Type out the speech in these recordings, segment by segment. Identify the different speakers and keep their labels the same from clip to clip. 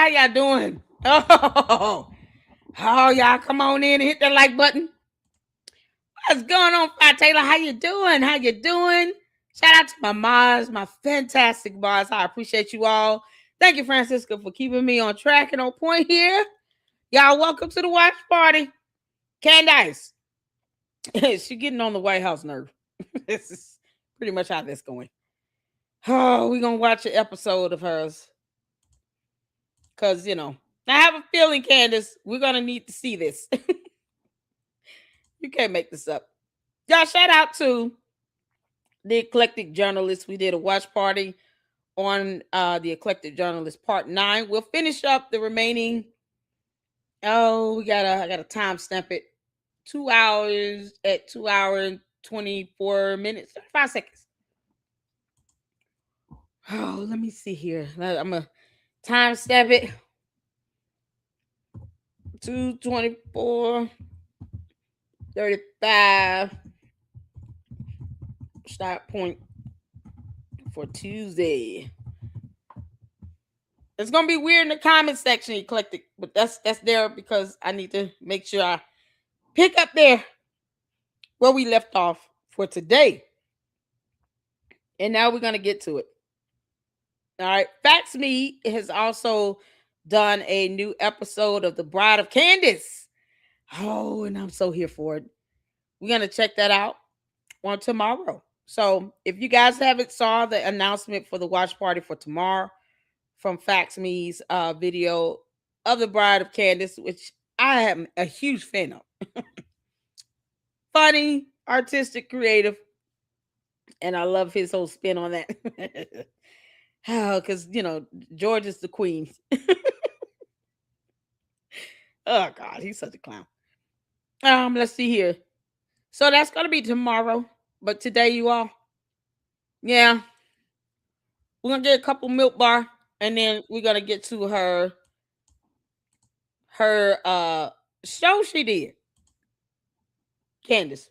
Speaker 1: how y'all doing? Y'all come on in and hit that like button. What's going on, Fat Taylor? How you doing? How you doing? Shout out to my mods, my fantastic mods. I appreciate you all. Thank you, Francisca, for keeping me on track and on point here. Y'all, welcome to the watch party. Candace, she getting on the White House nerve. This is pretty much how this going. Oh, we're gonna watch an episode of hers. Cause I have a feeling, Candace, we're gonna need to see this. You can't make this up. Y'all, shout out to the Eclectic Journalist. We did a watch party on the Eclectic Journalist Part 9. We'll finish up the remaining. I gotta time stamp it. 2 hours at 2 hours and 24 minutes, 5 seconds. Oh, let me see here. I'm gonna time stamp it. 2:24, 35. Start point for Tuesday. It's gonna be weird in the comment section, Eclectic, but that's there because I need to make sure I pick up there where we left off for today. And now we're gonna get to it. All right, Facts Me has also done a new episode of The Bride of Candace. Oh, and I'm so here for it. We're gonna check that out on tomorrow. So if you guys haven't saw the announcement for the watch party for tomorrow from Facts Me's video of The Bride of Candace, which I am a huge fan of. Funny, artistic, creative, and I love his whole spin on that. Because George is the queen. Oh God, he's such a clown. Let's see here. So that's gonna be tomorrow, but today, you all, yeah, we're gonna get a couple Milk Bar, and then we're gonna get to her show she did. Candace,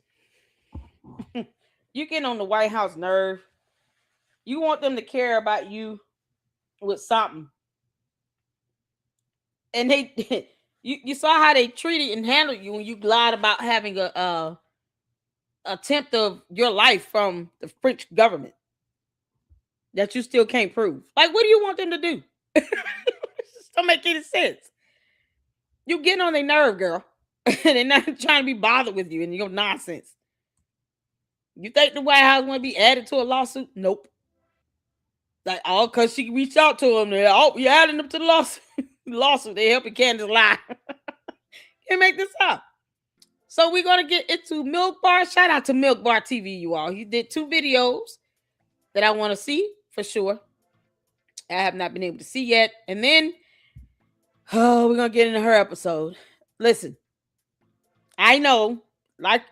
Speaker 1: you getting on the White House nerve. You want them to care about you with something, and they you saw how they treated and handled you when you lied about having a attempt of your life from the French government that you still can't prove. Like, what do you want them to do? It just don't make any sense. You getting on their nerve, girl. They're not trying to be bothered with you and your nonsense. You think the White House want to be added to a lawsuit? Nope. Like, all because she reached out to them. You're adding them to the lawsuit. They helping Candace lie. Can't make this up. So we're going to get into Milk Bar. Shout out to Milk Bar TV, you all. He did 2 videos that I want to see for sure. I have not been able to see yet. And then, we're going to get into her episode. Listen, I know, like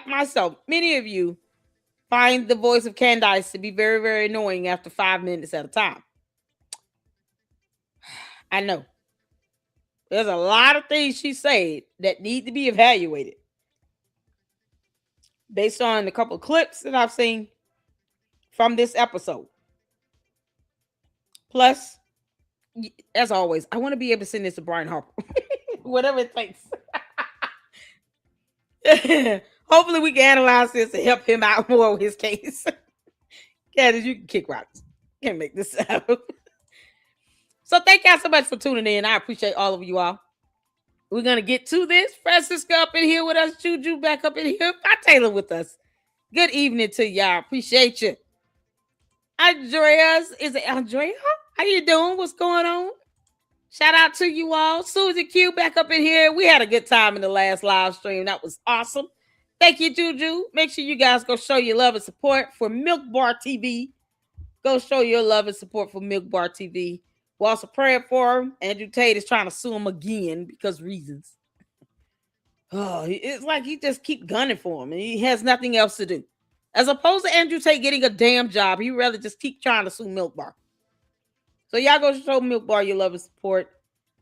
Speaker 1: myself, many of you find the voice of Candace to be very, very annoying after 5 minutes at a time. I know. There's a lot of things she said that need to be evaluated based on a couple of clips that I've seen from this episode. Plus, as always, I want to be able to send this to Brian Harper. Whatever it takes. Hopefully we can analyze this and help him out more with his case. Candace, you can kick rocks. Can't make this up. So thank y'all so much for tuning in. I appreciate all of you all. We're going to get to this. Francisca up in here with us. Juju back up in here. Fat Taylor with us. Good evening to y'all. Appreciate you. Andreas. Is it Andrea? How you doing? What's going on? Shout out to you all. Susie Q back up in here. We had a good time in the last live stream. That was awesome. Thank you, Juju. Make sure you guys go show your love and support for Milk Bar TV. Go show your love and support for Milk Bar TV. We're also praying for him. Andrew Tate is trying to sue him again because reasons. Oh, it's like he just keep gunning for him and he has nothing else to do. As opposed to Andrew Tate getting a damn job, he'd rather just keep trying to sue Milk Bar. So y'all go show Milk Bar your love and support.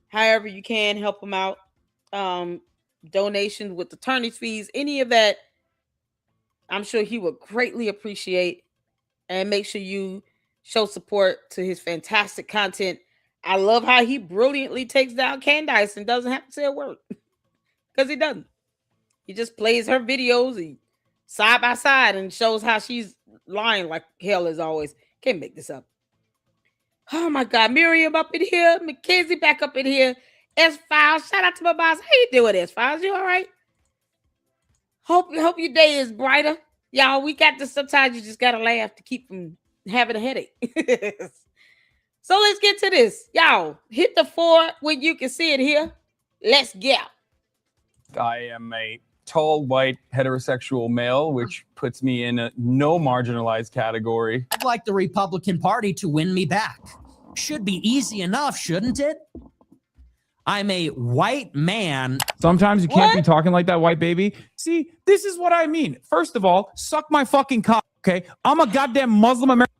Speaker 1: However you can, help him out. Donations with attorney's fees, any of that, I'm sure he would greatly appreciate. And make sure you show support to his fantastic content I love how he brilliantly takes down Candace and doesn't have to say a word. Because he doesn't. He just plays her videos and side by side and shows how she's lying like hell as always. Can't make this up. Oh my God. Miriam up in here. Mackenzie back up in here. S-Files. Shout out to my boss. How you doing, S-Files? You all right? Hope your day is brighter. Y'all, we got this. Sometimes you just got to laugh to keep from having a headache. So let's get to this. Y'all, hit the 4 when you can see it here. Let's get.
Speaker 2: I am a tall, white, heterosexual male, which puts me in a no marginalized category.
Speaker 3: I'd like the Republican Party to win me back. Should be easy enough, shouldn't it? I'm a white man.
Speaker 2: Sometimes you can't be talking like that, white baby. See, this is what I mean. First of all, suck my fucking cock, okay? I'm a goddamn Muslim American.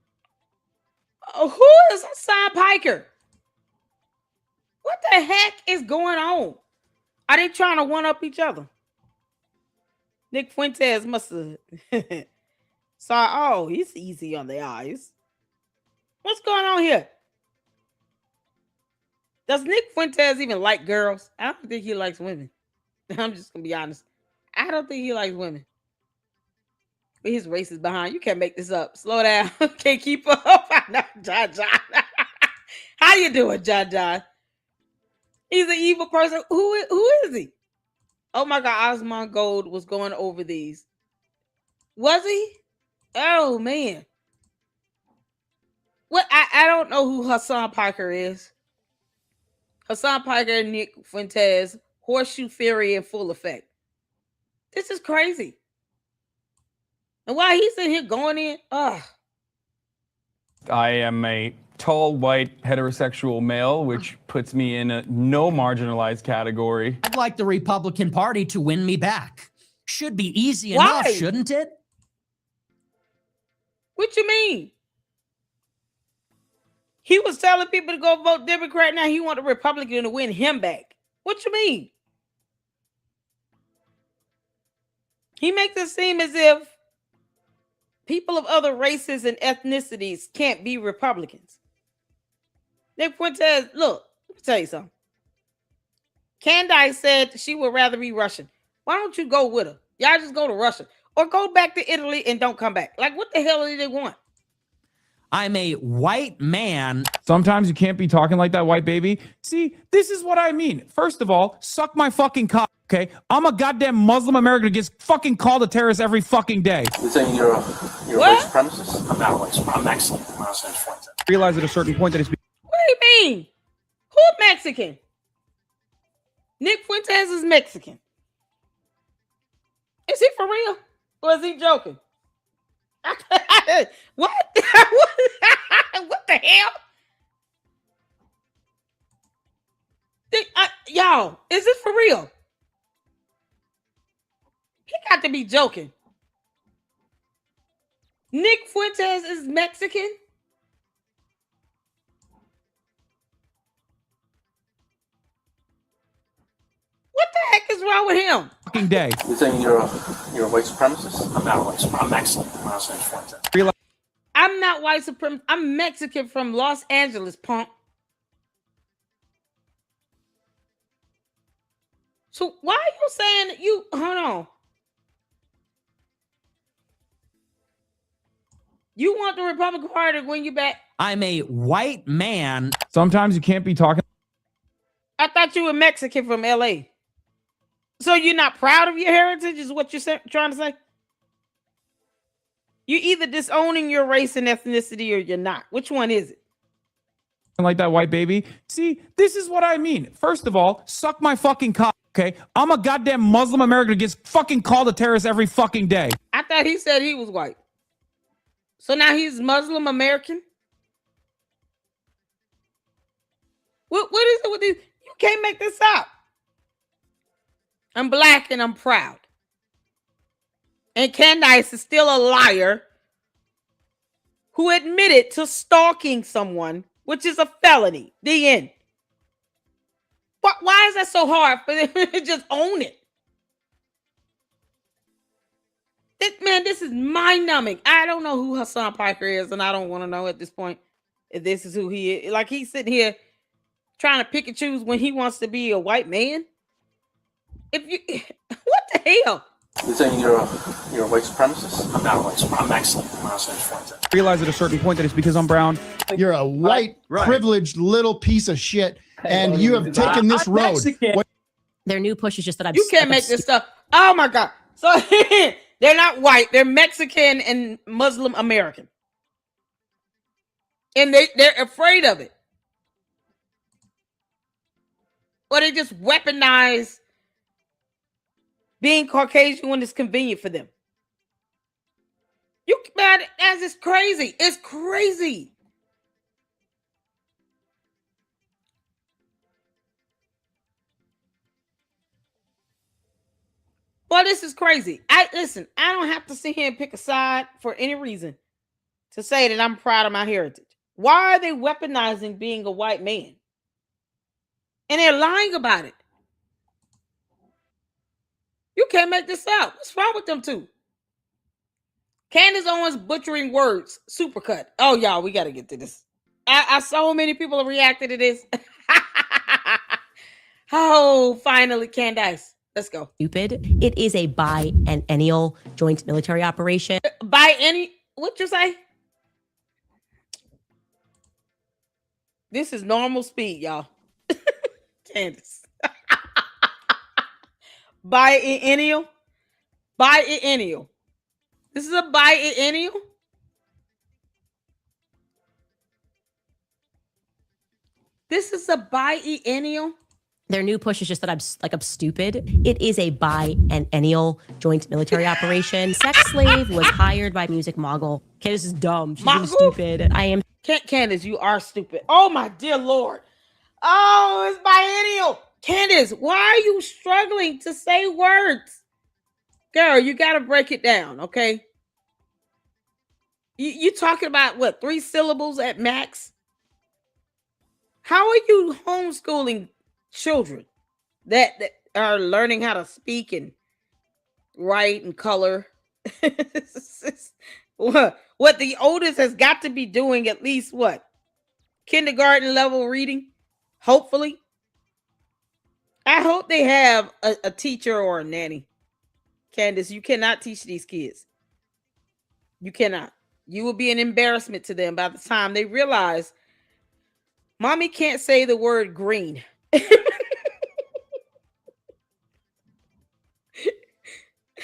Speaker 1: Who is Hassan Piker? What the heck is going on? Are they trying to one-up each other? Nick Fuentes must have saw, oh, he's easy on the eyes. What's going on here? Does Nick Fuentes even like girls? I don't think he likes women. I'm just going to be honest. I don't think he likes women. But his race is behind. You can't make this up. Slow down. Can't keep up. I know, John. How you doing, John? He's an evil person. Who is he? Oh my God, Osmond Gold was going over these. Was he? Oh man. What? I don't know who Hassan Piker is. Hassan Piker, Nick Fuentes, Horseshoe Theory in full effect. This is crazy. And while he's in here going in,
Speaker 2: I am a tall, white, heterosexual male, which puts me in a no marginalized category.
Speaker 3: I'd like the Republican Party to win me back. Should be easy enough, shouldn't it?
Speaker 1: What you mean? He was telling people to go vote Democrat. Now he want a Republican to win him back. What you mean? He makes it seem as if people of other races and ethnicities can't be Republicans. Nick Fuentes, look, let me tell you something. Candace said she would rather be Russian. Why don't you go with her? Y'all just go to Russia. Or go back to Italy and don't come back. Like, what the hell do they want?
Speaker 3: I'm a white man.
Speaker 2: Sometimes you can't be talking like that, white baby. See, this is what I mean. First of all, suck my fucking cock, okay? I'm a goddamn Muslim American who gets fucking called a terrorist every fucking day.
Speaker 4: You're saying you're a white supremacist? I'm not a white supremacist. I'm Mexican. I'm not saying Fuentes.
Speaker 2: Realize at a certain point that it's...
Speaker 1: What do you mean? Who Mexican? Nick Fuentes is Mexican. Is he for real? Or is he joking? What? What the hell? Y'all, is it for real? He got to be joking. Nick Fuentes is Mexican? What the heck is wrong with him?
Speaker 2: Fucking day.
Speaker 4: You're saying you're a white supremacist? I'm not a white supremacist. I'm Mexican. I'm not saying Fuentes.
Speaker 1: I'm not white supremacist. I'm Mexican from Los Angeles, punk. So why are you saying that you... Hold on. You want the Republican Party to win you back?
Speaker 3: I'm a white man.
Speaker 2: Sometimes you can't be talking...
Speaker 1: I thought you were Mexican from LA. So you're not proud of your heritage is what you're trying to say? You're either disowning your race and ethnicity or you're not. Which one is it?
Speaker 2: Like that, white baby. See, this is what I mean. First of all, suck my fucking cock, okay? I'm a goddamn Muslim American who gets fucking called a terrorist every fucking day.
Speaker 1: I thought he said he was white. So now he's Muslim American? What is it with this? You can't make this up. I'm black and I'm proud. And Candace is still a liar who admitted to stalking someone, which is a felony. The end. Why is that so hard for them to just own it? This is mind-numbing. I don't know who Hassan Piker is, and I don't want to know at this point if this is who he is. Like, he's sitting here trying to pick and choose when he wants to be a white man? If you, what the hell?
Speaker 4: You saying you're a white supremacist? I'm not a white supremacist. I'm Mexican. I'm not saying it's
Speaker 2: Realize at a certain point that it's because I'm brown.
Speaker 5: You're a white, privileged little piece of shit, and you have taken this road.
Speaker 3: Their new push is just that
Speaker 1: You can't make this stuff. Oh my God. So they're not white. They're Mexican and Muslim American. And they're afraid of it. Or they just weaponize being Caucasian when it's convenient for them. You man, as it's crazy. It's crazy. Well, this is crazy. I don't have to sit here and pick a side for any reason to say that I'm proud of my heritage. Why are they weaponizing being a white man? And they're lying about it. You can't make this up. What's wrong with them two? Candace Owens butchering words. Supercut. Oh, y'all, we got to get to this. I so many people have reacted to this. Oh, finally, Candace. Let's go.
Speaker 6: Stupid. It is a biennial joint military operation.
Speaker 1: What you say? This is normal speed, y'all. Candace. Biennial. Biennial. This is a biennial. This is a biennial.
Speaker 6: Their new push is just that I'm stupid. It is a biennial joint military operation. Sex slave was hired by music mogul. Candace is dumb. She's really stupid. I am.
Speaker 1: Candace, you are stupid. Oh my dear Lord. Oh, it's biennial. Candace, why are you struggling to say words? Girl, you got to break it down, okay? You talking about what, 3 syllables at max? How are you homeschooling children that are learning how to speak and write and color? What the oldest has got to be doing at least what? Kindergarten level reading? Hopefully. I hope they have a teacher or a nanny. Candace, you cannot teach these kids. You cannot. You will be an embarrassment to them by the time they realize mommy can't say the word green.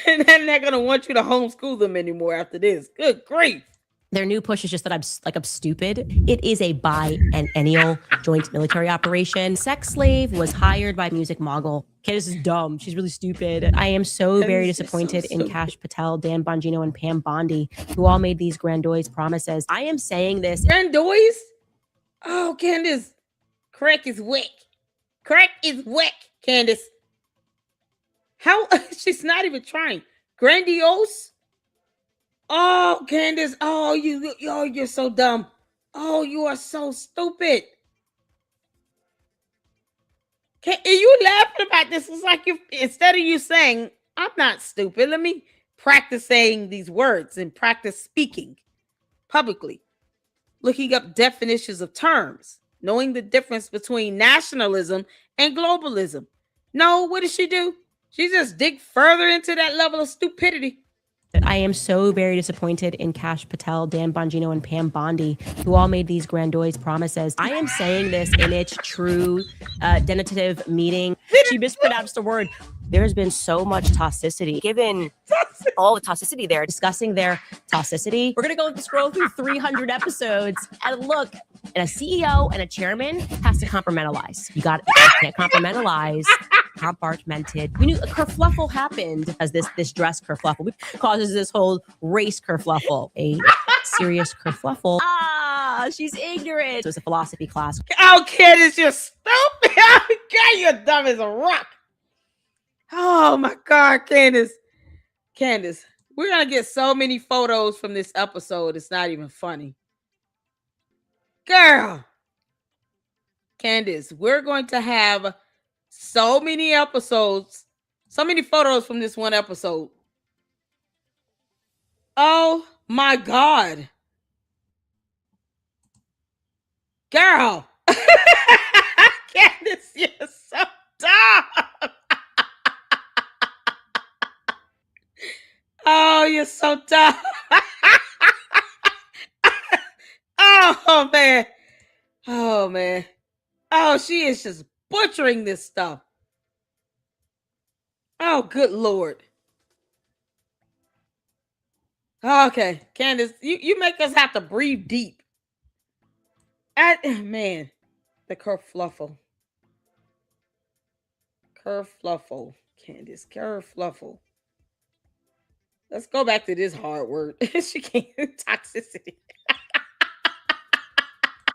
Speaker 1: And then they're going to want you to homeschool them anymore after this. Good grief.
Speaker 6: Their new push is just that I'm stupid. It is a biennial joint military operation. Sex slave was hired by music mogul. Candace is dumb. She's really stupid. I am so very disappointed in Cash Patel, Dan Bongino, and Pam Bondi, who all made these grandiose promises. I am saying this.
Speaker 1: Grandiose? Oh, Candace. Crack is whack. Crack is whack, Candace. How? She's not even trying. Grandiose? Oh, Candace. Oh, you're so dumb. Oh, you are so stupid. Are you laughing about this? It's like instead of you saying, I'm not stupid, let me practice saying these words and practice speaking publicly. Looking up definitions of terms. Knowing the difference between nationalism and globalism. No, what does she do? She just dig further into that level of stupidity.
Speaker 6: I am so very disappointed in Cash Patel, Dan Bongino, and Pam Bondi, who all made these grandiose promises. I am saying this in its true denitive meaning. She mispronounced a word. There's been so much toxicity, given all the toxicity there, discussing their toxicity. We're going to scroll through 300 episodes and look, and a CEO and a chairman has to compartmentalize. You can't compartmentalize. Compartmented. We knew a kerfluffle happened as this dress kerfluffle causes this whole race kerfluffle. A serious kerfluffle. Ah, she's ignorant. So it's a philosophy class.
Speaker 1: Oh, Candace, you're stupid. God, you're dumb as a rock. Oh my God, Candace. Candace, we're gonna get so many photos from this episode. It's not even funny. Girl. Candace, we're going to have so many episodes, so many photos from this one episode. Oh my God. Girl. You're so dumb. Oh, you're so dumb. Oh, man. Oh, man. Oh, she is just butchering this stuff. Oh, good Lord. Okay, Candace, you make us have to breathe deep. Man, the kerfluffle. Kerfluffle, Candace, kerfluffle. Let's go back to this hard word. She can't. Toxicity.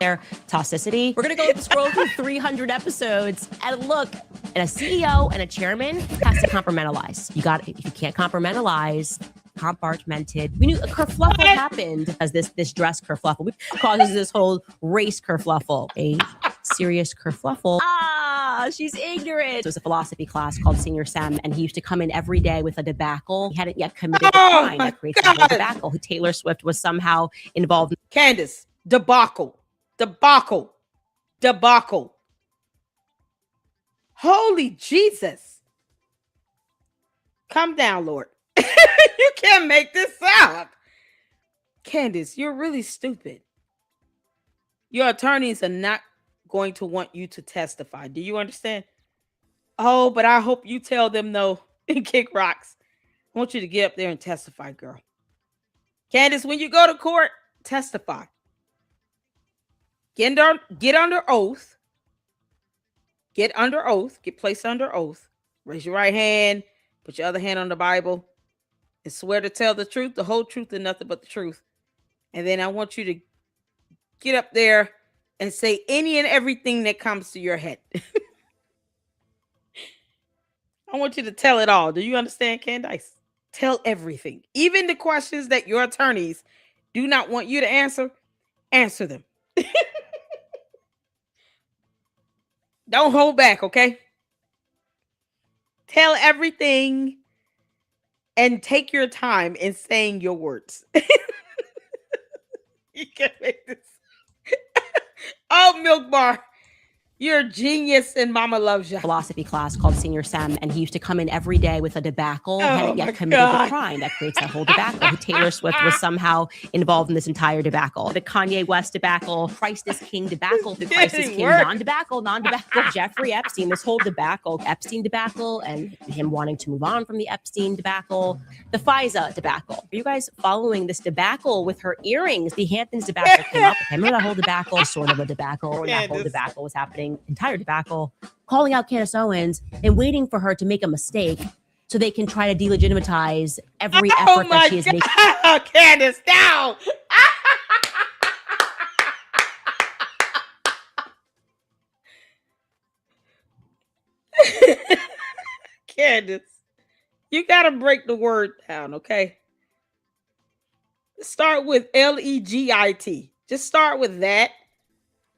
Speaker 6: Their toxicity. We're gonna go scroll through 300 episodes and look. And a CEO and a chairman has to compartmentalize. If you can't compartmentalize, compartmented. We knew a kerfluffle happened as this dress kerfluffle, which causes this whole race kerfluffle. A serious kerfluffle. She's ignorant. It was a philosophy class called Senior Sem, and he used to come in every day with a debacle. He hadn't yet committed a crime that creates a whole debacle. Taylor Swift was somehow involved.
Speaker 1: Candace, debacle. Holy Jesus. Calm down, Lord. You can't make this up. Candace, you're really stupid. Your attorneys are not going to want you to testify. Do you understand? Oh, but I hope you tell them no and kick rocks. I want you to get up there and testify, girl. Candace, when you go to court, testify. Get under oath. Get under oath. Get placed under oath. Raise your right hand. Put your other hand on the Bible. And swear to tell the truth, the whole truth, and nothing but the truth. And then I want you to get up there and say any and everything that comes to your head. I want you to tell it all. Do you understand, Candace? Tell everything. Even the questions that your attorneys do not want you to answer them. Don't hold back, okay? Tell everything and take your time in saying your words. You can't make this. Oh, Milk Bar. You're a genius and Mama loves you.
Speaker 6: Philosophy class called Senior Sem, and he used to come in every day with a debacle. He hadn't yet committed the crime that creates that whole debacle. Taylor Swift was somehow involved in this entire debacle. The Kanye West debacle, Christ is King debacle, the Christ is King non-debacle, Jeffrey Epstein, this whole debacle, Epstein debacle, and him wanting to move on from the Epstein debacle, the FISA debacle. Are you guys following this debacle with her earrings? The Hamptons debacle came up. Remember that whole debacle? Sort of a debacle. And that whole debacle was happening. Entire debacle, calling out Candace Owens and waiting for her to make a mistake so they can try to delegitimize every effort that she is making.
Speaker 1: Candace, no! Candace, you gotta break the word down, okay? Start with Legit. Just start with that,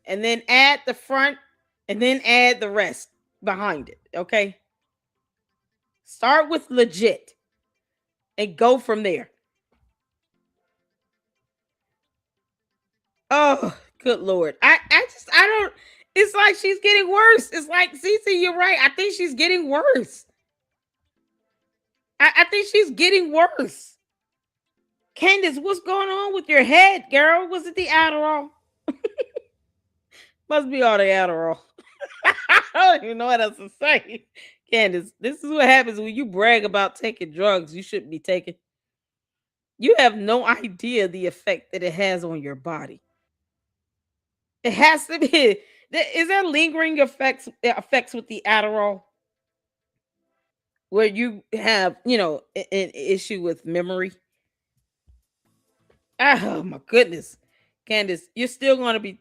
Speaker 1: and then add the front, and then add the rest behind it, okay? Start with legit and go from there. Oh, good Lord. I don't, it's like she's getting worse. It's like, Cece, you're right. I think she's getting worse. I think she's getting worse. Candace, what's going on with your head, girl? Was it the Adderall? Must be all the Adderall. I don't even know what else to say. Candace, this is what happens when you brag about taking drugs you shouldn't be taking. You have no idea the effect that it has on your body. It has to be. Is there lingering effects with the Adderall? Where you have, an issue with memory? Oh, my goodness. Candace, you're still going to be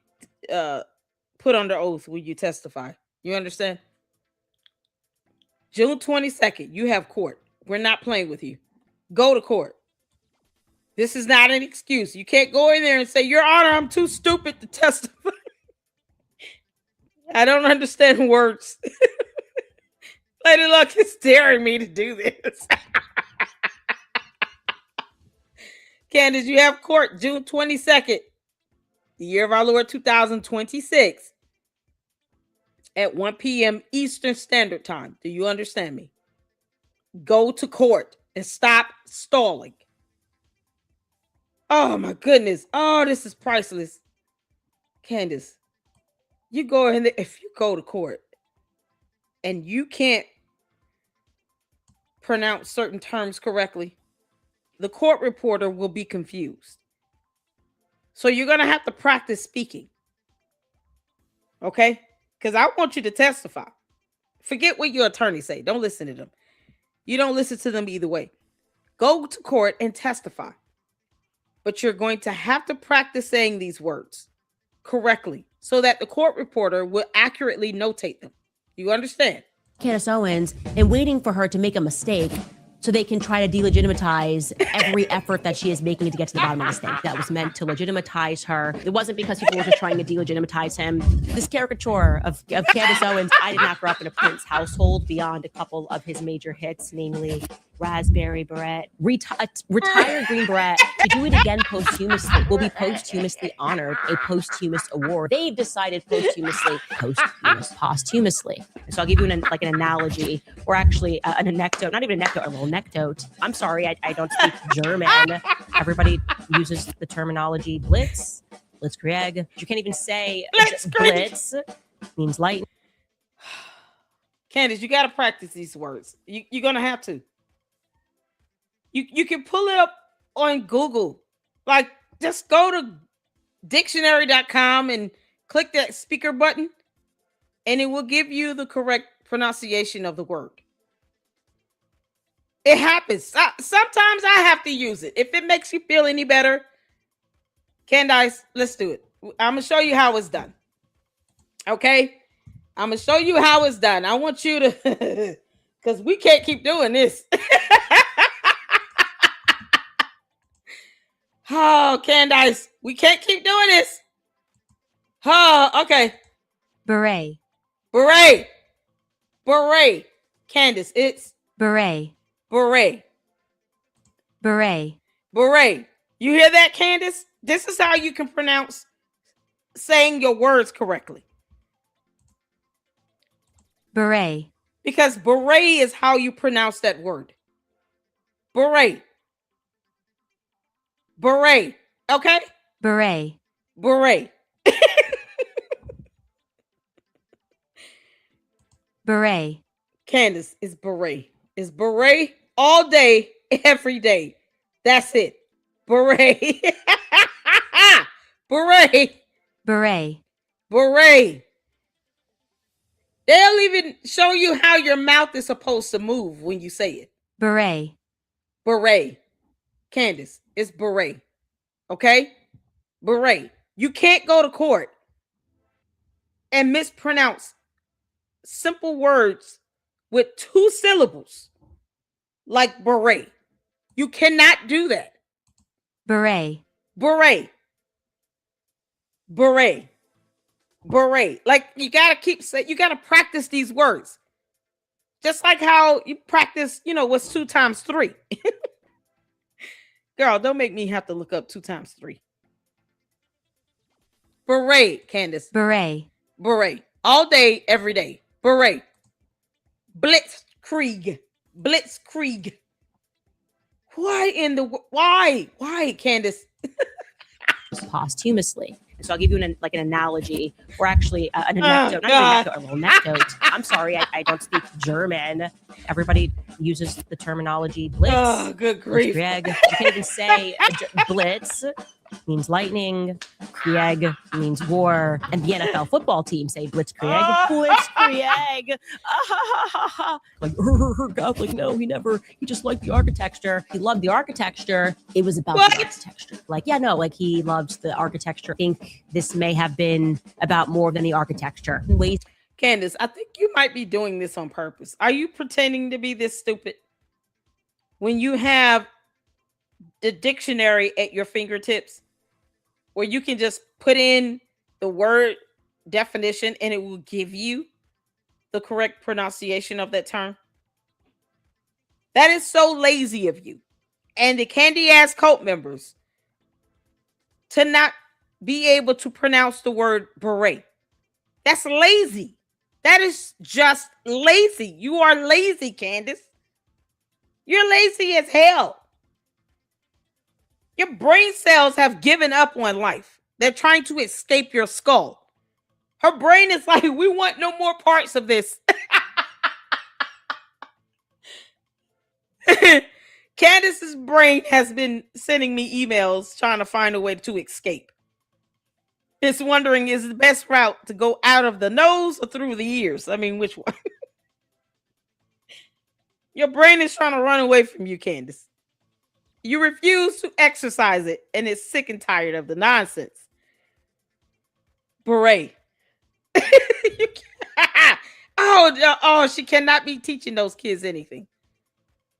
Speaker 1: put under oath when you testify. You understand? June 22nd, you have court. We're not playing with you. Go to court. This is not an excuse. You can't go in there and say, Your Honor, I'm too stupid to testify. I don't understand words. Lady Luck is daring me to do this. Candace, you have court June 22nd, the year of our Lord 2026. at 1 p.m. Eastern Standard Time. Do you understand me? Go to court and stop stalling. Oh my goodness. Oh, this is priceless. Candace, you go in there, if you go to court and you can't pronounce certain terms correctly, the court reporter will be confused. So you're going to have to practice speaking. Okay? Because I want you to testify. Forget what your attorney say. Don't listen to them. You don't listen to them either way. Go to court and testify. But you're going to have to practice saying these words correctly so that the court reporter will accurately notate them. You understand?
Speaker 6: Candace Owens and waiting for her to make a mistake so they can try to delegitimize every effort that she is making to get to the bottom of this thing that was meant to legitimize her. It wasn't because people were just trying to delegitimize him. This caricature of Candace Owens, I did not grow up in a Prince household beyond a couple of his major hits, namely Raspberry Beret, Retired Green Beret. To do it again posthumously will be posthumously honored, a posthumous award. They've decided posthumously. So I'll give you an analogy, or actually an anecdote, not even an anecdote, a little anecdote. I'm sorry, I don't speak German. Everybody uses the terminology blitzkrieg. You can't even say blitz means lightning.
Speaker 1: Candace, you got to practice these words. You're going to have to. You can pull it up on Google. Like, just go to dictionary.com and click that speaker button, and it will give you the correct pronunciation of the word. It happens. Sometimes I have to use it. If it makes you feel any better, Candace, let's do it. I'm going to show you how it's done. Okay? I'm going to show you how it's done. I want you to, because we can't keep doing this. Oh, Candace, we can't keep doing this. Oh, okay.
Speaker 6: Beret.
Speaker 1: Candace, it's
Speaker 6: Beret.
Speaker 1: beret. You hear that, Candace? This is how you can pronounce saying your words correctly.
Speaker 6: Beret.
Speaker 1: Because beret is how you pronounce that word. Beret. Okay?
Speaker 6: Beret. Beret.
Speaker 1: Candace, is beret. It's beret all day, every day. That's it. Beret. Beret. They'll even show you how your mouth is supposed to move when you say it.
Speaker 6: Beret.
Speaker 1: Candace, it's beret. Okay? Beret. You can't go to court and mispronounce simple words with 2 syllables like beret. You cannot do that. Beret. Like, you gotta practice these words. Just like how you practice, what's 2 times 3. Girl, don't make me have to look up 2 times 3. Beret, Candace.
Speaker 6: Beret.
Speaker 1: All day, every day. Beret. Blitzkrieg. Why, Candace?
Speaker 6: Posthumously. So I'll give you an analogy, or actually an anecdote, not even an anecdote, a little anecdote. I'm sorry, I don't speak German. Everybody uses the terminology blitz.
Speaker 1: Oh, good grief.
Speaker 6: Blitzkrieg. You can't even say blitz means lightning. Krieg means war. And the NFL football team say blitzkrieg. Blitzkrieg. Like, no, he just liked the architecture. He loved the architecture. It was about the architecture. He loved the architecture. I think this may have been about more than the architecture.
Speaker 1: Candace, I think you might be doing this on purpose. Are you pretending to be this stupid? When you have the dictionary at your fingertips, where you can just put in the word definition and it will give you the correct pronunciation of that term. That is so lazy of you and the candy ass cult members to not be able to pronounce the word beret. That's lazy. That is just lazy. You are lazy, Candace. You're lazy as hell. Your brain cells have given up on life. They're trying to escape your skull. Her brain is like, we want no more parts of this. Candace's brain has been sending me emails trying to find a way to escape. It's wondering, is the best route to go out of the nose or through the ears? I mean, which one? Your brain is trying to run away from you, Candace. You refuse to exercise it, and it's sick and tired of the nonsense. Beret. Oh, she cannot be teaching those kids anything.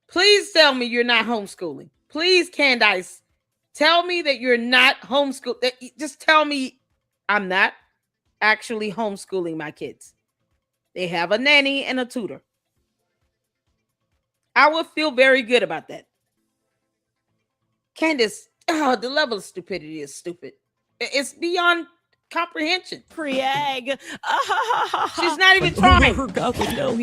Speaker 1: Please tell me you're not homeschooling. Please, Candace, tell me that you're not homeschooling. Just tell me I'm not actually homeschooling my kids. They have a nanny and a tutor. I will feel very good about that. Candace, the level of stupidity is stupid. It's beyond comprehension.
Speaker 6: Pre-egg.
Speaker 1: She's not even trying.
Speaker 6: No,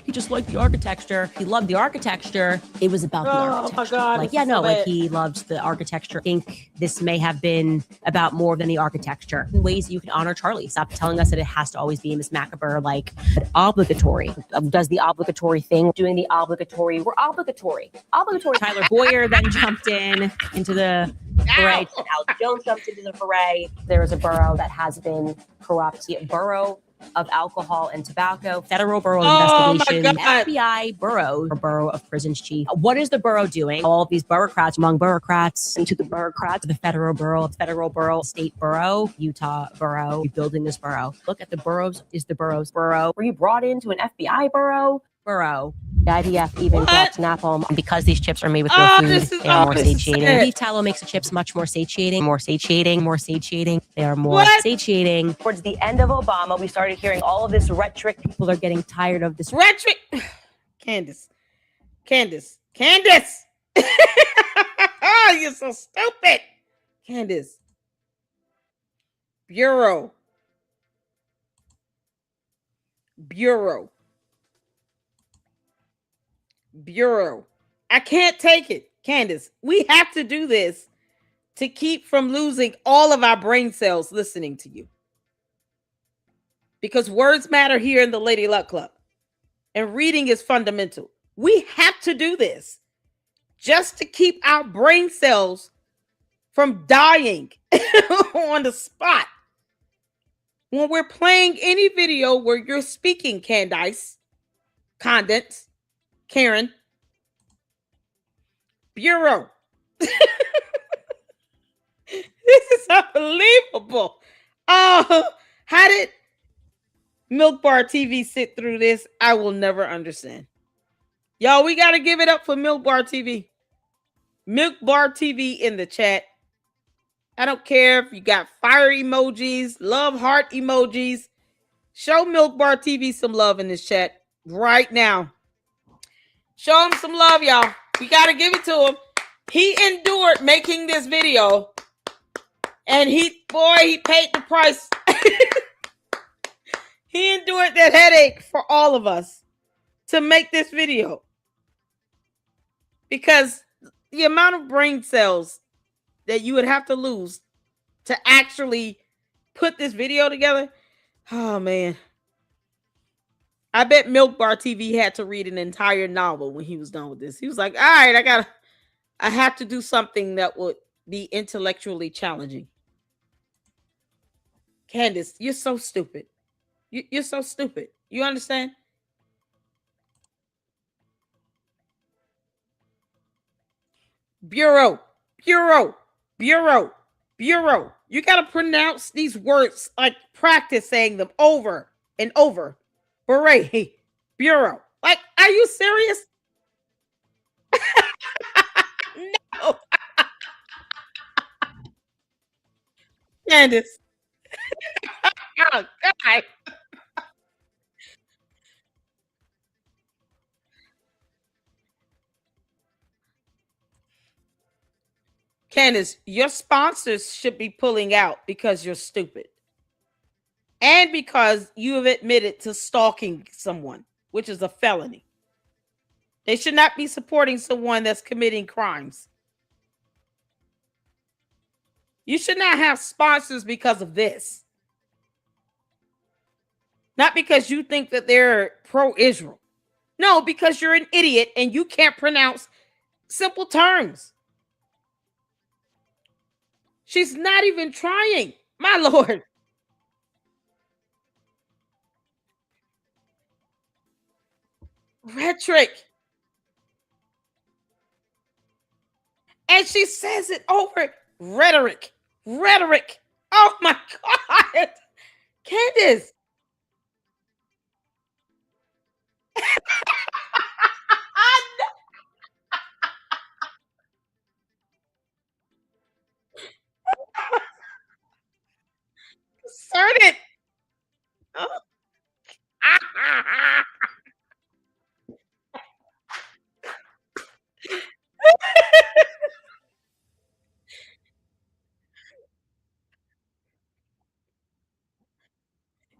Speaker 6: he just liked the architecture. He loved the architecture. It was about the architecture.
Speaker 1: My God.
Speaker 6: Like, yeah, no, like he loved the architecture. I think this may have been about more than the architecture. In ways that you can honor Charlie. Stop telling us that it has to always be Miss Macabre, like obligatory. Does the obligatory thing, doing the obligatory. We're obligatory. Tyler Boyer then jumped into the foray. Al Jones jumped into the foray. There is a borough that has been corrupt. The borough of alcohol and tobacco, federal borough investigation, FBI borough of prisons chief. What is the borough doing? All of these bureaucrats, among bureaucrats, into the bureaucrats, the federal borough, state borough, Utah borough, rebuilding this borough. Look at the boroughs. Is the boroughs borough? Were you brought into an FBI borough? The IDF even drops napalm because these chips are made with real food. They are more satiating. Beef tallow makes the chips much more satiating. They are more satiating. Towards the end of Obama, we started hearing all of this rhetoric. People are getting tired of this
Speaker 1: rhetoric. Candace. You're so stupid. Candace. Bureau. I can't take it, Candace. We have to do this to keep from losing all of our brain cells listening to you. Because words matter here in the Lady Luck Club. And reading is fundamental. We have to do this just to keep our brain cells from dying on the spot. When we're playing any video where you're speaking, Candace, Condence, Karen, Bureau. This is unbelievable. Oh, how did Milk Bar TV sit through this? I will never understand. Y'all, we got to give it up for Milk Bar TV. Milk Bar TV in the chat. I don't care if you got fire emojis, love heart emojis. Show Milk Bar TV some love in this chat right now. Show him some love, y'all. We got to give it to him. He endured making this video. And he paid the price. He endured that headache for all of us to make this video. Because the amount of brain cells that you would have to lose to actually put this video together. Oh, man. I bet Milk Bar TV had to read an entire novel when he was done with this. He was like, all right, I have to do something that would be intellectually challenging. Candace, you're so stupid. You're so stupid. You understand? Bureau. You got to pronounce these words, like practice saying them over and over. Beret. Bureau. Like, are you serious? No. Candace. Oh, God. Candace, your sponsors should be pulling out because you're stupid. and because you have admitted to stalking someone, which is a felony. They should not be supporting someone that's committing crimes. You should not have sponsors because of this. Not because you think that they're pro-Israel. No, because you're an idiot and you can't pronounce simple terms. She's not even trying. My Lord. Rhetoric. And she says it over. Rhetoric. Rhetoric. Oh my God. Candace. Assert it. Oh.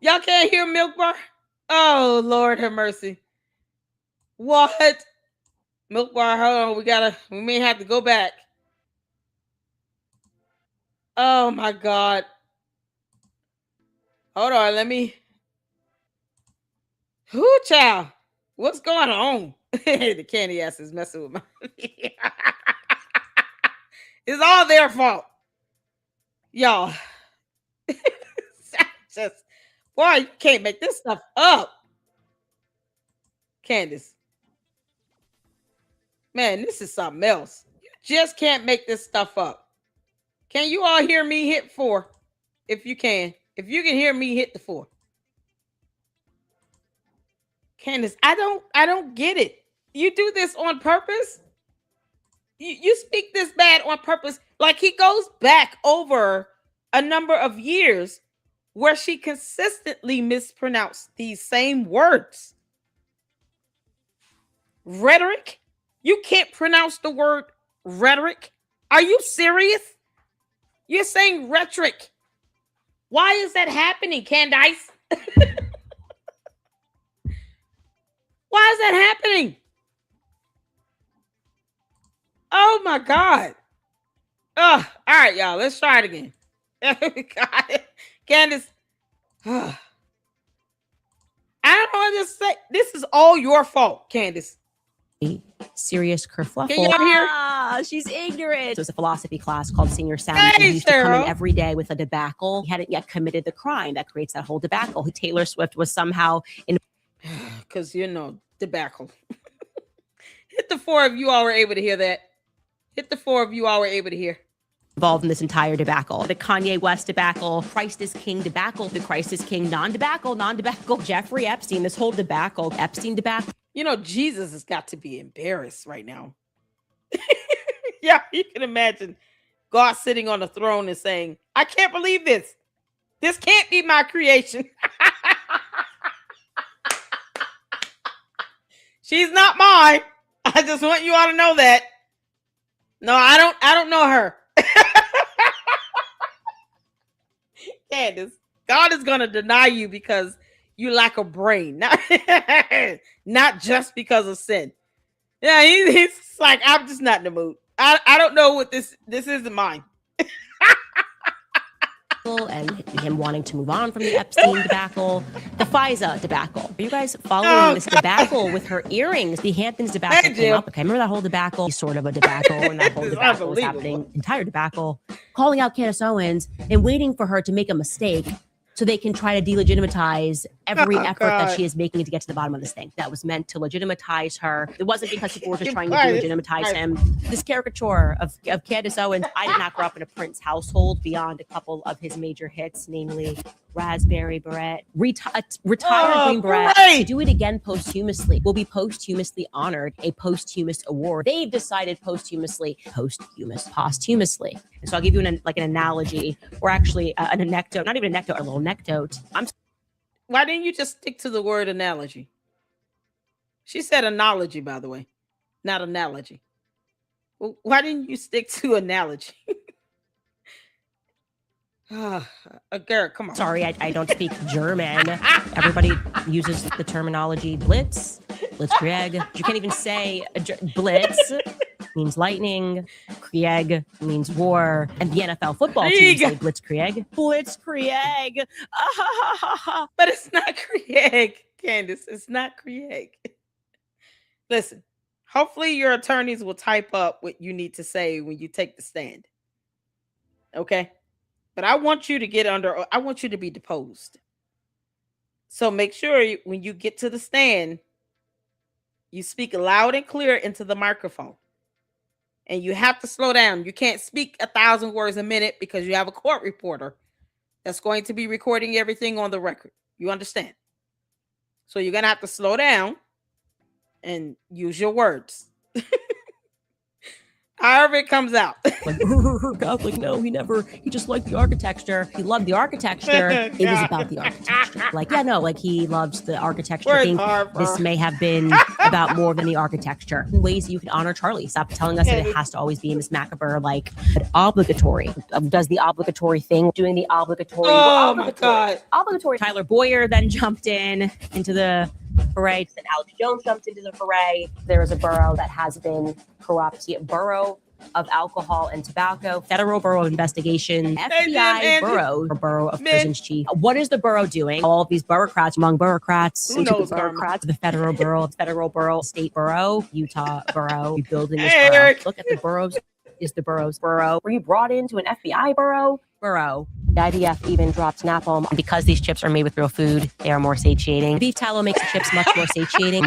Speaker 1: Y'all can't hear Milk Bar? Oh, Lord have mercy. What? Milk Bar, hold on. We may have to go back. Oh my God. Hold on, let me. Whoo, child. What's going on? The candy ass is messing with my. It's all their fault. Y'all. Just, boy, you can't make this stuff up. Candace. Man, this is something else. You just can't make this stuff up. Can you all hear me hit 4? If you can. If you can hear me hit the 4. Candace, I don't get it. You do this on purpose? You speak this bad on purpose. Like he goes back over a number of years where she consistently mispronounced these same words. Rhetoric? You can't pronounce the word rhetoric? Are you serious? You're saying rhetoric. Why is that happening, Candace? Why is that happening? Oh my God. Oh, all right, y'all. Let's try it again. God. Candace. I don't know what to say. This is all your fault, Candace.
Speaker 6: Serious kerfluffle.
Speaker 1: Can y'all hear?
Speaker 6: Ah, she's ignorant. So it's a philosophy class called Senior Sound.
Speaker 1: Hey,
Speaker 6: He used to come
Speaker 1: Sarah.
Speaker 6: in every day with a debacle. He hadn't yet committed the crime that creates that whole debacle. Taylor Swift was somehow in.
Speaker 1: Because debacle. Hit the 4 if you all were able to hear that. Hit the 4 if you all were able to hear.
Speaker 6: Involved in this entire debacle. The Kanye West debacle, Christ is King debacle, the Christ is King non-debacle, Jeffrey Epstein, this whole debacle, Epstein debacle.
Speaker 1: Jesus has got to be embarrassed right now. Yeah, you can imagine God sitting on the throne and saying, I can't believe this. This can't be my creation. She's not mine. I just want you all to know that. No, I don't know her. Candace, God is going to deny you because you lack a brain, not just because of sin. Yeah, he's like, I'm just not in the mood. I don't know what this isn't mine.
Speaker 6: And him wanting to move on from the Epstein debacle, the FISA debacle. Are you guys following this debacle with her earrings? The Hamptons debacle came up. Okay, remember that whole debacle? Sort of a debacle, and that whole debacle was happening. Entire debacle. Calling out Candace Owens and waiting for her to make a mistake so they can try to delegitimize every effort that she is making to get to the bottom of this thing. That was meant to legitimize her. It wasn't because people were just trying to delegitimize him. This caricature of Candace Owens, I did not grow up in a Prince household beyond a couple of his major hits, namely Raspberry Beret, Retired Green Beret. To do it again posthumously will be posthumously honored, a posthumous award. They've decided posthumously. And so I'll give you an analogy, or actually an anecdote, not even an anecdote, a little anecdote.
Speaker 1: Why didn't you just stick to the word analogy? She said analogy, by the way, not analogy. Well, why didn't you stick to analogy? Garrett, come on.
Speaker 6: Sorry, I don't speak German. Everybody uses the terminology blitz, blitzkrieg. You can't even say blitz means lightning, krieg means war, and the NFL football team say blitzkrieg. Blitzkrieg.
Speaker 1: But it's not krieg, Candace. It's not krieg. Listen, hopefully your attorneys will type up what you need to say when you take the stand. Okay? But I want you to I want you to be deposed. So make sure when you get to the stand, you speak loud and clear into the microphone. And you have to slow down. You can't speak 1,000 words a minute because you have a court reporter that's going to be recording everything on the record. You understand? So you're going to have to slow down and use your words. However it comes out.
Speaker 6: Like, Catholic, no, he just liked the architecture. He loved the architecture. It was about the architecture. Like, yeah, no, like he loves the architecture. I think this may have been about more than the architecture. Ways that you can honor Charlie. Stop telling us that it has to always be Miss Macabre, like obligatory. Does the obligatory thing, doing the obligatory.
Speaker 1: Oh my God.
Speaker 6: Obligatory. Tyler Boyer then jumped into the foray. Then Alex Jones jumped into the foray. There is a borough that has been corrupt. The Borough of Alcohol and Tobacco, Federal Bureau of Investigation, FBI Borough of Prisons Chief. What is the borough doing? All of these bureaucrats, among bureaucrats,
Speaker 1: who knows,
Speaker 6: the Federal Borough, State Borough, Utah Borough, rebuilding this borough. Look at the boroughs. Is the borough's borough? Were you brought into an FBI borough? The IDF even dropped napalm. Because these chips are made with real food, they are more satiating. Beef tallow makes the chips much more satiating.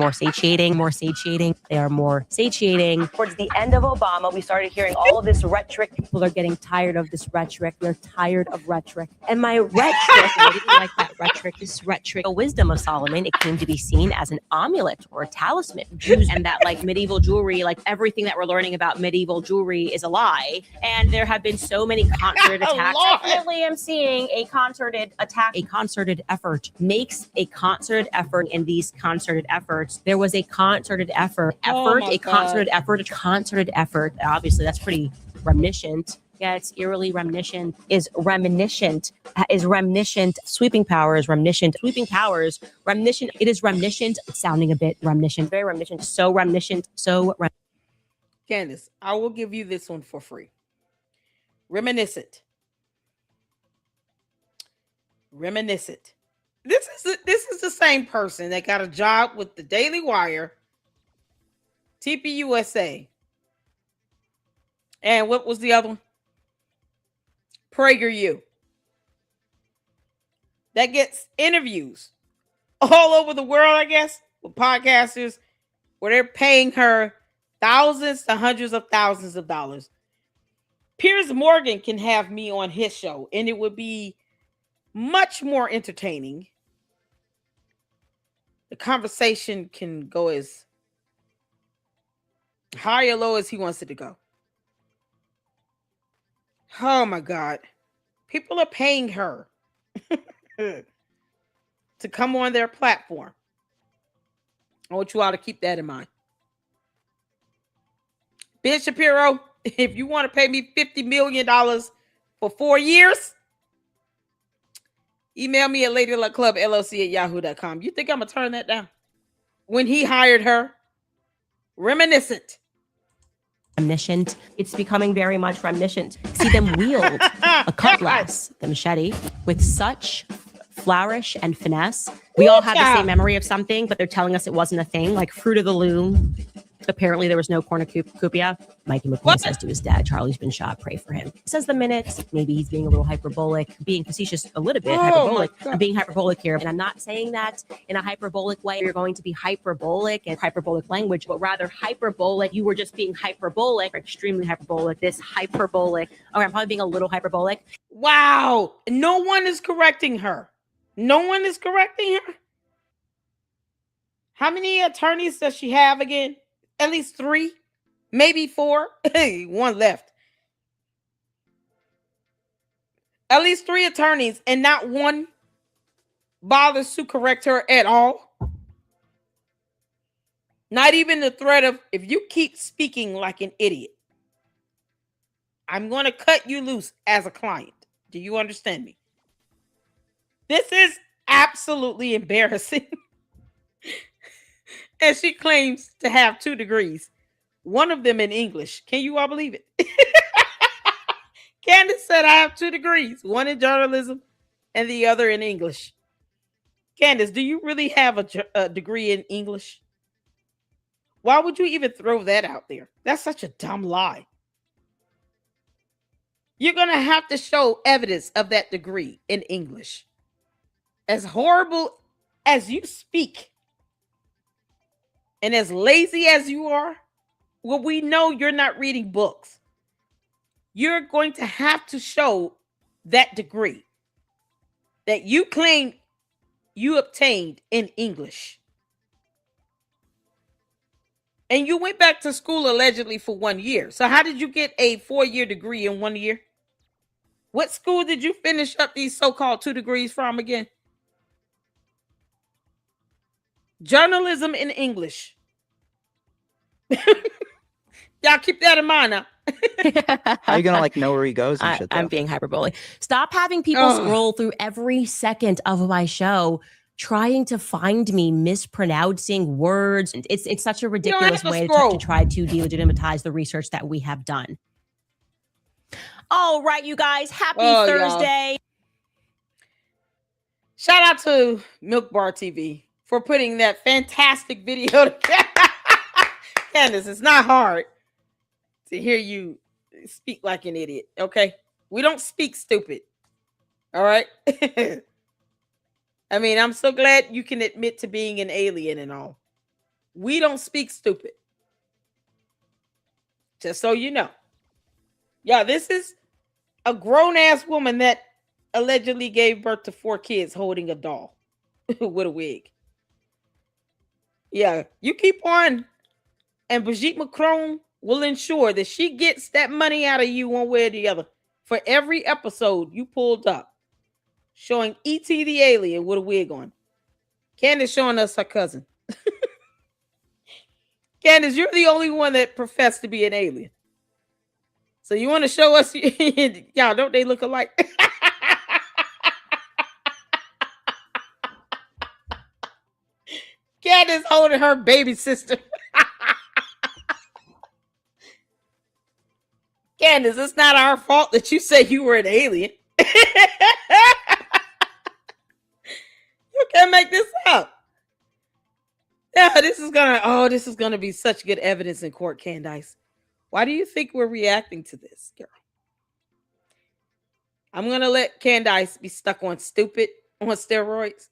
Speaker 6: They are more satiating. Towards the end of Obama, we started hearing all of this rhetoric. People are getting tired of this rhetoric. We're tired of rhetoric. And my rhetoric, I didn't like that rhetoric, this rhetoric. The wisdom of Solomon, it came to be seen as an amulet or a talisman. Jews and that like medieval jewelry, like everything that we're learning about medieval jewelry is a lie. And there have been so many concerted attacks. Definitely am seeing a concerted attack. A concerted effort makes a concerted effort. In these concerted efforts, there was a concerted effort. Concerted effort. Obviously, that's pretty reminiscent. Yeah, it's eerily reminiscent. Is reminiscent. Sweeping powers. Reminiscent. Sweeping powers. Reminiscent. It is reminiscent. It's sounding a bit reminiscent. Very reminiscent. So reminiscent.
Speaker 1: Candace, I will give you this one for free. Reminiscent. This is the same person that got a job with the Daily Wire, TPUSA, and what was the other one? PragerU. That gets interviews all over the world, I guess, with podcasters, where they're paying her thousands to hundreds of thousands of dollars. Piers Morgan can have me on his show, and it would be much more entertaining. The conversation can go as high or low as he wants it to go. Oh my God. People are paying her to come on their platform. I want you all to keep that in mind. Ben Shapiro, if you want to pay me $50 million for 4 years, email me at ladyluckclubllc@yahoo.com. You think I'm going to turn that down? When he hired her, reminiscent.
Speaker 6: It's becoming very much reminiscent. See them wield a cutlass, the machete, with such flourish and finesse. We all have the same memory of something, but they're telling us it wasn't a thing, like Fruit of the Loom. Apparently there was no cornucopia. Mikey McCoy says to his dad, Charlie's been shot, pray for him. Says the minutes, maybe he's being a little hyperbolic, being facetious a little bit, hyperbolic. I'm being hyperbolic here, and I'm not saying that in a hyperbolic way. You're going to be hyperbolic and hyperbolic language, but rather hyperbolic. You were just being hyperbolic, extremely hyperbolic, this hyperbolic. Okay, I'm probably being a little hyperbolic.
Speaker 1: Wow. No one is correcting her. No one is correcting her. How many attorneys does she have again? At least 3, maybe 4. Hey, 1 left. At least 3 attorneys, and not one bothers to correct her at all. Not even the threat of, if you keep speaking like an idiot, I'm going to cut you loose as a client. Do you understand me? This is absolutely embarrassing. And she claims to have 2 degrees, one of them in English. Can you all believe it? Candace said, I have 2 degrees, one in journalism and the other in English. Candace, do you really have a degree in English? Why would you even throw that out there? That's such a dumb lie. You're going to have to show evidence of that degree in English. As horrible as you speak and as lazy as you are, well, we know you're not reading books. You're going to have to show that degree that you claim you obtained in English. And you went back to school allegedly for 1 year. So how did you get a 4-year degree in 1 year? What school did you finish up these so-called 2 degrees from again? Journalism in English. Y'all keep that in mind now.
Speaker 7: How are you gonna like know where he goes and shit?
Speaker 6: I'm being hyperbole. Stop having people scroll through every second of my show trying to find me mispronouncing words. It's such a ridiculous way to try to delegitimize the research that we have done. All right, you guys. Happy Thursday.
Speaker 1: Y'all. Shout out to Milk Bar TV for putting that fantastic video together. Candace, it's not hard to hear you speak like an idiot, okay? We don't speak stupid, all right? I mean, I'm so glad you can admit to being an alien and all. We don't speak stupid. Just so you know. Yeah, this is a grown-ass woman that allegedly gave birth to 4 kids holding a doll with a wig. Yeah, you keep on, and Brigitte Macron will ensure that she gets that money out of you one way or the other for every episode you pulled up showing E.T. the alien with a wig on. Candace showing us her cousin. Candace, you're the only one that professed to be an alien. So you want to show us? Y'all, don't they look alike? Candace holding her baby sister. Candace, it's not our fault that you say you were an alien. You can't make this up. Yeah, this is gonna be such good evidence in court, Candace. Why do you think we're reacting to this, girl? I'm gonna let Candace be stuck on stupid on steroids.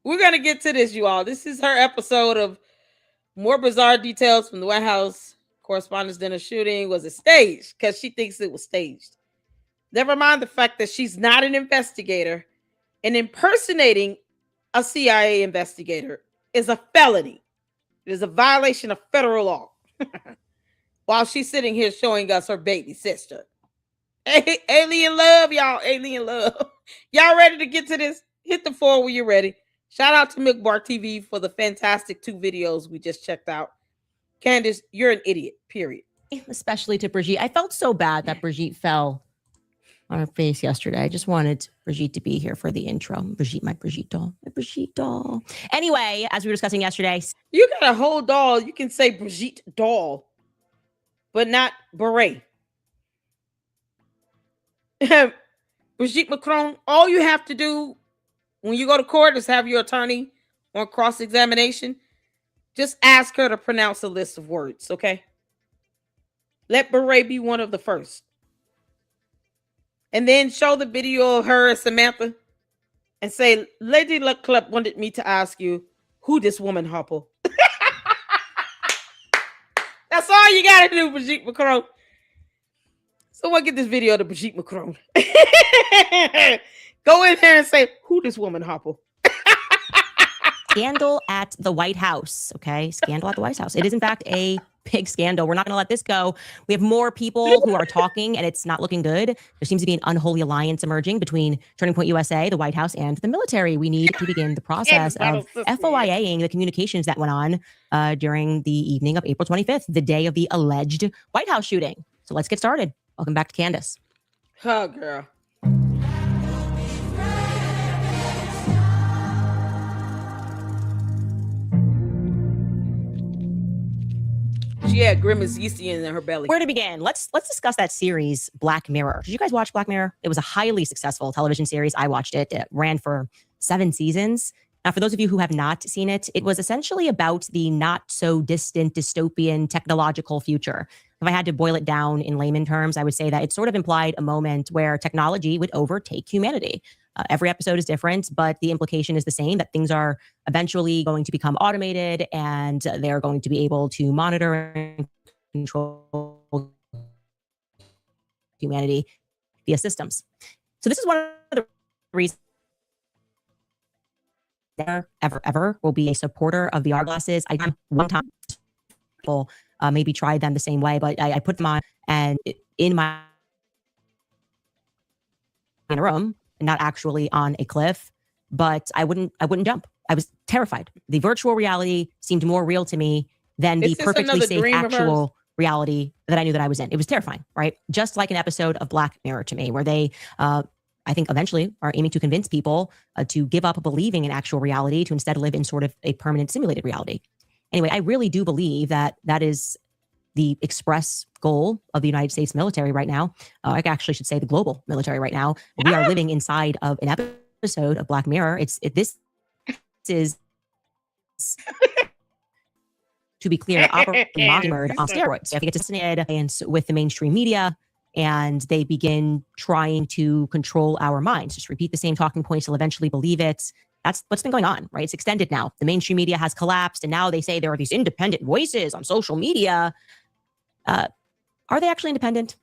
Speaker 1: We're gonna get to this, you all. This is her episode of more bizarre details from the White House Correspondents' Dinner shooting. Was it staged? Because she thinks it was staged. Never mind the fact that she's not an investigator, and impersonating a CIA investigator is a felony. It is a violation of federal law. While she's sitting here showing us her baby sister. Hey, alien love, y'all. Alien love. Y'all ready to get to this? Hit the 4 when you're ready. Shout out to Milk Bar TV for the fantastic 2 videos we just checked out. Candace, you're an idiot, period.
Speaker 6: Especially to Brigitte. I felt so bad that Brigitte fell on her face yesterday. I just wanted Brigitte to be here for the intro. Brigitte, my Brigitte doll. My Brigitte doll. Anyway, as we were discussing yesterday.
Speaker 1: You got a whole doll. You can say Brigitte doll, but not beret. Brigitte Macron, all you have to do when you go to court is have your attorney on cross-examination. Just ask her to pronounce a list of words, okay? Let beret be one of the first. And then show the video of her and Samantha and say, Lady Luck Club wanted me to ask you who this woman hopple. That's all you got to do, Brigitte Macron. Someone get this video to Brigitte Macron. Go in there and say, who this woman hopple?
Speaker 6: Scandal at the White House, okay? Scandal at the White House. It is, in fact, a big scandal. We're not going to let this go. We have more people who are talking, and it's not looking good. There seems to be an unholy alliance emerging between Turning Point USA, the White House, and the military. We need to begin the process of FOIA-ing the communications that went on during the evening of April 25th, the day of the alleged White House shooting. So let's get started. Welcome back to Candace.
Speaker 1: Oh, girl. she had Grimace yeasty in her belly.
Speaker 6: Where to begin? Let's discuss that series, Black Mirror. Did you guys watch Black Mirror? It was a highly successful television series. I watched it. It ran for 7 seasons. Now, for those of you who have not seen it, it was essentially about the not so distant dystopian technological future. If I had to boil it down in layman terms, I would say that it sort of implied a moment where technology would overtake humanity. Every episode is different, but the implication is the same, that things are eventually going to become automated and they're going to be able to monitor and control humanity via systems. So this is one of the reasons ever will be a supporter of VR glasses. I one time people maybe tried them the same way, but I put them on and in my in a room, not actually on a cliff, but I wouldn't jump. I was terrified. The virtual reality seemed more real to me than the perfectly safe actual reality that I knew that I was in. It was terrifying, right? Just like an episode of Black Mirror to me, where they I think eventually are aiming to convince people to give up believing in actual reality to instead live in sort of a permanent simulated reality. Anyway, I really do believe that that is the express goal of the United States military right now. I actually should say the global military right now. We are living inside of an episode of Black Mirror. This is, to be clear, Operation Mockingbird on steroids. I think it's associated with the mainstream media, and they begin trying to control our minds. Just repeat the same talking points, they'll eventually believe it. That's what's been going on, right? It's extended now. The mainstream media has collapsed, and now they say there are these independent voices on social media. Are they actually independent?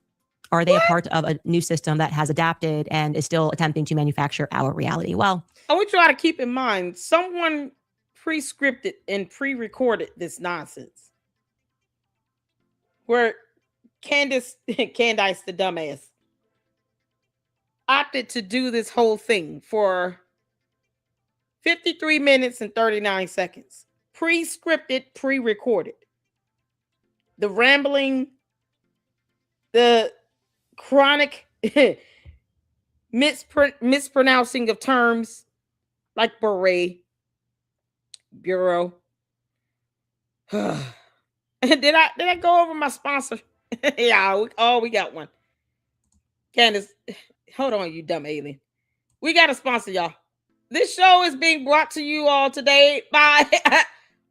Speaker 6: Are they a part of a new system that has adapted and is still attempting to manufacture our reality? Well,
Speaker 1: I want you all to keep in mind, someone pre-scripted and pre-recorded this nonsense. Where Candace the dumbass, opted to do this whole thing for 53 minutes and 39 seconds. Pre-scripted, pre-recorded. The rambling, the chronic mispronouncing of terms like beret, bureau. Did I go over my sponsor? Yeah, we got one. Candace, hold on, you dumb alien. We got a sponsor, y'all. This show is being brought to you all today by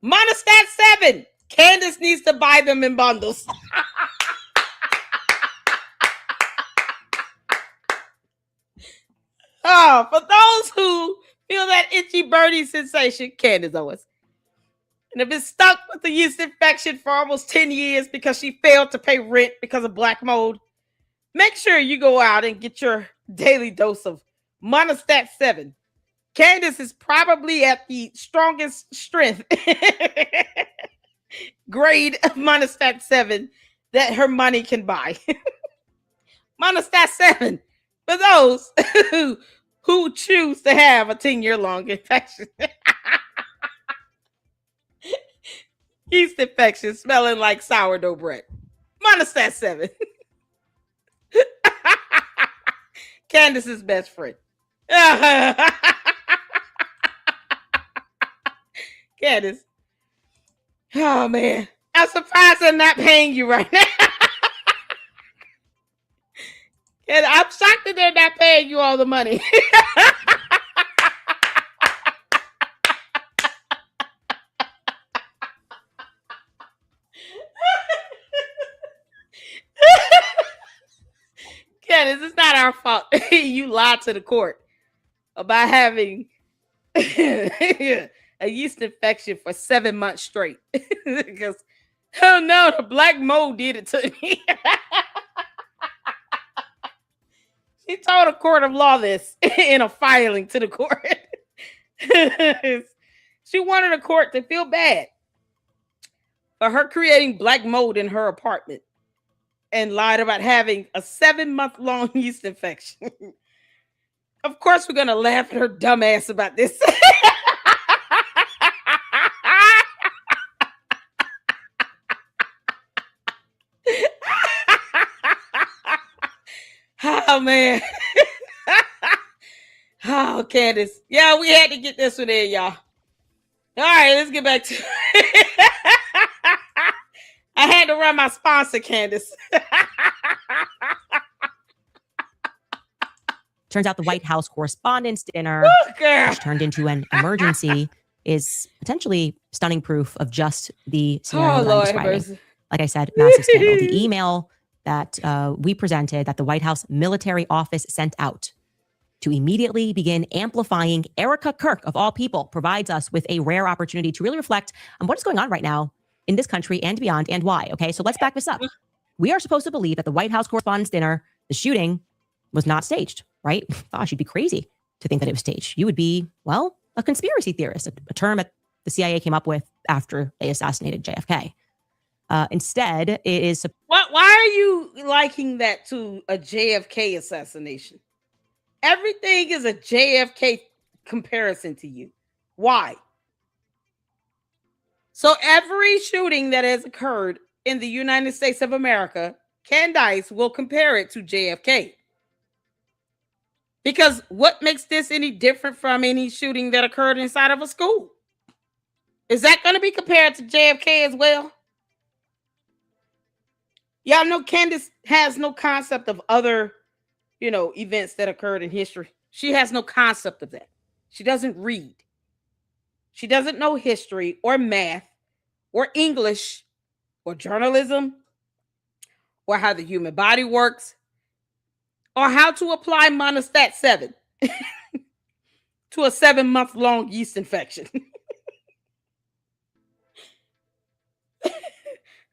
Speaker 1: Monostat 7. Candace needs to buy them in bundles. Oh, for those who feel that itchy birdie sensation, Candace Owens, and have been stuck with the yeast infection for almost 10 years because she failed to pay rent because of black mold, make sure you go out and get your daily dose of Monostat 7. Candace is probably at the strongest strength grade of Monostat 7 that her money can buy. Monostat 7 for those who choose to have a 10-year-long infection. Yeast infection smelling like sourdough bread. Monostat 7. Candace's best friend. Candace. Oh, man. I'm surprised they're not paying you right now. And I'm shocked that they're not paying you all the money. Candace, it's not our fault. You lied to the court about having a yeast infection for 7 months straight. Because, oh no, the black mold did it to me. She told a court of law this in a filing to the court. She wanted the court to feel bad for her creating black mold in her apartment and lied about having a 7-month-long yeast infection. Of course, we're going to laugh at her dumb ass about this. Oh, man. Oh, Candace. Yeah, we had to get this one in, y'all. All right, let's get back to it. I had to run my sponsor, Candace.
Speaker 6: Turns out the White House Correspondents' Dinner, which turned into an emergency, is potentially stunning proof of just the scenario that I'm describing. Like I said, massive scandal. The email that we presented that the White House Military Office sent out to immediately begin amplifying Erica Kirk, of all people, provides us with a rare opportunity to really reflect on what is going on right now in this country and beyond, and why. Okay, so let's back this up. We are supposed to believe that the White House Correspondents' Dinner, the shooting, was not staged, right? Gosh, you'd be crazy to think that it was staged. You would be, well, a conspiracy theorist, a term that the CIA came up with after they assassinated JFK. Instead, it is...
Speaker 1: Why are you liking that to a JFK assassination? Everything is a JFK comparison to you. Why? So every shooting that has occurred in the United States of America, Candace will compare it to JFK. Because what makes this any different from any shooting that occurred inside of a school? Is that going to be compared to JFK as well? Y'all know Candace has no concept of other, events that occurred in history. She has no concept of that. She doesn't read. She doesn't know history or math or English or journalism or how the human body works or how to apply monostat 7 to a 7-month-long yeast infection. Is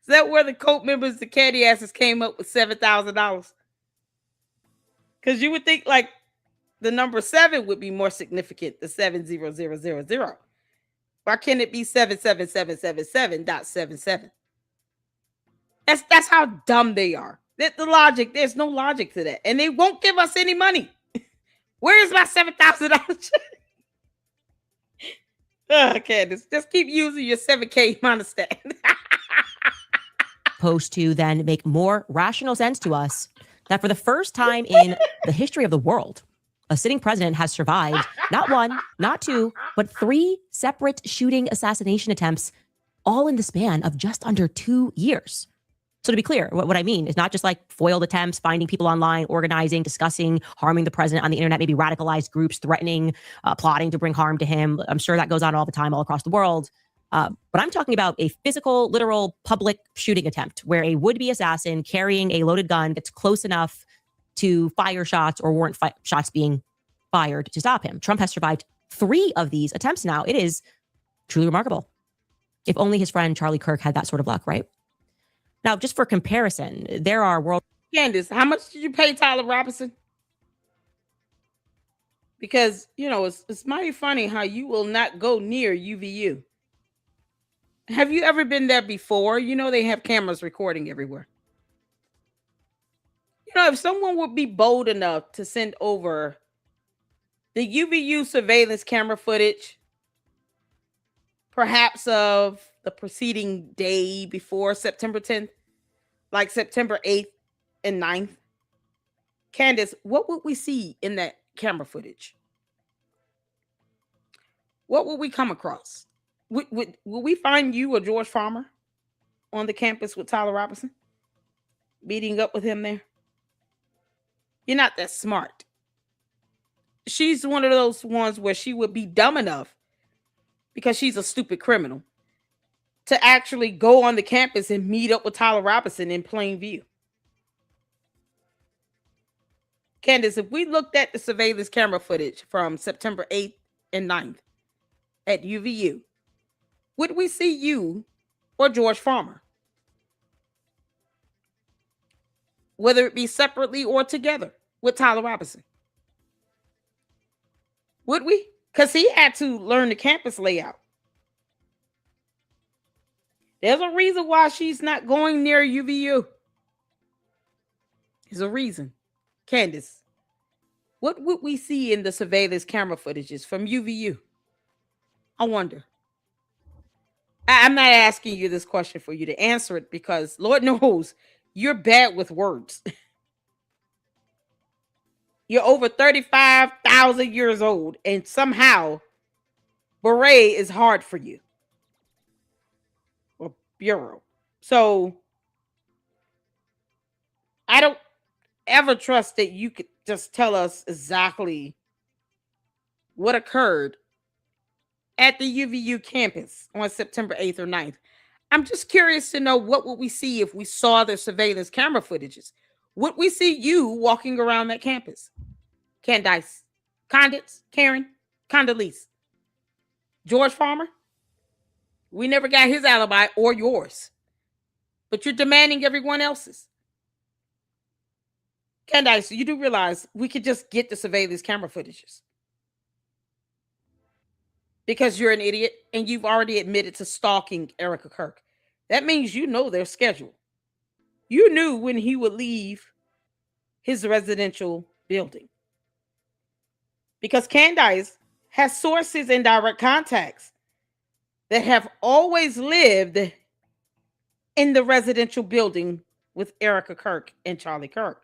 Speaker 1: that where the cult members, the candy asses, came up with $7,000? Because you would think like the number 7 would be more significant than 70000. Why can't it be 77777.77? That's how dumb they are. The logic, there's no logic to that. And they won't give us any money. Where is my $7,000? Candace, just keep using your 7K monostat.
Speaker 6: Supposed to then make more rational sense to us that for the first time in the history of the world, a sitting president has survived not 1, not 2, but 3 separate shooting assassination attempts, all in the span of just under 2 years. So to be clear, what I mean is not just like foiled attempts, finding people online, organizing, discussing, harming the president on the internet, maybe radicalized groups threatening, plotting to bring harm to him. I'm sure that goes on all the time all across the world. But I'm talking about a physical, literal, public shooting attempt where a would-be assassin carrying a loaded gun gets close enough to fire shots or warrant shots being fired to stop him. Trump has survived 3 of these attempts now. It is truly remarkable. If only his friend Charlie Kirk had that sort of luck, right? Now, just for comparison, there are world...
Speaker 1: Candace, how much did you pay Tyler Robinson? Because, it's mighty funny how you will not go near UVU. Have you ever been there before? They have cameras recording everywhere. If someone would be bold enough to send over the UVU surveillance camera footage, perhaps of the preceding day before September 10th, like September 8th and 9th. Candace, what would we see in that camera footage? What would we come across? Would we find you or George Farmer on the campus with Tyler Robinson? Meeting up with him there? You're not that smart. She's one of those ones where she would be dumb enough, because she's a stupid criminal, to actually go on the campus and meet up with Tyler Robinson in plain view. Candace, if we looked at the surveillance camera footage from September 8th and 9th at UVU, would we see you or George Farmer? Whether it be separately or together with Tyler Robinson. Would we? Because he had to learn the campus layout. There's a reason why she's not going near UVU. There's a reason. Candace, what would we see in the surveillance camera footages from UVU? I wonder. I'm not asking you this question for you to answer it, because Lord knows you're bad with words. You're over 35,000 years old, and somehow beret is hard for you. Or bureau. So I don't ever trust that you could just tell us exactly what occurred at the UVU campus on September 8th or 9th. I'm just curious to know, what would we see if we saw the surveillance camera footages? Would we see you walking around that campus? Candace, Candace, Karen, Condoleezza, George Farmer? We never got his alibi or yours, but you're demanding everyone else's. Candace, you do realize we could just get the surveillance camera footages because you're an idiot and you've already admitted to stalking Erica Kirk. That means you know their schedule. You knew when he would leave his residential building because Candace has sources and direct contacts that have always lived in the residential building with Erica Kirk and Charlie Kirk.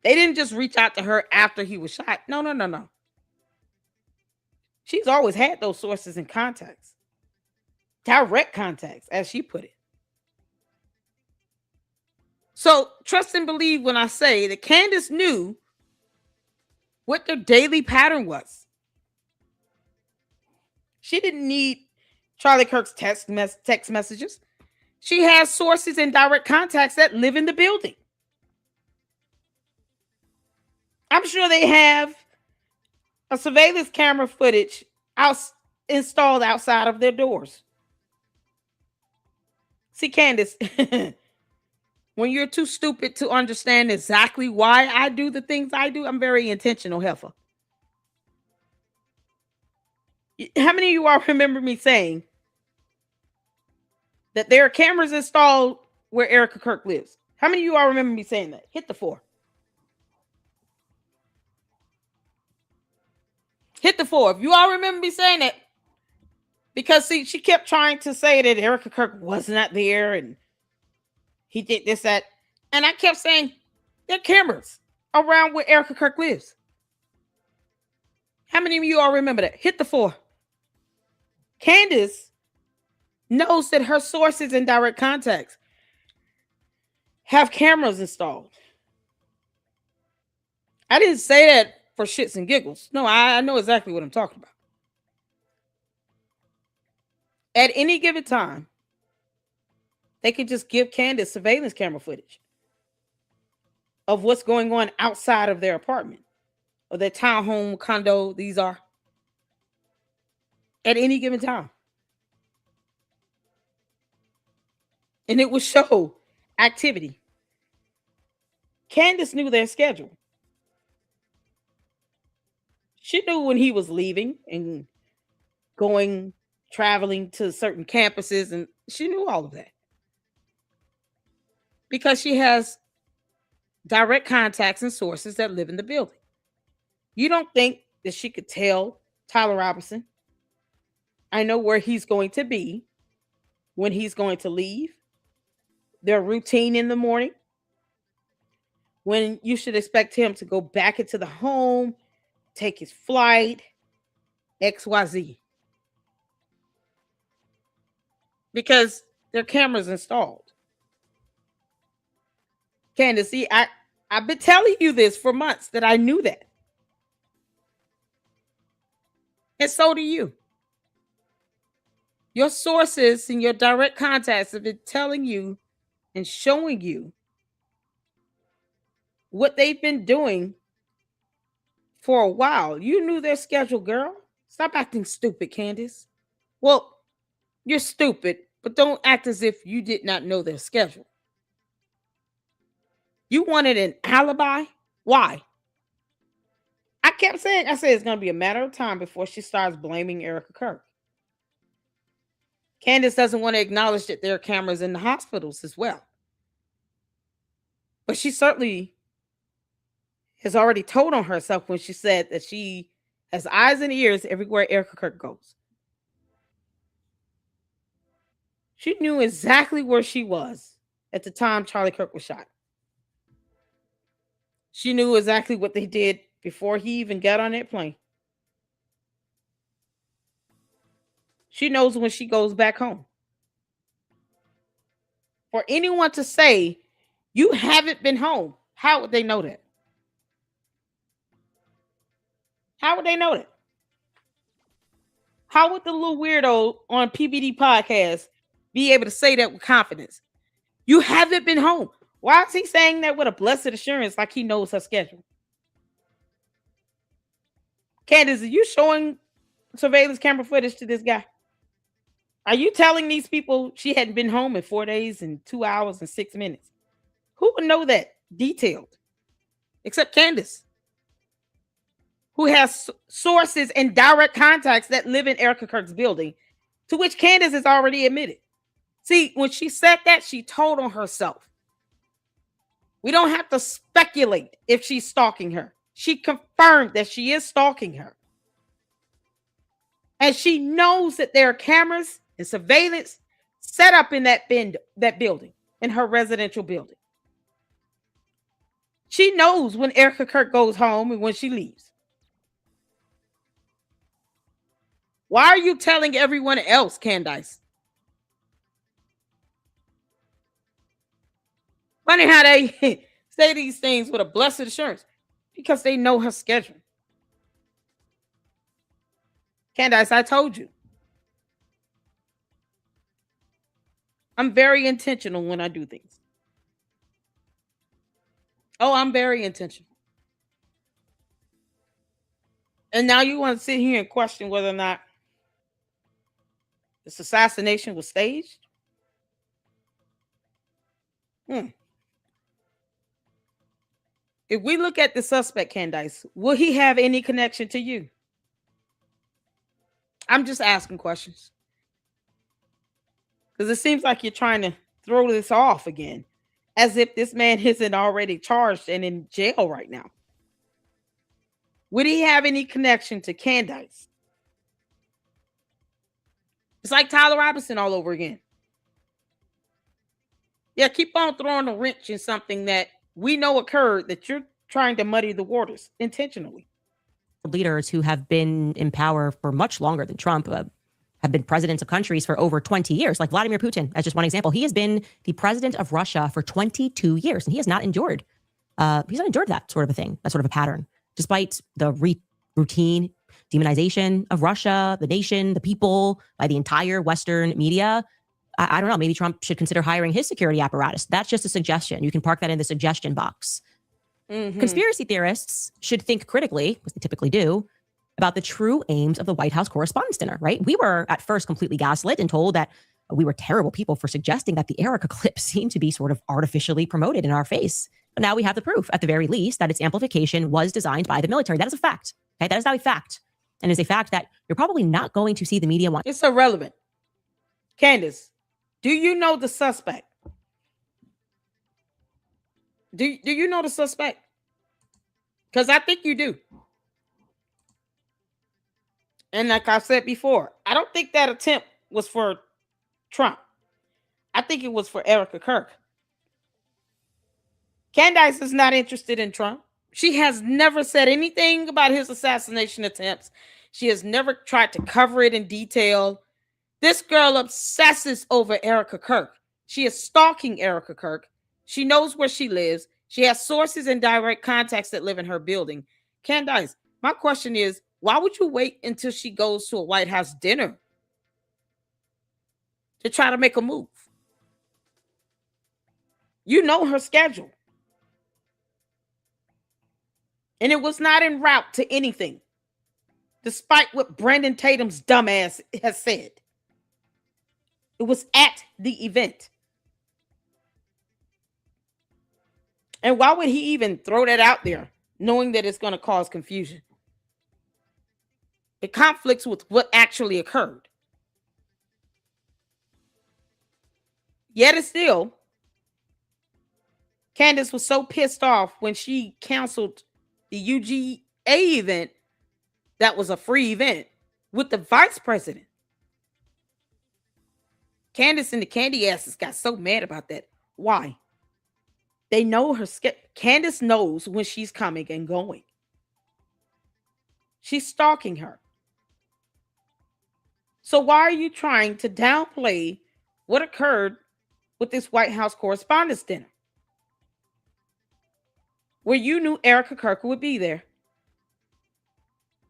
Speaker 1: They didn't just reach out to her after he was shot. No. She's always had those sources and contacts. Direct contacts, as she put it. So trust and believe when I say that Candace knew what their daily pattern was. She didn't need Charlie Kirk's text messages. She has sources and direct contacts that live in the building. I'm sure they have a surveillance camera footage installed outside of their doors. See, Candace, when you're too stupid to understand exactly why I do the things I do, I'm very intentional, heifer. How many of you all remember me saying that there are cameras installed where Erica Kirk lives? How many of you all remember me saying that? Hit the 4. Hit the 4. If you all remember me saying that, because see, she kept trying to say that Erica Kirk was not there and he did this, that. And I kept saying, there are cameras around where Erica Kirk lives. How many of you all remember that? Hit the 4. Candace knows that her sources and direct contacts have cameras installed. I didn't say that for shits and giggles. No, I know exactly what I'm talking about. At any given time, they could just give Candace surveillance camera footage of what's going on outside of their apartment or their townhome, condo. These are at any given time. And it would show activity. Candace knew their schedule. She knew when he was leaving and going, traveling to certain campuses, and she knew all of that. Because she has direct contacts and sources that live in the building. You don't think that she could tell Tyler Robinson, I know where he's going to be, when he's going to leave, their routine in the morning, when you should expect him to go back into the home, take his flight, XYZ. Because there are cameras installed. Candace, see, I've been telling you this for months that I knew that. And so do you. Your sources and your direct contacts have been telling you and showing you what they've been doing for a while. You knew their schedule, girl. Stop acting stupid, Candace. Well, you're stupid, but don't act as if you did not know their schedule. You wanted an alibi? Why? I kept saying, I said it's going to be a matter of time before she starts blaming Erica Kirk. Candace doesn't want to acknowledge that there are cameras in the hospitals as well. But she certainly has already told on herself when she said that she has eyes and ears everywhere Erica Kirk goes. She knew exactly where she was at the time Charlie Kirk was shot. She knew exactly what they did before he even got on that plane. She knows when she goes back home. for anyone to say you haven't been home. How would they know that? How would they know that? How would the little weirdo on PBD podcast be able to say that with confidence? You haven't been home. Why is he saying that with a blessed assurance like he knows her schedule? Candace, are you showing surveillance camera footage to this guy? Are you telling these people she hadn't been home in 4 days and 2 hours and 6 minutes? Who would know that detailed? Except Candace, who has sources and direct contacts that live in Erica Kirk's building, to which Candace has already admitted. See, when she said that, she told on herself. We don't have to speculate if she's stalking her. She confirmed that she is stalking her. And she knows that there are cameras and surveillance set up in that building, in her residential building. She knows when Erica Kirk goes home and when she leaves. Why are you telling everyone else, Candace? Funny how they say these things with a blessed assurance, because they know her schedule. Candace, I told you. I'm very intentional when I do things. Oh, I'm very intentional. And now you want to sit here and question whether or not this assassination was staged? If we look at the suspect, Candace, will he have any connection to you? I'm just asking questions. Because it seems like you're trying to throw this off again, as if this man isn't already charged and in jail right now. Would he have any connection to Candace? It's like Tyler Robinson all over again. Yeah, keep on throwing a wrench in something that we know occurred, that you're trying to muddy the waters intentionally.
Speaker 6: Leaders who have been in power for much longer than Trump have been presidents of countries for over 20 years, like Vladimir Putin, as just one example. He has been the president of Russia for 22 years, and he has not endured that sort of a thing, that sort of a pattern, despite the routine demonization of Russia, the nation, the people, by the entire Western media. I don't know, maybe Trump should consider hiring his security apparatus. That's just a suggestion. You can park that in the suggestion box. Mm-hmm. Conspiracy theorists should think critically, as they typically do, about the true aims of the White House Correspondents' Dinner, right? We were at first completely gaslit and told that we were terrible people for suggesting that the Erica clip seemed to be sort of artificially promoted in our face. But now we have the proof, at the very least, that its amplification was designed by the military. That is a fact. Okay? That is now a fact. And is a fact that you're probably not going to see the media want.
Speaker 1: It's irrelevant. Candace, do you know the suspect? Do you know the suspect? Because I think you do. And like I said before, I don't think that attempt was for Trump. I think it was for Erica Kirk. Candace is not interested in Trump. She has never said anything about his assassination attempts. She has never tried to cover it in detail. This girl obsesses over Erica Kirk. She is stalking Erica Kirk. She knows where she lives. She has sources and direct contacts that live in her building. Candace, my question is, why would you wait until she goes to a White House dinner to try to make a move? You know her schedule. And it was not en route to anything, despite what Brandon Tatum's dumbass has said. It was at the event. And why would he even throw that out there, knowing that it's going to cause confusion? It conflicts with what actually occurred. Yet and still, Candace was so pissed off when she canceled the UGA event that was a free event with the vice president. Candace and the candy asses got so mad about that. Why? They know her. Candace knows when she's coming and going. She's stalking her. So why are you trying to downplay what occurred with this White House Correspondents' Dinner, where you knew Erica Kirk would be there.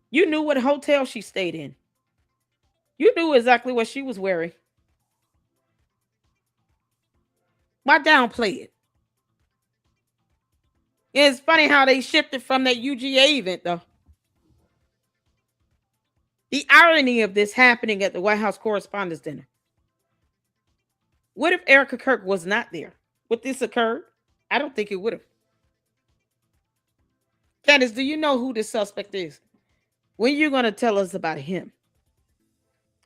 Speaker 1: You knew what hotel she stayed in. You knew exactly what she was wearing. Why downplay it? It's funny how they shifted from that UGA event, though. The irony of this happening at the White House Correspondents' Dinner. What if Erica Kirk was not there? Would this occur? I don't think it would have. Candace, do you know who this suspect is? When are you going to tell us about him?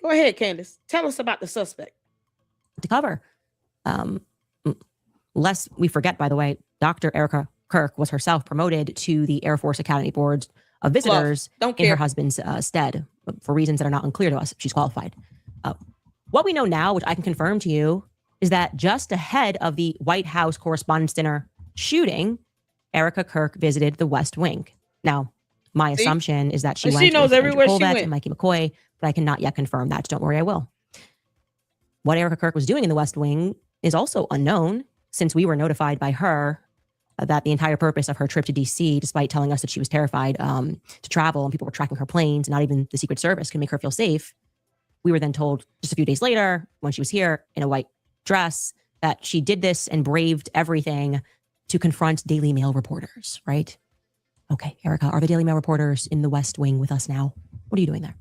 Speaker 1: Go ahead, Candace. Tell us about the suspect.
Speaker 6: To cover. Lest we forget, by the way, Dr. Erica Kirk was herself promoted to the Air Force Academy Board of Visitors in her husband's stead for reasons that are not unclear to us. She's qualified. What we know now, which I can confirm to you, is that just ahead of the White House Correspondents' Dinner shooting, Erica Kirk visited the West Wing. Now, my assumption is that she went
Speaker 1: knows
Speaker 6: with
Speaker 1: everywhere
Speaker 6: Andrew
Speaker 1: she
Speaker 6: Colvett
Speaker 1: went.
Speaker 6: and Mikey McCoy, but I cannot yet confirm that. Don't worry, I will. What Erica Kirk was doing in the West Wing is also unknown, since we were notified by her that the entire purpose of her trip to DC, despite telling us that she was terrified to travel and people were tracking her planes, not even the Secret Service can make her feel safe. We were then told just a few days later, when she was here in a white dress, that she did this and braved everything to confront Daily Mail reporters, right? Okay, Erica, are the Daily Mail reporters in the West Wing with us now? What are you doing there?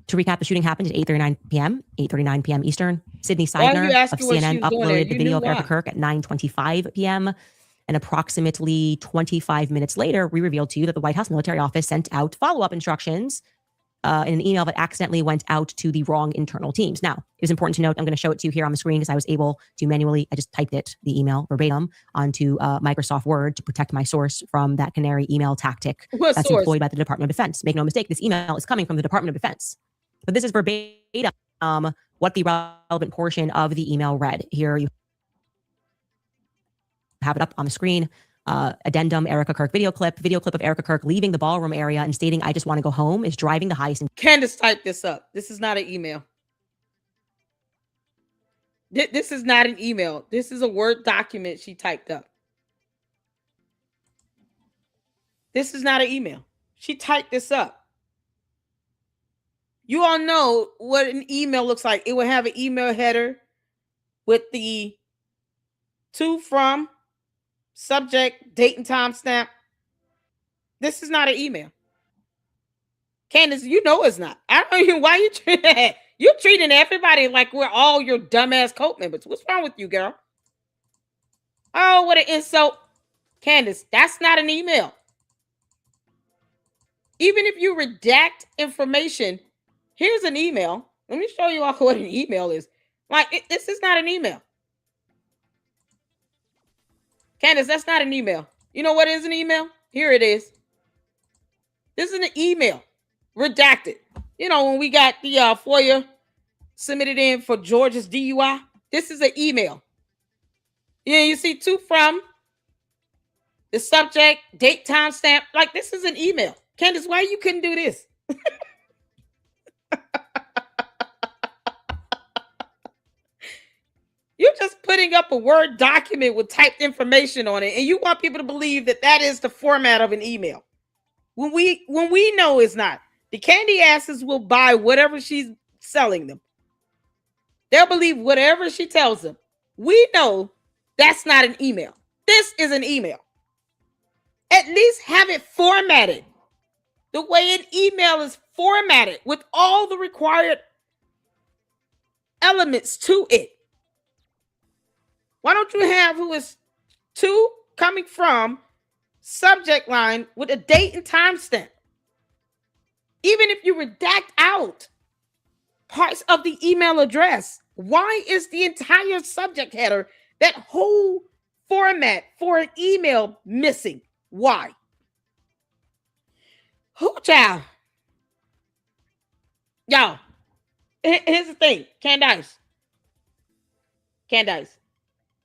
Speaker 6: To recap, the shooting happened at 8:39 p.m., 8:39 p.m. Eastern. Sydney Seidner of CNN uploaded the video of Erica Kirk at 9:25 p.m. And approximately 25 minutes later, we revealed to you that the White House Military Office sent out follow-up instructions in an email that accidentally went out to the wrong internal teams. Now, it was important to note, I'm going to show it to you here on the screen because I was able to manually, I just typed it, the email verbatim, onto Microsoft Word to protect my source from that canary email tactic that's employed by the Department of Defense. Make no mistake, this email is coming from the Department of Defense. But this is verbatim what the relevant portion of the email read. Here you have it up on the screen. Addendum, Erica Kirk video clip of Erica Kirk leaving the ballroom area and stating, "I just want to go home," is driving the highest.
Speaker 1: Candace typed this up. This is not an email. This is not an email. This is a Word document she typed up. This is not an email. She typed this up. You all know what an email looks like. It will have an email header with the to, from, subject, date, and timestamp. This is not an email. Candace, you know it's not. I don't know why you treat that. You're treating everybody like we're all your dumbass cult members. What's wrong with you, girl? Oh, what an insult. Candace, that's not an email. Even if you redact information, here's an email. Let me show you all what an email is. This is not an email. Candace, that's not an email. You know what is an email? Here it is. This is an email. Redacted. You know, when we got the FOIA submitted in for George's DUI, this is an email. Yeah, you see to, from, the subject, date, timestamp. Like, this is an email. Candace, why you couldn't do this? You're just putting up a Word document with typed information on it, and you want people to believe that that is the format of an email. When we know it's not. The candy asses will buy whatever she's selling them. They'll believe whatever she tells them. We know that's not an email. This is an email. At least have it formatted the way an email is formatted with all the required elements to it. Why don't you have who is to, coming from, subject line with a date and timestamp? Even if you redact out parts of the email address, why is the entire subject header, that whole format for an email, missing? Why? Who, child? Y'all, here's the thing. Candace,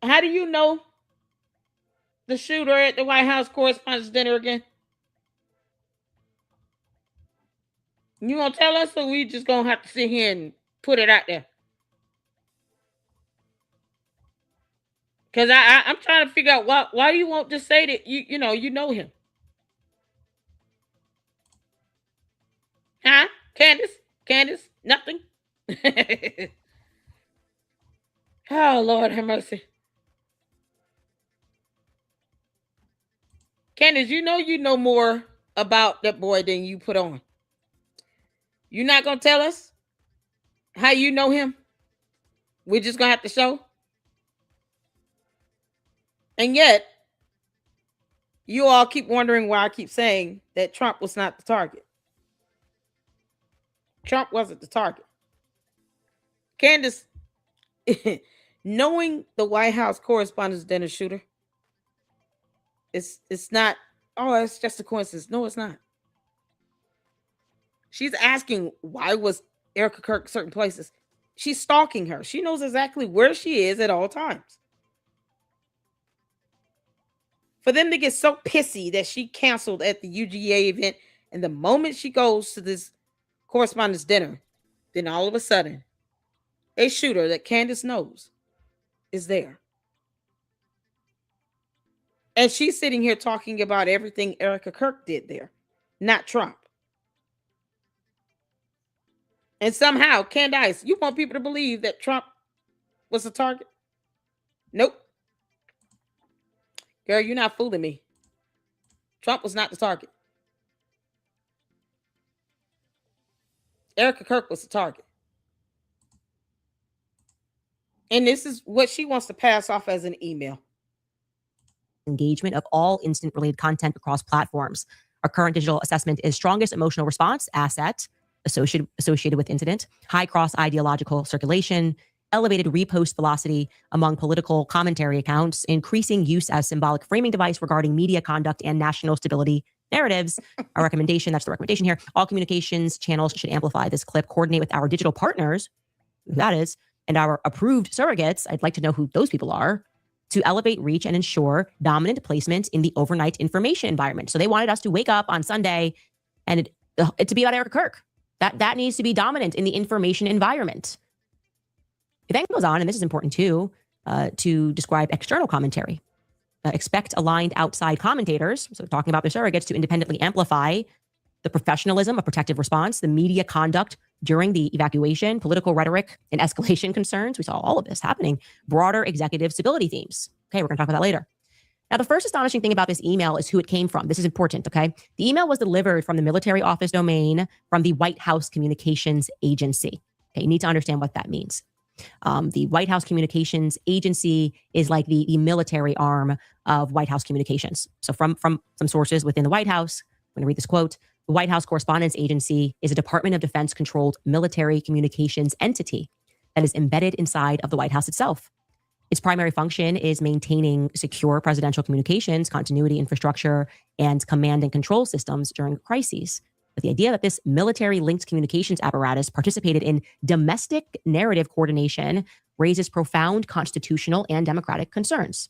Speaker 1: how do you know the shooter at the White House Correspondents' Dinner again? You gonna tell us, or we just gonna have to sit here and put it out there? Because I'm trying to figure out why you won't just say that you know him. Huh? Candace? Nothing? Oh, Lord have mercy. Candace, you know more about that boy than you put on. You're not going to tell us how you know him? We're just going to have to show? And yet, you all keep wondering why I keep saying that Trump was not the target. Trump wasn't the target. Candace, knowing the White House Correspondents' Dinner shooter, it's not, it's just a coincidence. No, it's not. She's asking why was Erica Kirk certain places. She's stalking her. She knows exactly where she is at all times. For them to get so pissy that she canceled at the UGA event, and the moment she goes to this correspondence dinner, then all of a sudden, a shooter that Candace knows is there. And she's sitting here talking about everything Erica Kirk did there, not Trump. And somehow, Candace, you want people to believe that Trump was the target? Nope. Girl, you're not fooling me. Trump was not the target. Erica Kirk was the target. And this is what she wants to pass off as an email.
Speaker 6: Engagement of all instant-related content across platforms. Our current digital assessment is strongest emotional response asset associated with incident, high cross-ideological circulation, elevated repost velocity among political commentary accounts, increasing use as symbolic framing device regarding media conduct and national stability narratives. Our recommendation, that's the recommendation here, all communications channels should amplify this clip, coordinate with our digital partners, who that is, and our approved surrogates, I'd like to know who those people are, to elevate reach and ensure dominant placement in the overnight information environment. So they wanted us to wake up on Sunday and it to be about Erica Kirk. That needs to be dominant in the information environment. It then goes on, and this is important too, to describe external commentary. Expect aligned outside commentators, so talking about their surrogates, to independently amplify the professionalism of protective response, the media conduct during the evacuation, political rhetoric, and escalation concerns. We saw all of this happening. Broader executive stability themes. Okay, we're going to talk about that later. Now, the first astonishing thing about this email is who it came from. This is important, okay? The email was delivered from the military office domain from the White House Communications Agency. Okay, you need to understand what that means. The White House Communications Agency is like the military arm of White House Communications. So from some sources within the White House, I'm going to read this quote. The White House Correspondence Agency is a Department of Defense-controlled military communications entity that is embedded inside of the White House itself. Its primary function is maintaining secure presidential communications, continuity infrastructure, and command and control systems during crises. But the idea that this military-linked communications apparatus participated in domestic narrative coordination raises profound constitutional and democratic concerns.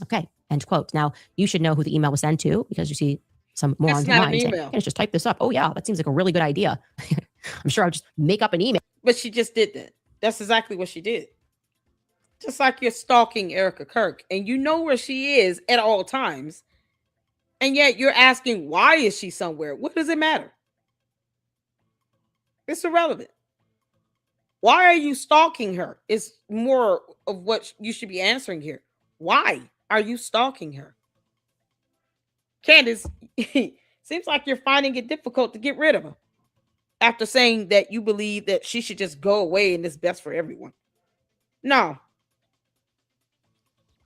Speaker 6: Okay, end quote. Now, you should know who the email was sent to because you see some morons online saying, "Let's just type this up. Oh yeah, that seems like a really good idea." I'm sure I'll just make up an email.
Speaker 1: But she just did that. That's exactly what she did. Just like you're stalking Erica Kirk and you know where she is at all times. And yet you're asking, why is she somewhere? What does it matter? It's irrelevant. Why are you stalking her? It's more of what you should be answering here. Why are you stalking her? Candace, seems like you're finding it difficult to get rid of her after saying that you believe that she should just go away and it's best for everyone. No.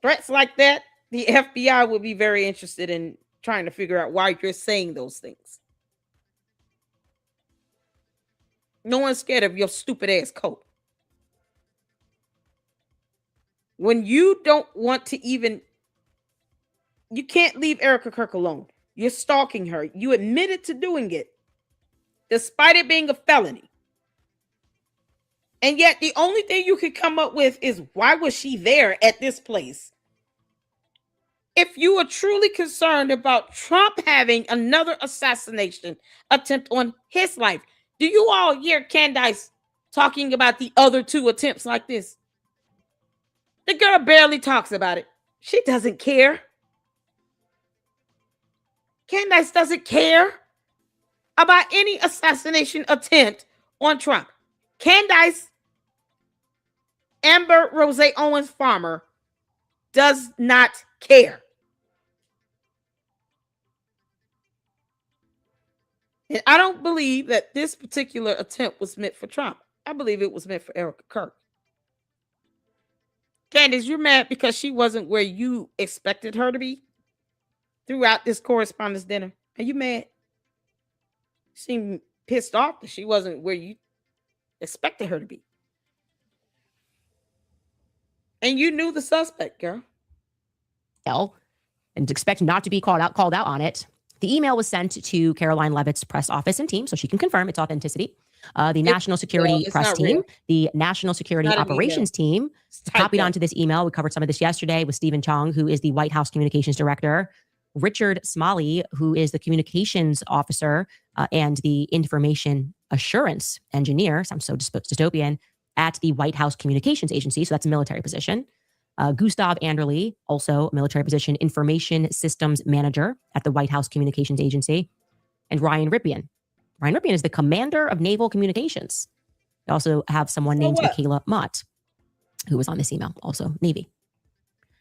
Speaker 1: Threats like that, the FBI will be very interested in trying to figure out why you're saying those things. No one's scared of your stupid ass coat. When you don't want to even, you can't leave Erica Kirk alone. You're stalking her. You admitted to doing it, despite it being a felony. And yet the only thing you could come up with is, why was she there at this place? If you are truly concerned about Trump having another assassination attempt on his life, do you all hear Candace talking about the other two attempts like this? The girl barely talks about it. She doesn't care. Candace doesn't care about any assassination attempt on Trump. Candace Amber Rose Owens Farmer does not care. And I don't believe that this particular attempt was meant for Trump. I believe it was meant for Erica Kirk. Candace, you're mad because she wasn't where you expected her to be throughout this correspondence dinner. Are you mad? You seem pissed off that she wasn't where you expected her to be. And you knew the suspect, girl.
Speaker 6: And expect not to be called out on it. The email was sent to Caroline Leavitt's press office and team, so she can confirm its authenticity. The National Security Press Team, the National Security Operations Team copied onto this email. We covered some of this yesterday with Stephen Chong, who is the White House Communications Director, Richard Smalley, who is the Communications Officer and the Information Assurance Engineer. Sounds so dystopian at the White House Communications Agency. So that's a military position. Gustav Anderle, also a military position, Information Systems Manager at the White House Communications Agency. And Ryan Ripien. Ryan Ripien is the Commander of Naval Communications. We also have someone named Michaela Mott, who was on this email, also Navy.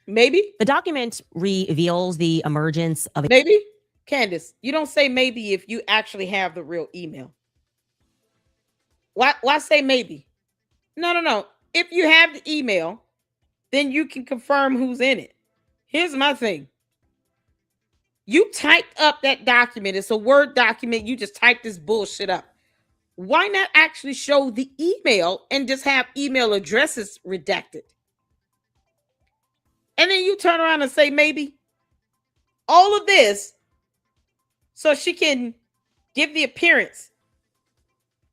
Speaker 1: Maybe.
Speaker 6: The document reveals the emergence of...
Speaker 1: Maybe? Candace, you don't say maybe if you actually have the real email. Why say maybe? No. If you have the email, then you can confirm who's in it. Here's my thing. You typed up that document. It's a Word document. You just typed this bullshit up. Why not actually show the email and just have email addresses redacted? And then you turn around and say maybe. All of this so she can give the appearance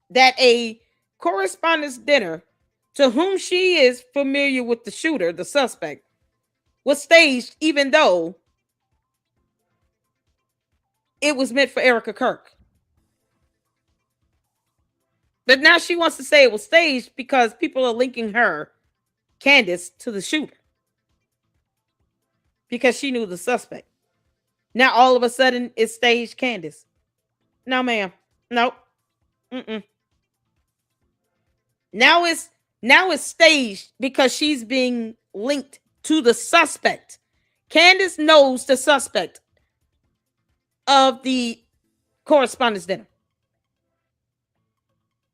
Speaker 1: that a correspondence dinner to whom she is familiar with the shooter, the suspect, was staged even though it was meant for Erica Kirk. But now she wants to say it was staged because people are linking her, Candace, to the shooter. Because she knew the suspect. Now all of a sudden it's staged Candace. No, ma'am. Nope. Now it's staged because she's being linked to the suspect. Candace knows the suspect of the correspondence dinner.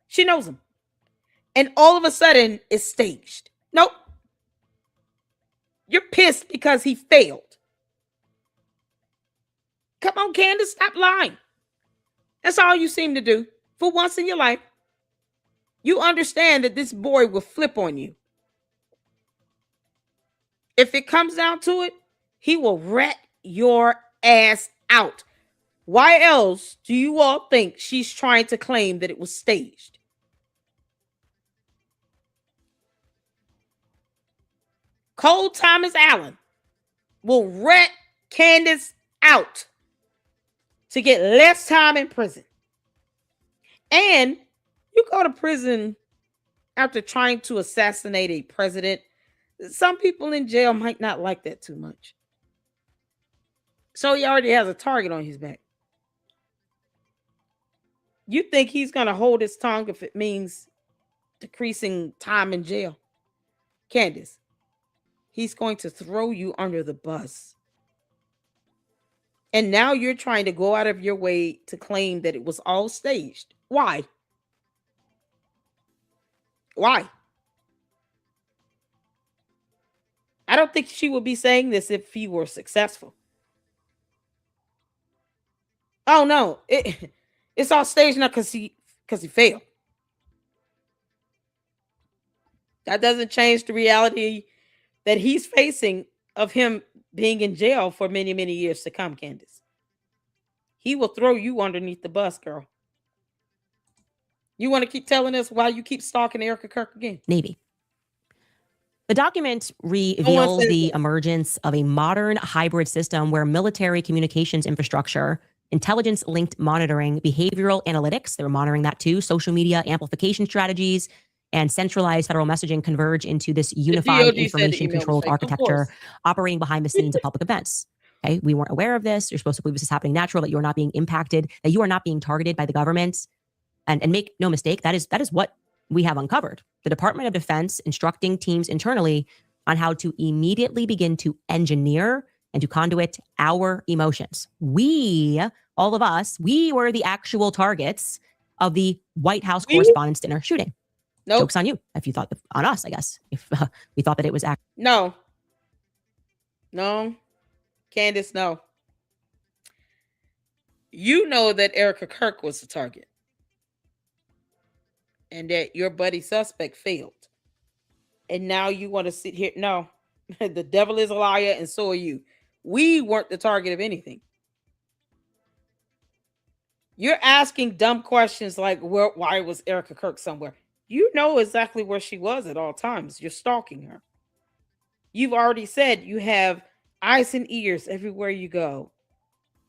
Speaker 1: She knows him. And all of a sudden it's staged. Nope. You're pissed because he failed. Come on, Candace, stop lying. That's all you seem to do. For once in your life, you understand that this boy will flip on you. If it comes down to it, he will rat your ass out. Why else do you all think she's trying to claim that it was staged? Cole Thomas Allen will rat Candace out to get less time in prison. And you go to prison after trying to assassinate a president. Some people in jail might not like that too much. So he already has a target on his back. You think he's going to hold his tongue if it means decreasing time in jail? Candace, he's going to throw you under the bus. And now you're trying to go out of your way to claim that it was all staged. Why? Why? I don't think she would be saying this if he were successful. Oh no, it's all staged now because he failed. That doesn't change the reality that he's facing of him being in jail for many, many years to come, Candace. He will throw you underneath the bus, girl. You want to keep telling us why you keep stalking Erica Kirk again?
Speaker 6: Navy. The document reveals the emergence of a modern hybrid system where military communications infrastructure, intelligence-linked monitoring, behavioral analytics, they were monitoring that too, social media amplification strategies, and centralized federal messaging converge into this unified
Speaker 1: DOD said the
Speaker 6: information
Speaker 1: email was
Speaker 6: controlled
Speaker 1: fake. Of
Speaker 6: architecture
Speaker 1: course.
Speaker 6: operating behind the scenes of public events. Okay, we weren't aware of this. You're supposed to believe this is happening natural, that you are not being impacted, that you are not being targeted by the government. And make no mistake, that is what we have uncovered. The Department of Defense instructing teams internally on how to immediately begin to engineer and to conduit our emotions. We, all of us, we were the actual targets of the White House Correspondents' Dinner shooting.
Speaker 1: Nope.
Speaker 6: Joke's on you. If you thought on us, I guess. If we thought that it was
Speaker 1: No. Candace, no. You know that Erica Kirk was the target. And that your buddy suspect failed. And now you want to sit here. No. The devil is a liar and so are you. We weren't the target of anything. You're asking dumb questions like, why was Erica Kirk somewhere? You know exactly where she was at all times. You're stalking her. You've already said you have eyes and ears everywhere you go.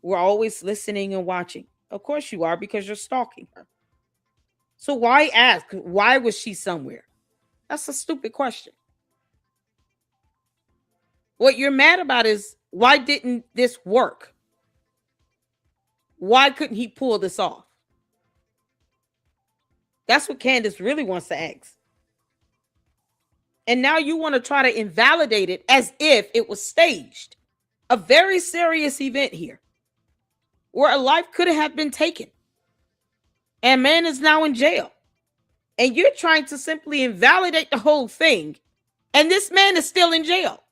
Speaker 1: We're always listening and watching. Of course you are, because you're stalking her. So why ask? Why was she somewhere? That's a stupid question. What you're mad about is, why didn't this work? Why couldn't he pull this off? That's what Candace really wants to ask. And now you want to try to invalidate it as if it was staged. A very serious event here where a life could have been taken. And man is now in jail. And you're trying to simply invalidate the whole thing. And this man is still in jail.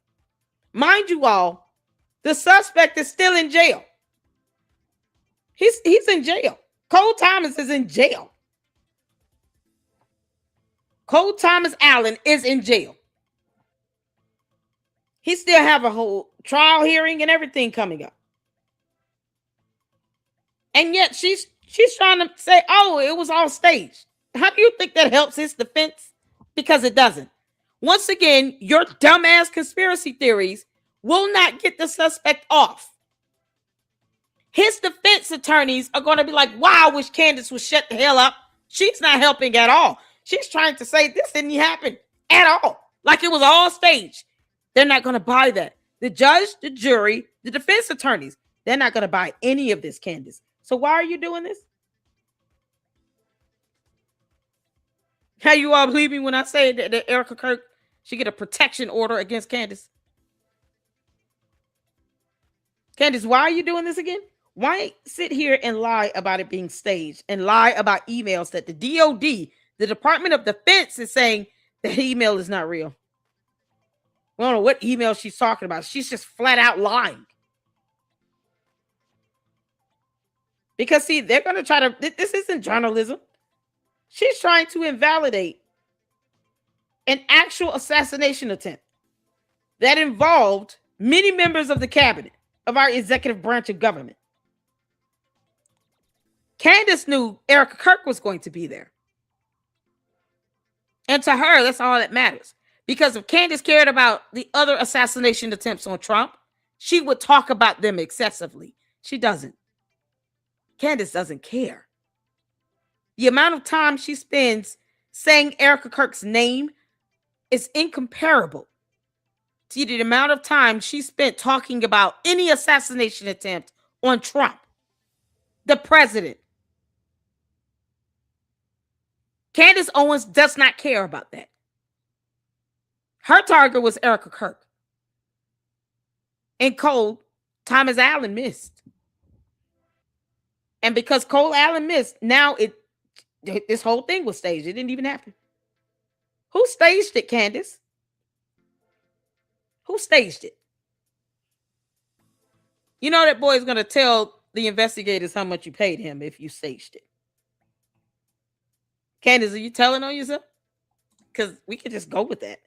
Speaker 1: Mind you all, the suspect is still in jail. He's in jail. Cole Thomas is in jail. Cole Thomas Allen is in jail. He still have a whole trial hearing and everything coming up. And yet she's trying to say, oh, it was all staged. How do you think that helps his defense? Because it doesn't. Once again, your dumbass conspiracy theories will not get the suspect off. His defense attorneys are going to be like, wow, I wish Candace would shut the hell up. She's not helping at all. She's trying to say this didn't happen at all. Like it was all staged. They're not going to buy that. The judge, the jury, the defense attorneys, they're not going to buy any of this, Candace. So why are you doing this? How you all believe me when I say that Erica Kirk should get a protection order against Candace? Candace, why are you doing this again? Why sit here and lie about it being staged and lie about emails that the DOD, the Department of Defense, is saying that email is not real? We don't know what email she's talking about. She's just flat out lying. Because, see, they're going to try to, this isn't journalism. She's trying to invalidate an actual assassination attempt that involved many members of the cabinet, of our executive branch of government. Candace knew Erica Kirk was going to be there. And to her, that's all that matters. Because if Candace cared about the other assassination attempts on Trump, she would talk about them excessively. She doesn't. Candace doesn't care. The amount of time she spends saying Erica Kirk's name is incomparable to the amount of time she spent talking about any assassination attempt on Trump, the president. Candace Owens does not care about that. Her target was Erica Kirk. And Cole Thomas Allen missed. And because Cole Allen missed, now this whole thing was staged. It didn't even happen. Who staged it, Candace? Who staged it? You know that boy is going to tell the investigators how much you paid him if you staged it. Candace, are you telling on yourself? Because we could just go with that.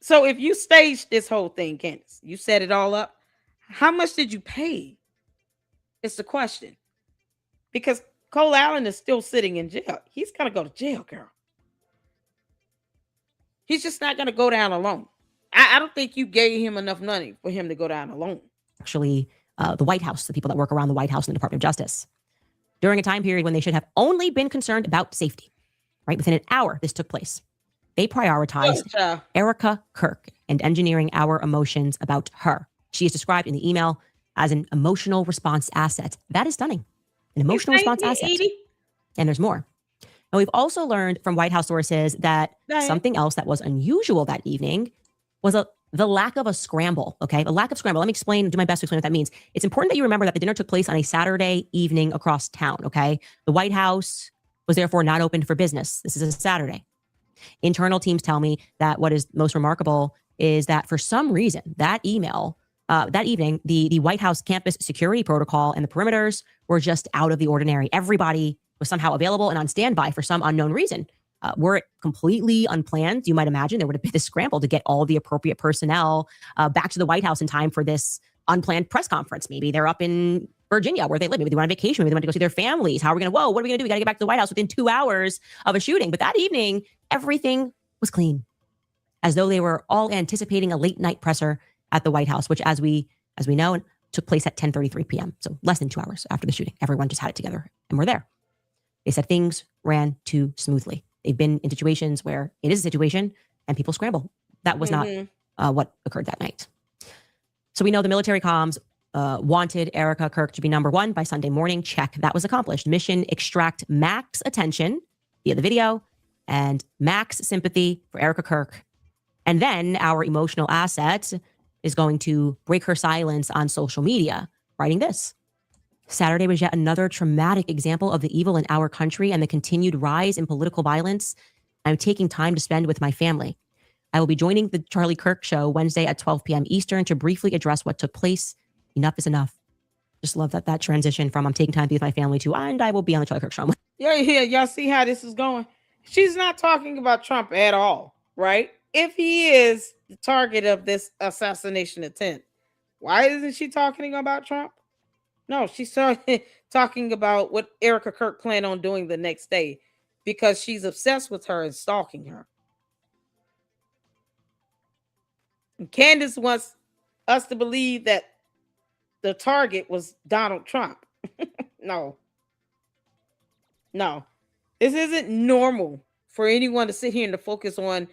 Speaker 1: So if you staged this whole thing, Candace, you set it all up, how much did you pay? It's the question. Because Cole Allen is still sitting in jail. He's going to go to jail, girl. He's just not going to go down alone. I don't think you gave him enough money for him to go down alone.
Speaker 6: actually the White House, the people that work around the White House and the Department of Justice. during a time period when they should have only been concerned about safety, right? Within an hour, this took place. They prioritized Erica Kirk and engineering our emotions about her. She is described in the email as an emotional response asset. That is stunning. An emotional response asset. And there's more. And we've also learned from White House sources that something else that was unusual that evening was the lack of a scramble, okay? A lack of scramble. Let me do my best to explain what that means. It's important that you remember that the dinner took place on a Saturday evening across town, okay? The White House was therefore not open for business. This is a Saturday. Internal teams tell me that what is most remarkable is that for some reason, that evening, the White House campus security protocol and the perimeters were just out of the ordinary. Everybody was somehow available and on standby for some unknown reason. Were it completely unplanned, you might imagine there would have been this scramble to get all the appropriate personnel back to the White House in time for this unplanned press conference. Maybe they're up in Virginia where they live. Maybe they went on vacation. Maybe they went to go see their families. How are we going to, what are we going to do? We got to get back to the White House within 2 hours of a shooting. But that evening, everything was clean, as though they were all anticipating a late night presser at the White House, which as we know, took place at 10:33 p.m. So less than 2 hours after the shooting. Everyone just had it together and we're there. They said things ran too smoothly. They've been in situations where it is a situation and people scramble. That was not what occurred that night. So we know the military comms wanted Erica Kirk to be number one by Sunday morning. Check. That was accomplished. Mission: extract max attention via the video and max sympathy for Erica Kirk. And then our emotional asset is going to break her silence on social media, writing this. Saturday was yet another traumatic example of the evil in our country and the continued rise in political violence. I'm taking time to spend with my family. I will be joining the Charlie Kirk Show Wednesday at 12 p.m. Eastern to briefly address what took place. Enough is enough. Just love that transition from I'm taking time to be with my family to and I will be on the Charlie Kirk Show.
Speaker 1: Yeah, y'all see how this is going? She's not talking about Trump at all, right? If he is the target of this assassination attempt, why isn't she talking about Trump? No, she's talking about what Erica Kirk planned on doing the next day because she's obsessed with her and stalking her. And Candace wants us to believe that the target was Donald Trump. No. This isn't normal for anyone to sit here and to focus on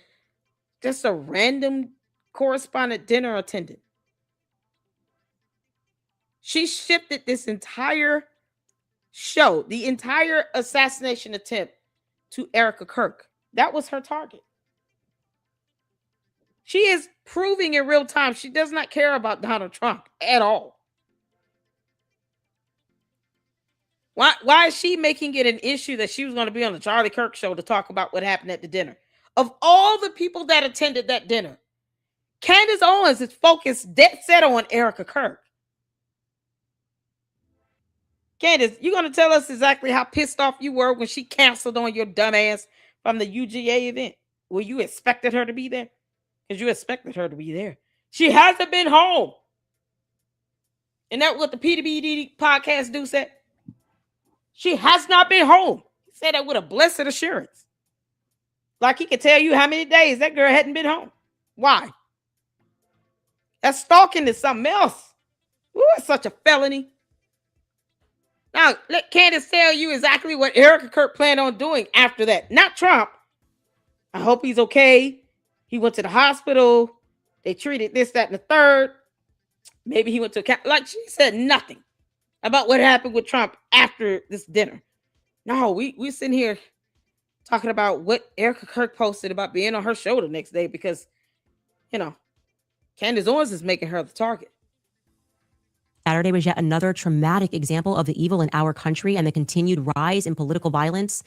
Speaker 1: just a random correspondent dinner attendant. She shifted this entire show, the entire assassination attempt, to Erica Kirk. That was her target. She is proving in real time she does not care about Donald Trump at all. Why is she making it an issue that she was going to be on the Charlie Kirk Show to talk about what happened at the dinner? Of all the people that attended that dinner, Candace Owens is focused dead set on Erica Kirk. Candace, you going to tell us exactly how pissed off you were when she canceled on your dumb ass from the UGA event? Well, you expected her to be there? Because you expected her to be there. She hasn't been home. Isn't that what the PWD podcast do said? She has not been home. He said that with a blessed assurance. Like he could tell you how many days that girl hadn't been home. Why? That stalking is something else. Ooh, it's such a felony. Now, let Candace tell you exactly what Erica Kirk planned on doing after that. Not Trump. I hope he's okay. He went to the hospital. They treated this, that, and the third. Maybe he went to like she said nothing about what happened with Trump after this dinner. No, we sitting here talking about what Erica Kirk posted about being on her show the next day because, Candace Owens is making her the target.
Speaker 6: Saturday was yet another traumatic example of the evil in our country and the continued rise in political violence.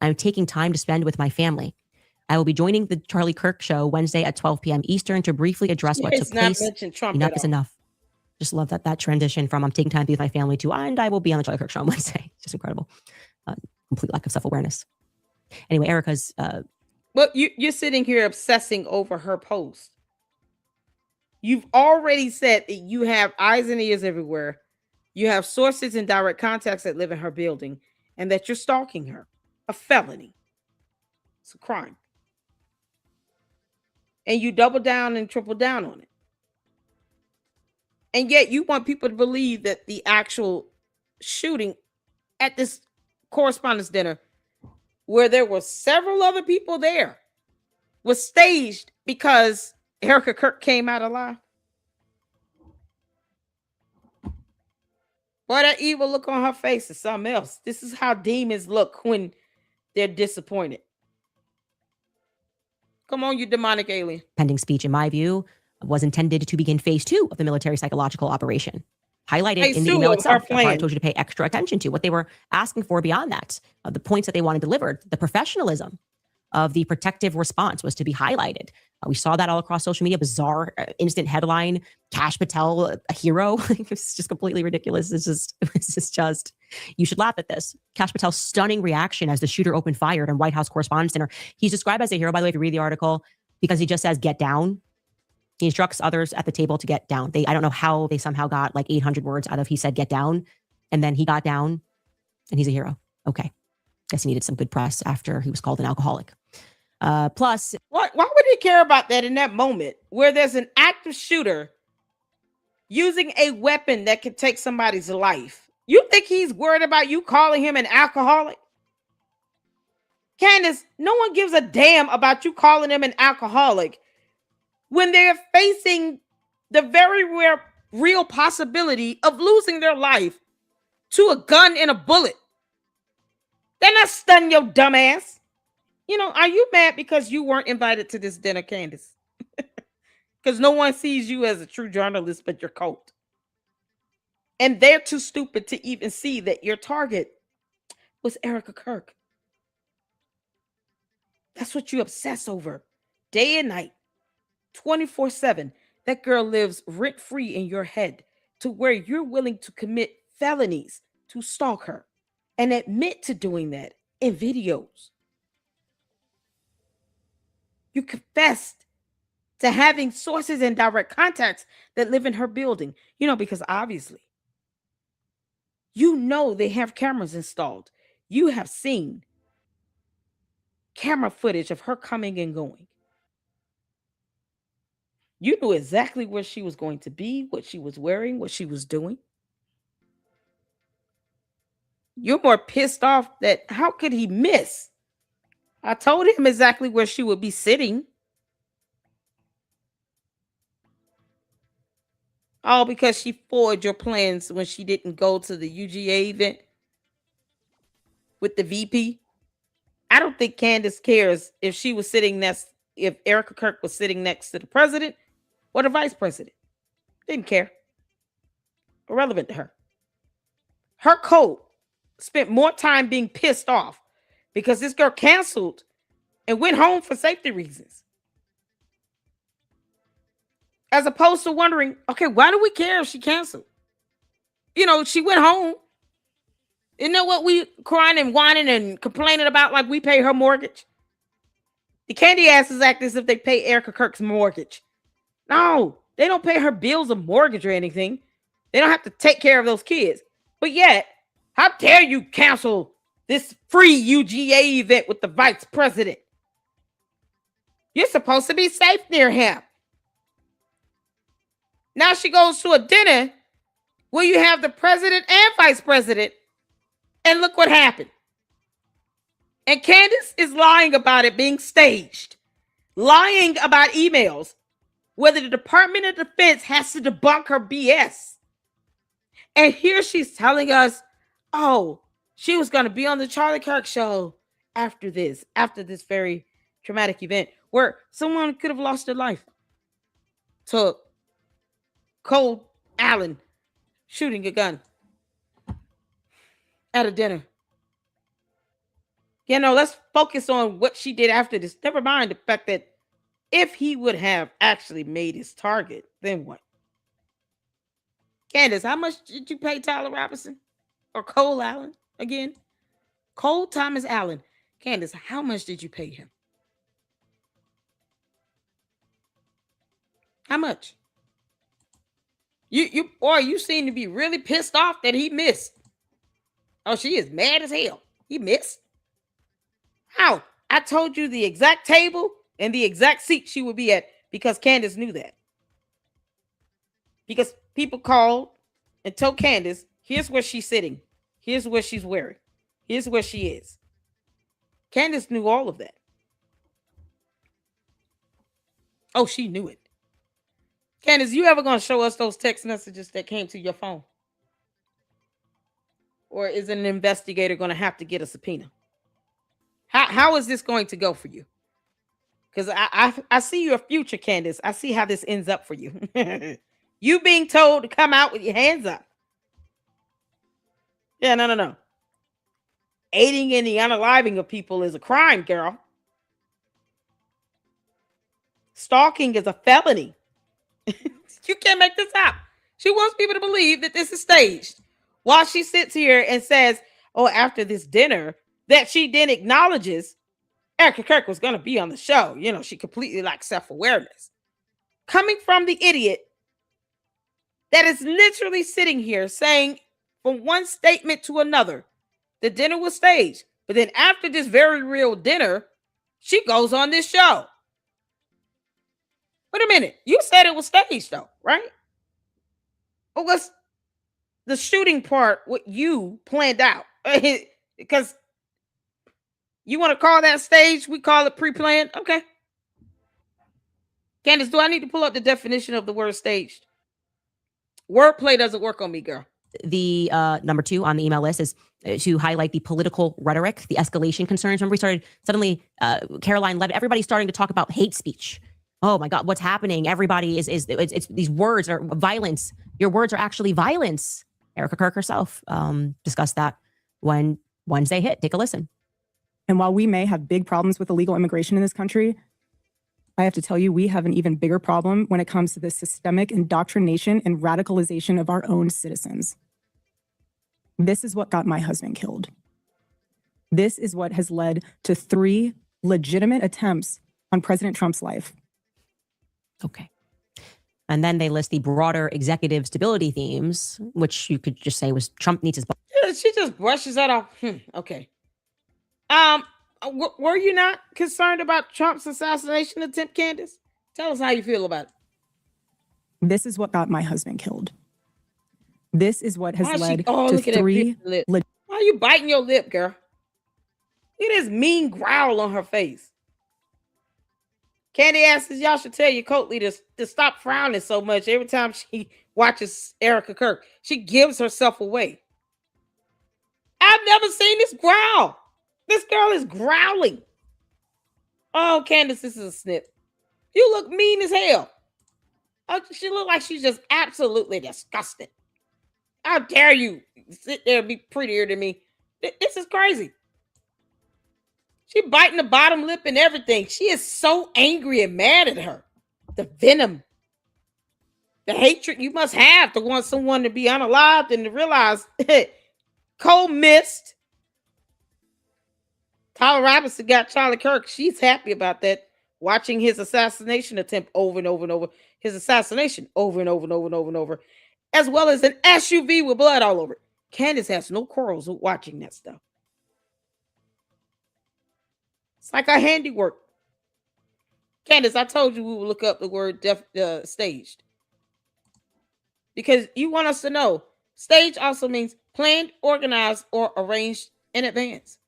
Speaker 6: I'm taking time to spend with my family. I will be joining the Charlie Kirk Show Wednesday at 12 p.m. Eastern to briefly address what took place. Enough is enough. Just love that transition from I'm taking time to be with my family to and I will be on the Charlie Kirk Show on Wednesday. Just incredible. Complete lack of self-awareness. Anyway, Erica's...
Speaker 1: Well, you're sitting here obsessing over her post. You've already said that you have eyes and ears everywhere. You have sources and direct contacts that live in her building and that you're stalking her. A felony. It's a crime. And you double down and triple down on it. And yet you want people to believe that the actual shooting at this correspondence dinner where there were several other people there was staged because Erica Kirk came out alive? Boy, that evil look on her face is something else. This is how demons look when they're disappointed. Come on, you demonic alien.
Speaker 6: Pending speech, in my view, was intended to begin phase 2 of the military psychological operation. Highlighted in the email itself, that's what I told you to pay extra attention to. What they were asking for beyond that, the points that they wanted delivered, the professionalism of the protective response was to be highlighted. We saw that all across social media. Bizarre instant headline: Kash Patel, a hero. It's just completely ridiculous. It's just. You should laugh at this. Kash Patel's stunning reaction as the shooter opened fire on White House Correspondents' Dinner. He's described as a hero, by the way, if you read the article, because he just says "get down." He instructs others at the table to get down. I don't know how they somehow got like 800 words out of he said "get down," and then he got down, and he's a hero. Okay, guess he needed some good press after he was called an alcoholic. Plus,
Speaker 1: why would he care about that in that moment where there's an active shooter using a weapon that could take somebody's life? You think he's worried about you calling him an alcoholic? Candace, no one gives a damn about you calling him an alcoholic when they're facing the very real possibility of losing their life to a gun and a bullet. They're not stunning your dumb ass. You know, are you mad because you weren't invited to this dinner, Candace? Because no one sees you as a true journalist but your cult. And they're too stupid to even see that your target was Erica Kirk. That's what you obsess over day and night, 24/7. That girl lives rent-free in your head to where you're willing to commit felonies to stalk her and admit to doing that in videos. You confessed to having sources and direct contacts that live in her building, because obviously, they have cameras installed. You have seen camera footage of her coming and going. You knew exactly where she was going to be, what she was wearing, what she was doing. You're more pissed off that how could he miss? I told him exactly where she would be sitting. All because she foiled your plans when she didn't go to the UGA event with the VP. I don't think Candace cares if if Erica Kirk was sitting next to the president or the vice president. Didn't care. Irrelevant to her. Her code spent more time being pissed off because this girl canceled and went home for safety reasons, as opposed to wondering, okay, why do we care if she canceled? She went home. You know what we crying and whining and complaining about like we pay her mortgage? The candy asses act as if they pay Erica Kirk's mortgage. No, they don't pay her bills or mortgage or anything. They don't have to take care of those kids. But yet, how dare you cancel this free UGA event with the vice president? You're supposed to be safe near him. Now she goes to a dinner where you have the president and vice president, and look what happened. And Candace is lying about it being staged, lying about emails, whether the Department of Defense has to debunk her BS. And here she's telling us, oh, she was going to be on the Charlie Kirk show after this very traumatic event where someone could have lost their life to Cole Allen shooting a gun at a dinner. Let's focus on what she did after this. Never mind the fact that if he would have actually made his target, then what? Candace, how much did you pay Tyler Robinson or Cole Allen again? Cole Thomas Allen. Candace, how much did you pay him? How much? You seem to be really pissed off that he missed. Oh, she is mad as hell. He missed. How? I told you the exact table and the exact seat she would be at because Candace knew that. Because people called and told Candace, here's where she's sitting. Here's what she's wearing. Here's where she is. Candace knew all of that. Oh, she knew it. Candace, you ever going to show us those text messages that came to your phone? Or is an investigator going to have to get a subpoena? How is this going to go for you? Because I see your future, Candace. I see how this ends up for you. You being told to come out with your hands up. Yeah, no. Aiding in the unaliving of people is a crime, girl. Stalking is a felony. You can't make this up. She wants people to believe that this is staged. While she sits here and says, oh, after this dinner, that she then acknowledges Erica Kirk was going to be on the show. You know, she completely lacks self-awareness. Coming from the idiot that is literally sitting here saying from one statement to another, the dinner was staged. But then after this very real dinner, she goes on this show. Wait a minute. You said it was staged though, right? Or was the shooting part what you planned out? Because you want to call that staged? We call it pre-planned? Okay. Candace, do I need to pull up the definition of the word staged? Wordplay doesn't work on me, girl.
Speaker 6: The number 2 on the email list is to highlight the political rhetoric, the escalation concerns. Remember, we started suddenly, Caroline Levitt, everybody's starting to talk about hate speech. Oh my God, what's happening? Everybody it's these words are violence. Your words are actually violence. Erica Kirk herself discussed that when Wednesday hit. Take a listen.
Speaker 8: And while we may have big problems with illegal immigration in this country, I have to tell you, we have an even bigger problem when it comes to the systemic indoctrination and radicalization of our own citizens. This is what got my husband killed. This is what has led to 3 legitimate attempts on President Trump's life.
Speaker 6: Okay. And then they list the broader executive stability themes, which you could just say was Trump needs his...
Speaker 1: Yeah, she just brushes that off. Okay. Were you not concerned about Trump's assassination attempt, Candace? Tell us how you feel about it.
Speaker 8: This is what got my husband killed. This is what has led to
Speaker 1: look at
Speaker 8: 3...
Speaker 1: Why are you biting your lip, girl? Look at this mean growl on her face. Candy asks, y'all should tell your cult leaders to stop frowning so much every time she watches Erica Kirk. She gives herself away. I've never seen this growl. This girl is growling. Oh, Candace, this is a snip. You look mean as hell. Oh, she look like she's just absolutely disgusted. How dare you sit there and be prettier than me? This is crazy. She biting the bottom lip and everything. She is so angry and mad at her. The venom. The hatred you must have to want someone to be unalived and to realize Cole missed. Tyler Robinson got Charlie Kirk. She's happy about that. Watching his assassination attempt over and over and over. His assassination over and over and over and over and over. As well as an SUV with blood all over it. Candace has no quarrels with watching that stuff. It's like our handiwork. Candace, I told you we would look up the word staged. Because you want us to know. Staged also means planned, organized, or arranged in advance.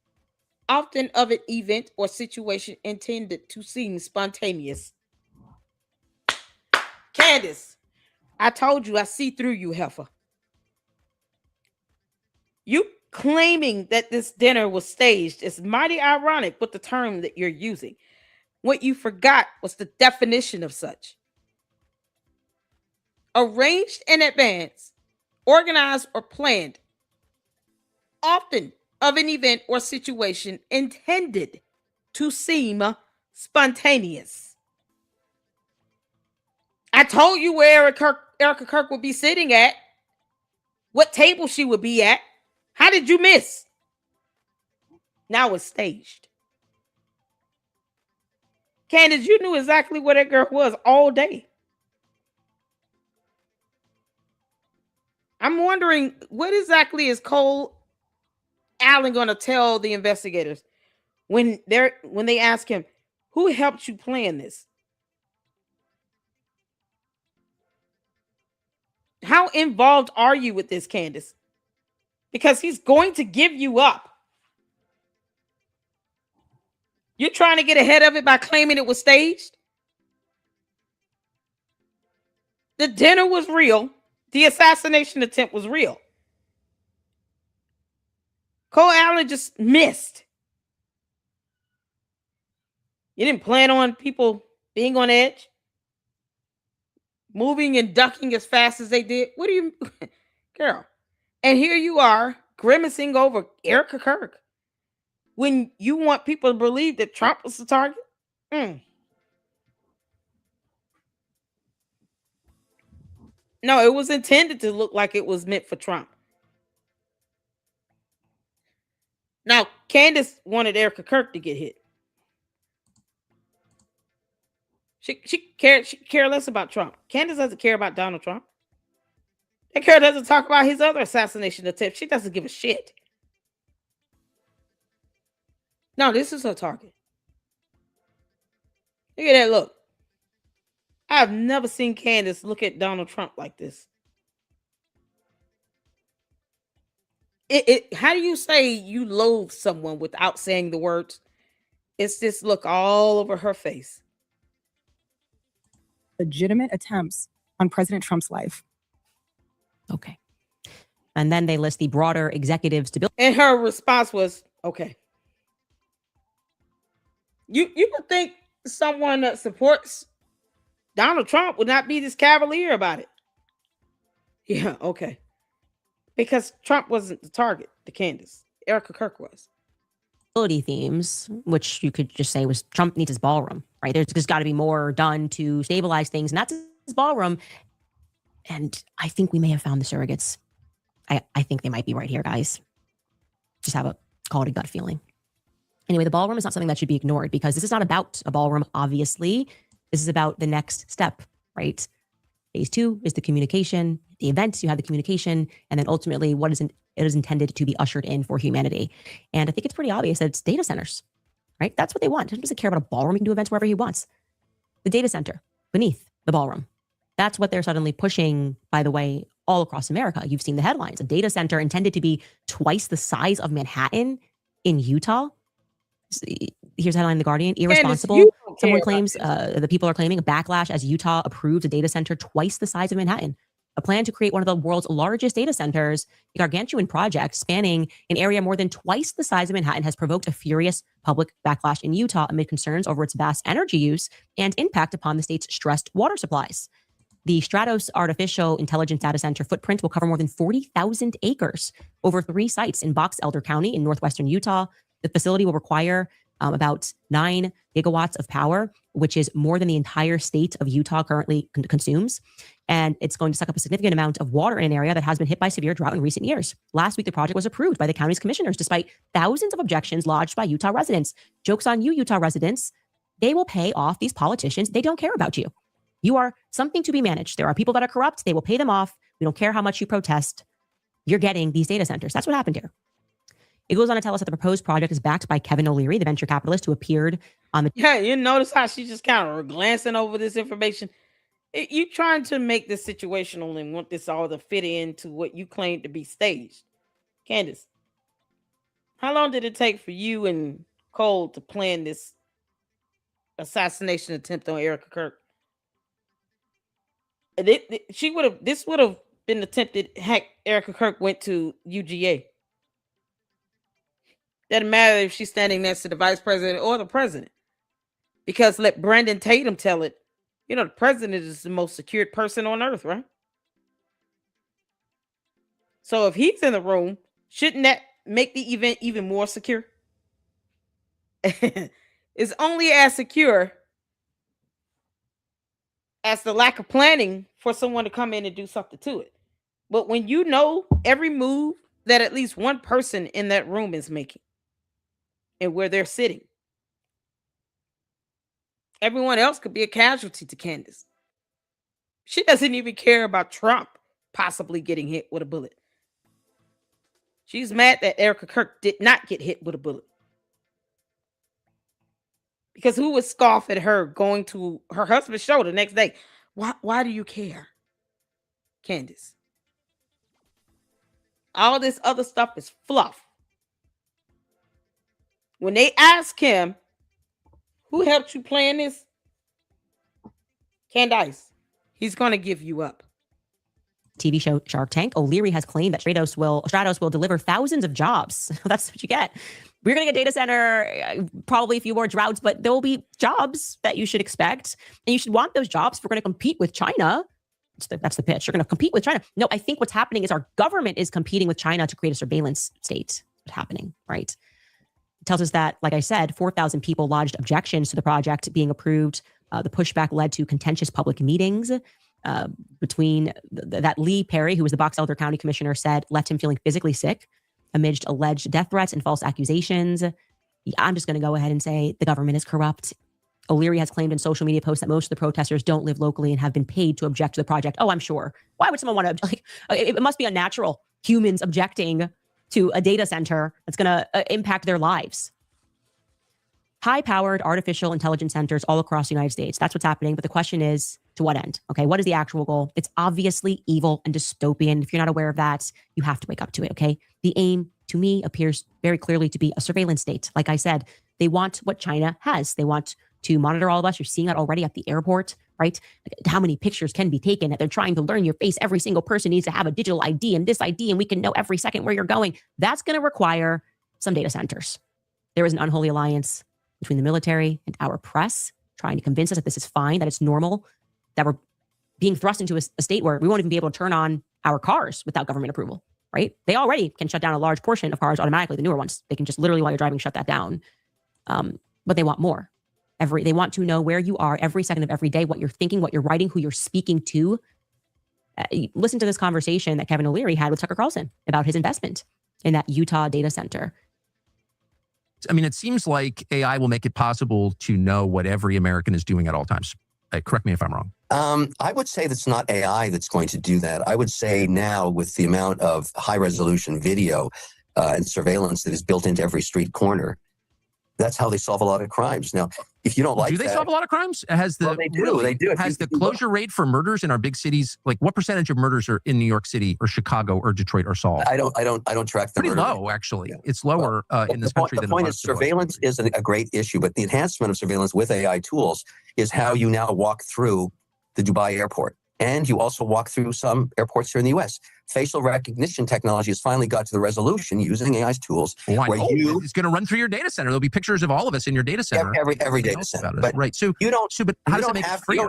Speaker 1: Often of an event or situation intended to seem spontaneous. Candace, I told you I see through you, heifer. You claiming that this dinner was staged is mighty ironic with the term that you're using. What you forgot was the definition of such. Arranged in advance, organized or planned, often of an event or situation intended to seem spontaneous. I told you where Erica Kirk would be sitting at, what table she would be at. How did you miss? Now it's staged. Candace, you knew exactly where that girl was all day. I'm wondering, what exactly is Cole Allen going to tell the investigators when they ask him, who helped you plan this? How involved are you with this, Candace? Because he's going to give you up You're trying to get ahead of it by claiming it was staged? The dinner was real. The assassination attempt was real. Cole Allen just missed. You didn't plan on people being on edge, moving and ducking as fast as they did. What do you, girl? And here you are grimacing over Erica Kirk when you want people to believe that Trump was the target. No, it was intended to look like it was meant for Trump. Now, Candace wanted Erica Kirk to get hit. She cared less about Trump. Candace doesn't care about Donald Trump. That girl doesn't talk about his other assassination attempt. She doesn't give a shit. No, this is her target. Look at that look. I've never seen Candace look at Donald Trump like this. How do you say you loathe someone without saying the words? It's this look all over her face.
Speaker 8: Legitimate attempts on President Trump's life.
Speaker 6: Okay. And then they list the broader executive stability.
Speaker 1: And her response was, okay. You would think someone that supports Donald Trump would not be this cavalier about it. Yeah, okay. Because Trump wasn't the target to Candace. Erica Kirk was.
Speaker 6: Themes, which you could just say was Trump needs his ballroom, right? There's just got to be more done to stabilize things, and that's his ballroom. And I think we may have found the surrogates. I think they might be right here, guys. Just have a call it a gut feeling. Anyway, the ballroom is not something that should be ignored because this is not about a ballroom, obviously. This is about the next step, right? Phase 2 is the communication, the events, you have the communication, and then ultimately what it is intended to be ushered in for humanity. And I think it's pretty obvious that it's data centers, right? That's what they want. Trump doesn't care about a ballroom. He can do events wherever he wants. The data center beneath the ballroom. That's what they're suddenly pushing, by the way, all across America. You've seen the headlines. A data center intended to be twice the size of Manhattan in Utah. Here's a headline in The Guardian. Irresponsible. Someone claims, the people are claiming a backlash as Utah approves a data center twice the size of Manhattan. A plan to create one of the world's largest data centers, a gargantuan project spanning an area more than twice the size of Manhattan, has provoked a furious public backlash in Utah amid concerns over its vast energy use and impact upon the state's stressed water supplies. The Stratos Artificial Intelligence Data Center footprint will cover more than 40,000 acres over 3 sites in Box Elder County in northwestern Utah. The facility will require about 9 gigawatts of power, which is more than the entire state of Utah currently consumes. And it's going to suck up a significant amount of water in an area that has been hit by severe drought in recent years. Last week, the project was approved by the county's commissioners, despite thousands of objections lodged by Utah residents. Joke's on you, Utah residents. They will pay off these politicians. They don't care about you. You are something to be managed. There are people that are corrupt. They will pay them off. We don't care how much you protest. You're getting these data centers. That's what happened here. It goes on to tell us that the proposed project is backed by Kevin O'Leary, the venture capitalist who appeared on the...
Speaker 1: Yeah, you notice how she just kind of glancing over this information. You trying to make this situational and want this all to fit into what you claim to be staged. Candace, how long did it take for you and Cole to plan this assassination attempt on Erica Kirk? This would have been attempted heck Erica Kirk went to UGA. Doesn't matter if she's standing next to the vice president or the president. Because let Brandon Tatum tell it, you know, the president is the most secured person on earth, right? So if he's in the room, shouldn't that make the event even more secure? It's only as secure as the lack of planning for someone to come in and do something to it. But when you know every move that at least one person in that room is making and where they're sitting, everyone else could be a casualty to Candace. She doesn't even care about Trump possibly getting hit with a bullet. She's mad that Erica Kirk did not get hit with a bullet. Because who would scoff at her going to her husband's show the next day? Why do you care, Candace? All this other stuff is fluff. When they ask him, Who helped you plan this? Candace. He's going to give you up.
Speaker 6: TV show Shark Tank, O'Leary has claimed that Stratos will deliver thousands of jobs. That's what you get. We're going to get data center, probably a few more droughts, but there will be jobs that you should expect. And you should want those jobs if we're going to compete with China. That's the pitch. You're going to compete with China. No, I think what's happening is our government is competing with China to create a surveillance state. What's happening, right? It tells us that, like I said, 4,000 people lodged objections to the project being approved. The pushback led to contentious public meetings between that Lee Perry, who was the Box Elder County Commissioner, said left him feeling physically sick amidst alleged death threats and false accusations. I'm just going to go ahead and say the government is corrupt. O'Leary has claimed in social media posts that most of the protesters don't live locally and have been paid to object to the project. Oh, I'm sure. Why would someone want to? It must be unnatural. Humans objecting to a data center that's going to impact their lives. High-powered artificial intelligence centers all across the United States. That's what's happening. But the question is, to what end? Okay, what is the actual goal? It's obviously evil and dystopian. If you're not aware of that, you have to wake up to it, okay? The aim, to me, appears very clearly to be a surveillance state. Like I said, they want what China has. They want to monitor all of us. You're seeing that already at the airport, right? How many pictures can be taken? They're trying to learn your face. Every single person needs to have a digital ID and this ID, and we can know every second where you're going. That's going to require some data centers. There is an unholy alliance between the military and our press, trying to convince us that this is fine, that it's normal, that we're being thrust into a state where we won't even be able to turn on our cars without government approval, right? They already can shut down a large portion of cars automatically, the newer ones. They can just literally, while you're driving, shut that down. But they want more. They want to know where you are every second of every day, what you're thinking, what you're writing, who you're speaking to. Listen to this conversation that Kevin O'Leary had with Tucker Carlson about his investment in that Utah data center.
Speaker 9: I mean, it seems like AI will make it possible to know what every American is doing at all times. Correct me if I'm wrong.
Speaker 10: I would say that's not AI that's going to do that. I would say now, with the amount of high-resolution video and surveillance that is built into every street corner, that's how they solve a lot of crimes. Now, if you don't like
Speaker 9: do they
Speaker 10: that,
Speaker 9: solve a lot of crimes?
Speaker 10: They do. They do.
Speaker 9: Has the closure rate for murders in our big cities, like what percentage of murders are in New York City or Chicago or Detroit are solved?
Speaker 10: I don't track the
Speaker 9: pretty
Speaker 10: murder
Speaker 9: low, actually. Yeah. It's lower in this country than
Speaker 10: the point is surveillance is a great issue, but the enhancement of surveillance with AI tools is how you now walk through the Dubai airport. And you also walk through some airports here in the U.S. Facial recognition technology has finally got to the resolution using AI's tools.
Speaker 9: It's going to run through your data center. There'll be pictures of all of us in your data center.
Speaker 10: Every data center. But
Speaker 9: right. So
Speaker 10: you don't.
Speaker 9: So, but how does it make it free?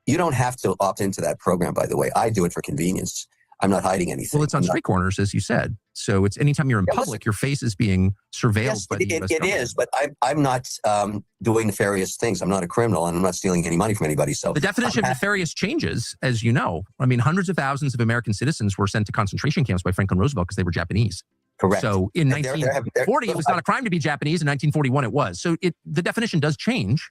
Speaker 10: You don't have to opt into that program. By the way, I do it for convenience. I'm not hiding anything.
Speaker 9: Well, it's on street corners, as you said. So it's anytime you're in public, your face is being surveilled.
Speaker 10: Yes,
Speaker 9: by the US
Speaker 10: it is, but I'm not doing nefarious things. I'm not a criminal, and I'm not stealing any money from anybody. So
Speaker 9: the definition of nefarious changes, as you know. I mean, hundreds of thousands of American citizens were sent to concentration camps by Franklin Roosevelt because they were Japanese.
Speaker 10: Correct.
Speaker 9: So in 1940, it was not a crime to be Japanese. In 1941, it was. So the definition does change,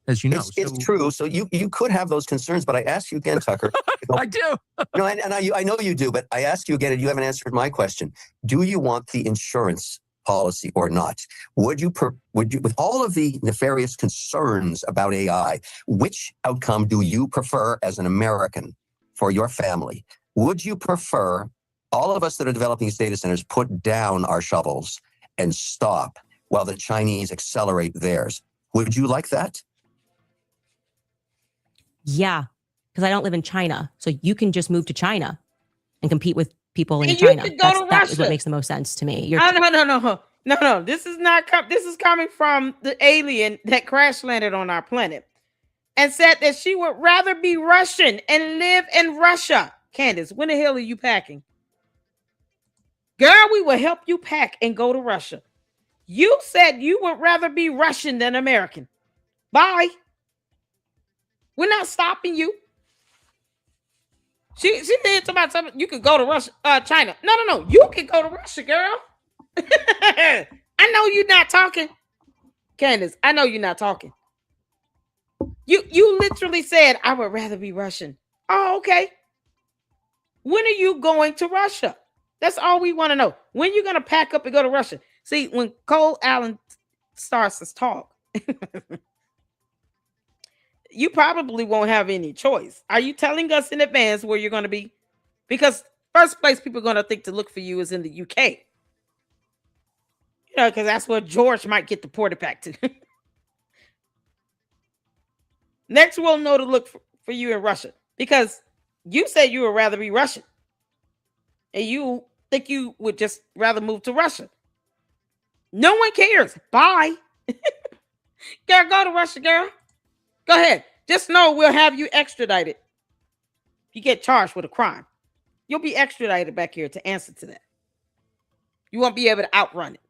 Speaker 9: as you know.
Speaker 10: It's true. So you could have those concerns, but I ask you again, Tucker.
Speaker 9: I do.
Speaker 10: I know you do, but I ask you again, and you haven't answered my question. Do you want the insurance policy or not? Would you, with all of the nefarious concerns about AI, which outcome do you prefer as an American for your family? Would you prefer all of us that are developing these data centers put down our shovels and stop while the Chinese accelerate theirs? Would you like that?
Speaker 6: Yeah, because I don't live in China. So you can just move to China and compete with people in China. That is what makes the most sense to me.
Speaker 1: No. This is not. This is coming from the alien that crash landed on our planet and said that she would rather be Russian and live in Russia. Candace, when the hell are you packing? Girl, we will help you pack and go to Russia. You said you would rather be Russian than American. Bye. We're not stopping you. She said about something. You could go to Russia, China. No. You can go to Russia, girl. I know you're not talking, Candace. I know you're not talking. You literally said I would rather be Russian. Oh, okay. When are you going to Russia? That's all we want to know. When you gonna pack up and go to Russia? See, when Cole Allen starts to talk. You probably won't have any choice. Are you telling us in advance where you're going to be? Because first place people are going to think to look for you is in the UK. You know, because that's where George might get deported back to. Next, we'll know to look for you in Russia because you said you would rather be Russian. And you think you would just rather move to Russia. No one cares. Bye. Girl, go to Russia, girl. Go ahead. Just know we'll have you extradited. If you get charged with a crime, you'll be extradited back here to answer to that. You won't be able to outrun it.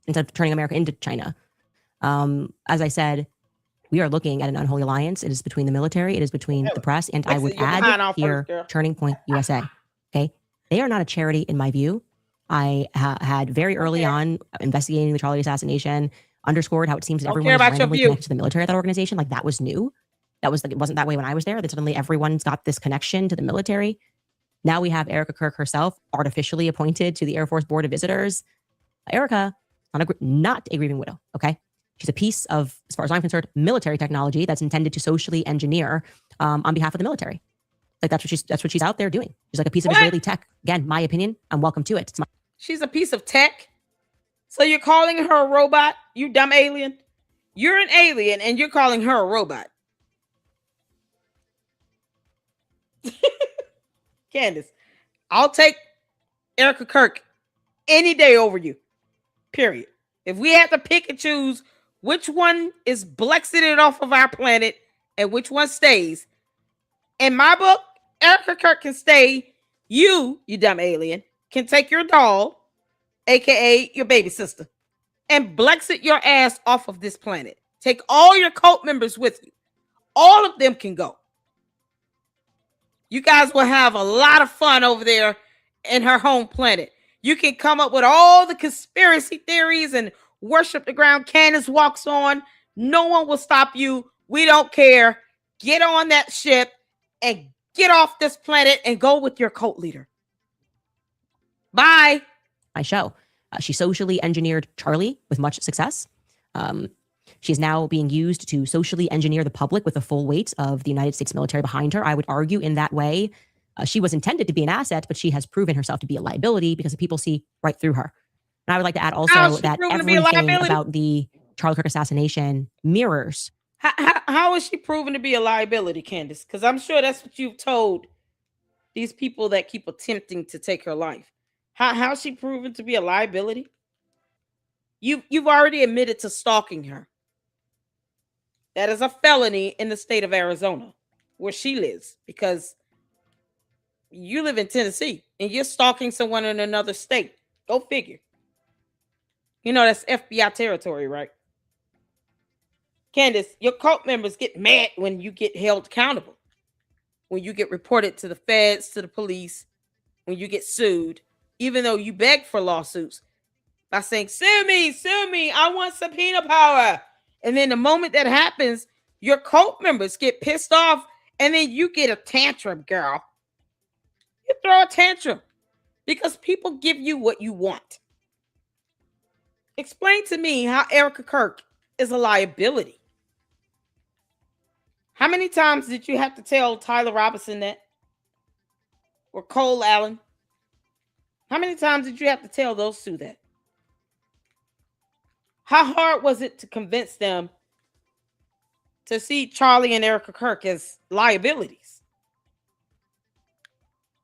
Speaker 6: Instead of turning America into China. As I said, we are looking at an unholy alliance. It is between the military. It is between the press. And I would add here, Turning Point USA. Okay. They are not a charity in my view. I had very early on investigating the Charlie assassination, underscored how it seems that everyone is randomly connected to the military at that organization. Like that was new. That was like, it wasn't that way when I was there. That suddenly everyone's got this connection to the military. Now we have Erica Kirk herself artificially appointed to the Air Force Board of Visitors. Erica, not a grieving widow. Okay. She's a piece of, as far as I'm concerned, military technology that's intended to socially engineer on behalf of the military. Like that's what she's out there doing. She's like a piece of Israeli tech. Again, my opinion. I'm welcome to it.
Speaker 1: She's a piece of tech. So you're calling her a robot? You dumb alien. You're an alien and you're calling her a robot. Candace, I'll take Erica Kirk any day over you. Period. If we had to pick and choose which one is blexited off of our planet and which one stays, in my book, Erica Kirk can stay. You dumb alien, can take your doll, aka your baby sister, and blexit your ass off of this planet. Take all your cult members with you. All of them can go. You guys will have a lot of fun over there in her home planet. You can come up with all the conspiracy theories and worship the ground Candace walks on. No one will stop you. We don't care. Get on that ship and get off this planet and go with your cult leader. Bye.
Speaker 6: My show. She socially engineered Charlie with much success. She's now being used to socially engineer the public with the full weight of the United States military behind her. I would argue in that way, she was intended to be an asset, but she has proven herself to be a liability because people see right through her. And I would like to add also that everything about the Charlie Kirk assassination mirrors.
Speaker 1: How is she proven to be a liability, Candace? Because I'm sure that's what you've told these people that keep attempting to take her life. How is she proven to be a liability? You've already admitted to stalking her. That is a felony in the state of Arizona, where she lives, because you live in Tennessee and you're stalking someone in another state. Go figure. You know, that's FBI territory, right? Candace, your cult members get mad when you get held accountable, when you get reported to the feds, to the police, when you get sued, even though you beg for lawsuits by saying, sue me, I want subpoena power. And then the moment that happens, your cult members get pissed off and then you get a tantrum, girl. You throw a tantrum because people give you what you want. Explain to me how Erica Kirk is a liability. How many times did you have to tell Tyler Robinson that? Or Cole Allen? How many times did you have to tell those two that? How hard was it to convince them to see Charlie and Erica Kirk as liabilities?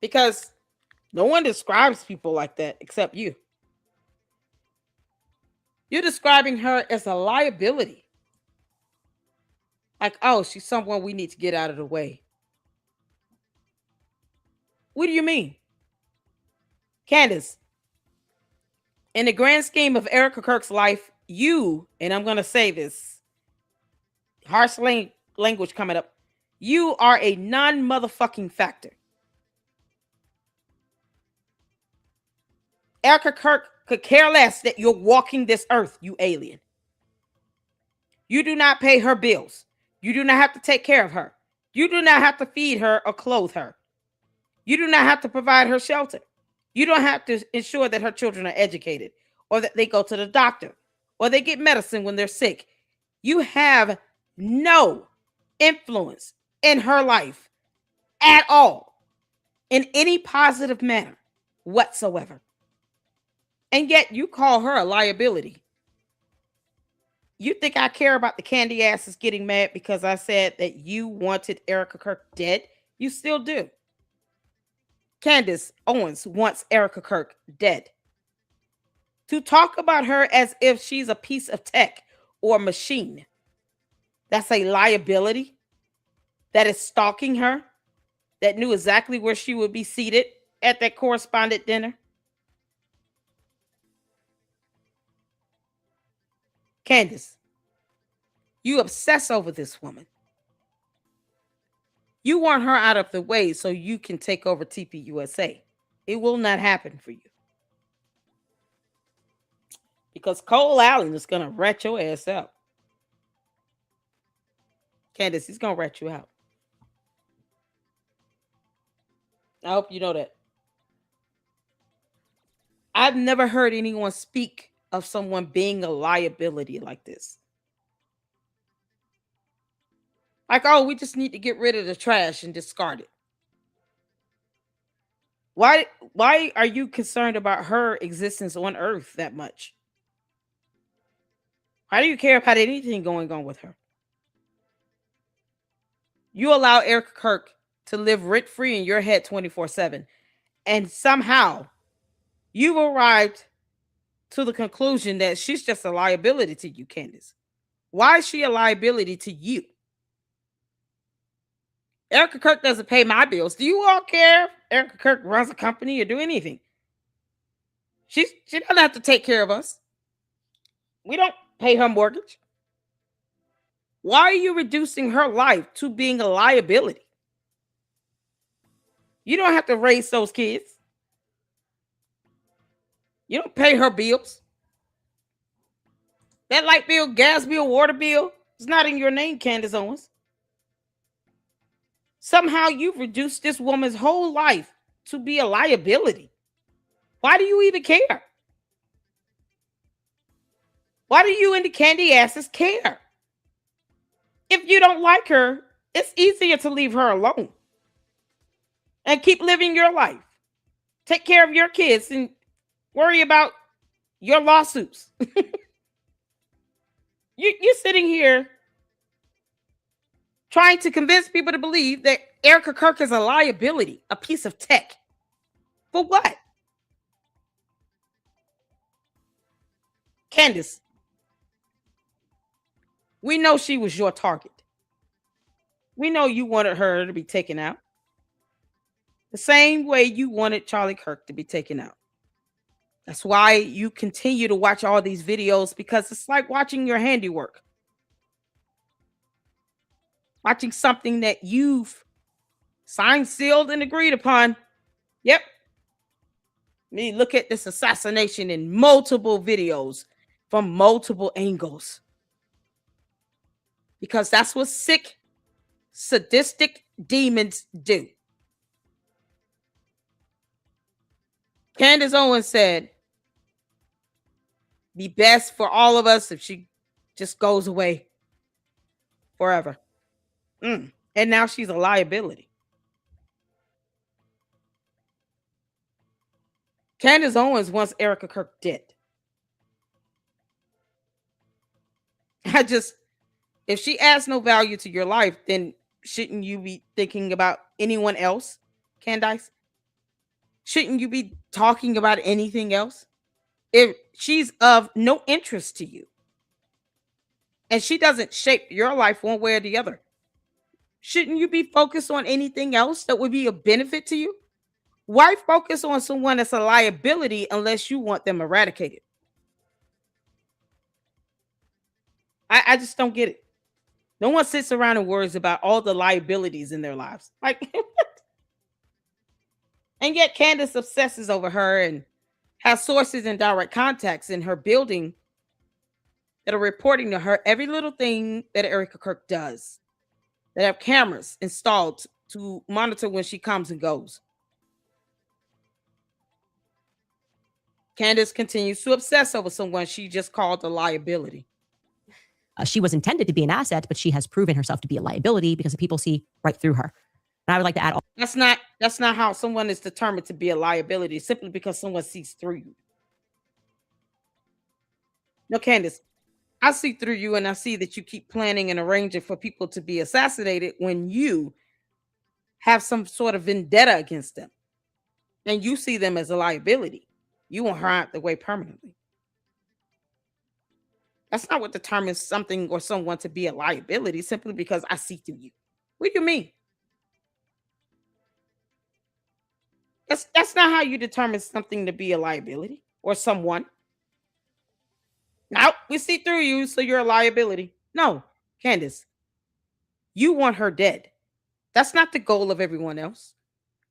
Speaker 1: Because no one describes people like that except you. You're describing her as a liability. Like, oh, she's someone we need to get out of the way. What do you mean? Candace, in the grand scheme of Erica Kirk's life, you, and I'm going to say this, harsh language coming up, you are a non-motherfucking factor. Erica Kirk could care less that you're walking this earth, you alien. You do not pay her bills. You do not have to take care of her. You do not have to feed her or clothe her. You do not have to provide her shelter. You don't have to ensure that her children are educated or that they go to the doctor or they get medicine when they're sick. You have no influence in her life at all in any positive manner whatsoever. And yet you call her a liability. You think I care about the candy asses getting mad because I said that you wanted Erica Kirk dead? You still do. Candace Owens wants Erica Kirk dead. To talk about her as if she's a piece of tech or machine, that's a liability, that is stalking her, that knew exactly where she would be seated at that correspondent dinner. Candace, you obsess over this woman. You want her out of the way so you can take over TPUSA. It will not happen for you. Because Cole Allen is going to rat your ass out. Candace, he's going to rat you out. I hope you know that. I've never heard anyone speak of someone being a liability like this. Like, oh, we just need to get rid of the trash and discard it. Why are you concerned about her existence on Earth that much? Why do you care about anything going on with her? You allow Erica Kirk to live rent-free in your head 24/7. And somehow you've arrived to the conclusion that she's just a liability to you, Candace. Why is she a liability to you? Erica Kirk doesn't pay my bills. Do you all care if Erica Kirk runs a company or do anything? She doesn't have to take care of us. We don't pay her mortgage. Why are you reducing her life to being a liability? You don't have to raise those kids. You don't pay her bills. That light bill, gas bill, water bill is not in your name, Candace Owens. Somehow you've reduced this woman's whole life to be a liability. Why do you even care? Why do you and the candy asses care? If you don't like her, it's easier to leave her alone and keep living your life. Take care of your kids and worry about your lawsuits. You're sitting here trying to convince people to believe that Erica Kirk is a liability, a piece of tech. For what? Candace, we know she was your target. We know you wanted her to be taken out. The same way you wanted Charlie Kirk to be taken out. That's why you continue to watch all these videos, because it's like watching your handiwork. Watching something that you've signed, sealed, and agreed upon. Yep. Me look at this assassination in multiple videos from multiple angles. Because that's what sick, sadistic demons do. Candace Owens said, be best for all of us if she just goes away forever. And now she's a liability. Candace Owens wants Erica Kirk dead. If she adds no value to your life, then shouldn't you be thinking about anyone else, Candace? Shouldn't you be talking about anything else? If she's of no interest to you and she doesn't shape your life one way or the other, shouldn't you be focused on anything else that would be a benefit to you? Why focus on someone that's a liability unless you want them eradicated? I just don't get it. No one sits around and worries about all the liabilities in their lives. Like, and yet Candace obsesses over her and has sources and direct contacts in her building that are reporting to her every little thing that Erica Kirk does, that have cameras installed to monitor when she comes and goes. Candace continues to obsess over someone she just called a liability.
Speaker 6: She was intended to be an asset, but she has proven herself to be a liability because people see right through her. And I would like to add,
Speaker 1: that's not how someone is determined to be a liability, simply because someone sees through you. No, Candace, I see through you, and I see that you keep planning and arranging for people to be assassinated when you have some sort of vendetta against them. And you see them as a liability. You want her out the way permanently. That's not what determines something or someone to be a liability, simply because I see through you. What do you mean? That's not how you determine something to be a liability or someone. Now we see through you, so you're a liability. No, Candace, you want her dead. That's not the goal of everyone else.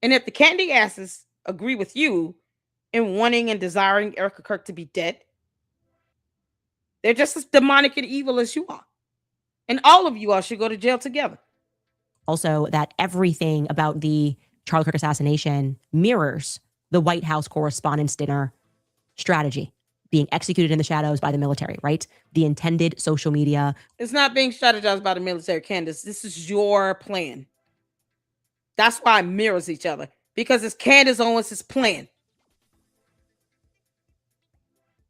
Speaker 1: And if the candy asses agree with you in wanting and desiring Erica Kirk to be dead, they're just as demonic and evil as you are. And all of you all should go to jail together.
Speaker 6: Also, that everything about the Charlie Kirk assassination mirrors the White House Correspondents' Dinner strategy being executed in the shadows by the military, right? The intended social media.
Speaker 1: It's not being strategized by the military, Candace. This is your plan. That's why it mirrors each other, because it's Candace Owens' plan.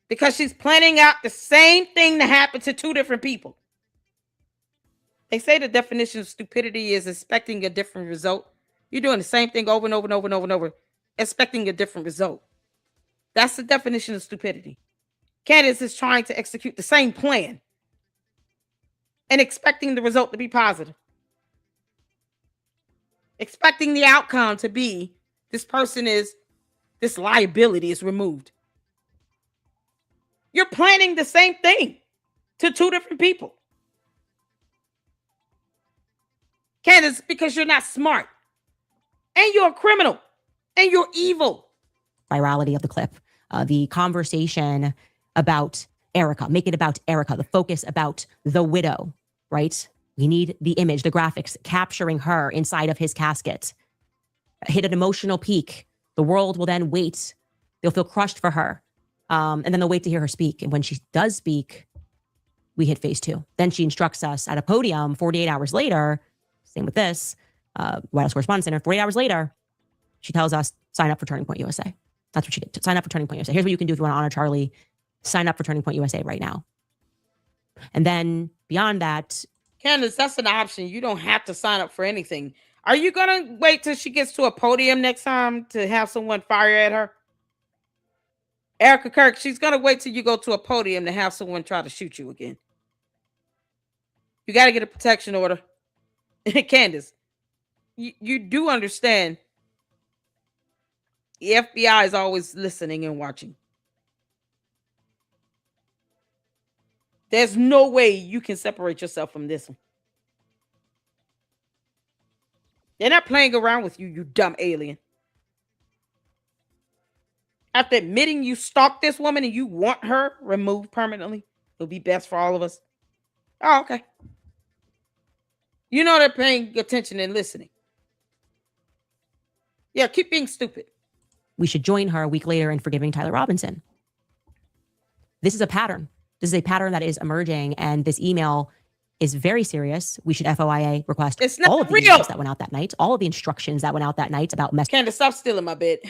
Speaker 1: Because she's planning out the same thing that happened to two different people. They say the definition of stupidity is expecting a different result. You're doing the same thing over and over and over and over and over, expecting a different result. That's the definition of stupidity. Candace is trying to execute the same plan and expecting the result to be positive. Expecting the outcome to be this liability is removed. You're planning the same thing to two different people. Candace, because you're not smart. And you're a criminal. And you're evil.
Speaker 6: Virality of the clip. The conversation about Erica. Make it about Erica. The focus about the widow, right? We need the image, the graphics, capturing her inside of his casket. Hit an emotional peak. The world will then wait. They'll feel crushed for her. And then they'll wait to hear her speak. And when she does speak, we hit phase 2. Then she instructs us at a podium 48 hours later. Same with this. White House Correspondents' Center. 48 hours later, she tells us, sign up for Turning Point USA. That's what she did. Sign up for Turning Point USA. Here's what you can do if you want to honor Charlie. Sign up for Turning Point USA right now. And then beyond that,
Speaker 1: Candace, that's an option. You don't have to sign up for anything. Are you going to wait till she gets to a podium next time to have someone fire at her? Erica Kirk, she's going to wait till you go to a podium to have someone try to shoot you again. You got to get a protection order. Candace, you do understand the FBI is always listening and watching. There's no way you can separate yourself from this one. They're not playing around with you, you dumb alien. After admitting you stalked this woman and you want her removed permanently, it'll be best for all of us. Oh, okay. You know they're paying attention and listening. Yeah, keep being stupid.
Speaker 6: We should join her a week later in forgiving Tyler Robinson. This is a pattern. This is a pattern that is emerging, and this email is very serious. We should FOIA request
Speaker 1: it's not
Speaker 6: all of the
Speaker 1: real.
Speaker 6: emails that went out that night, all of the instructions that went out that night about
Speaker 1: Candace, stop stealing my bit.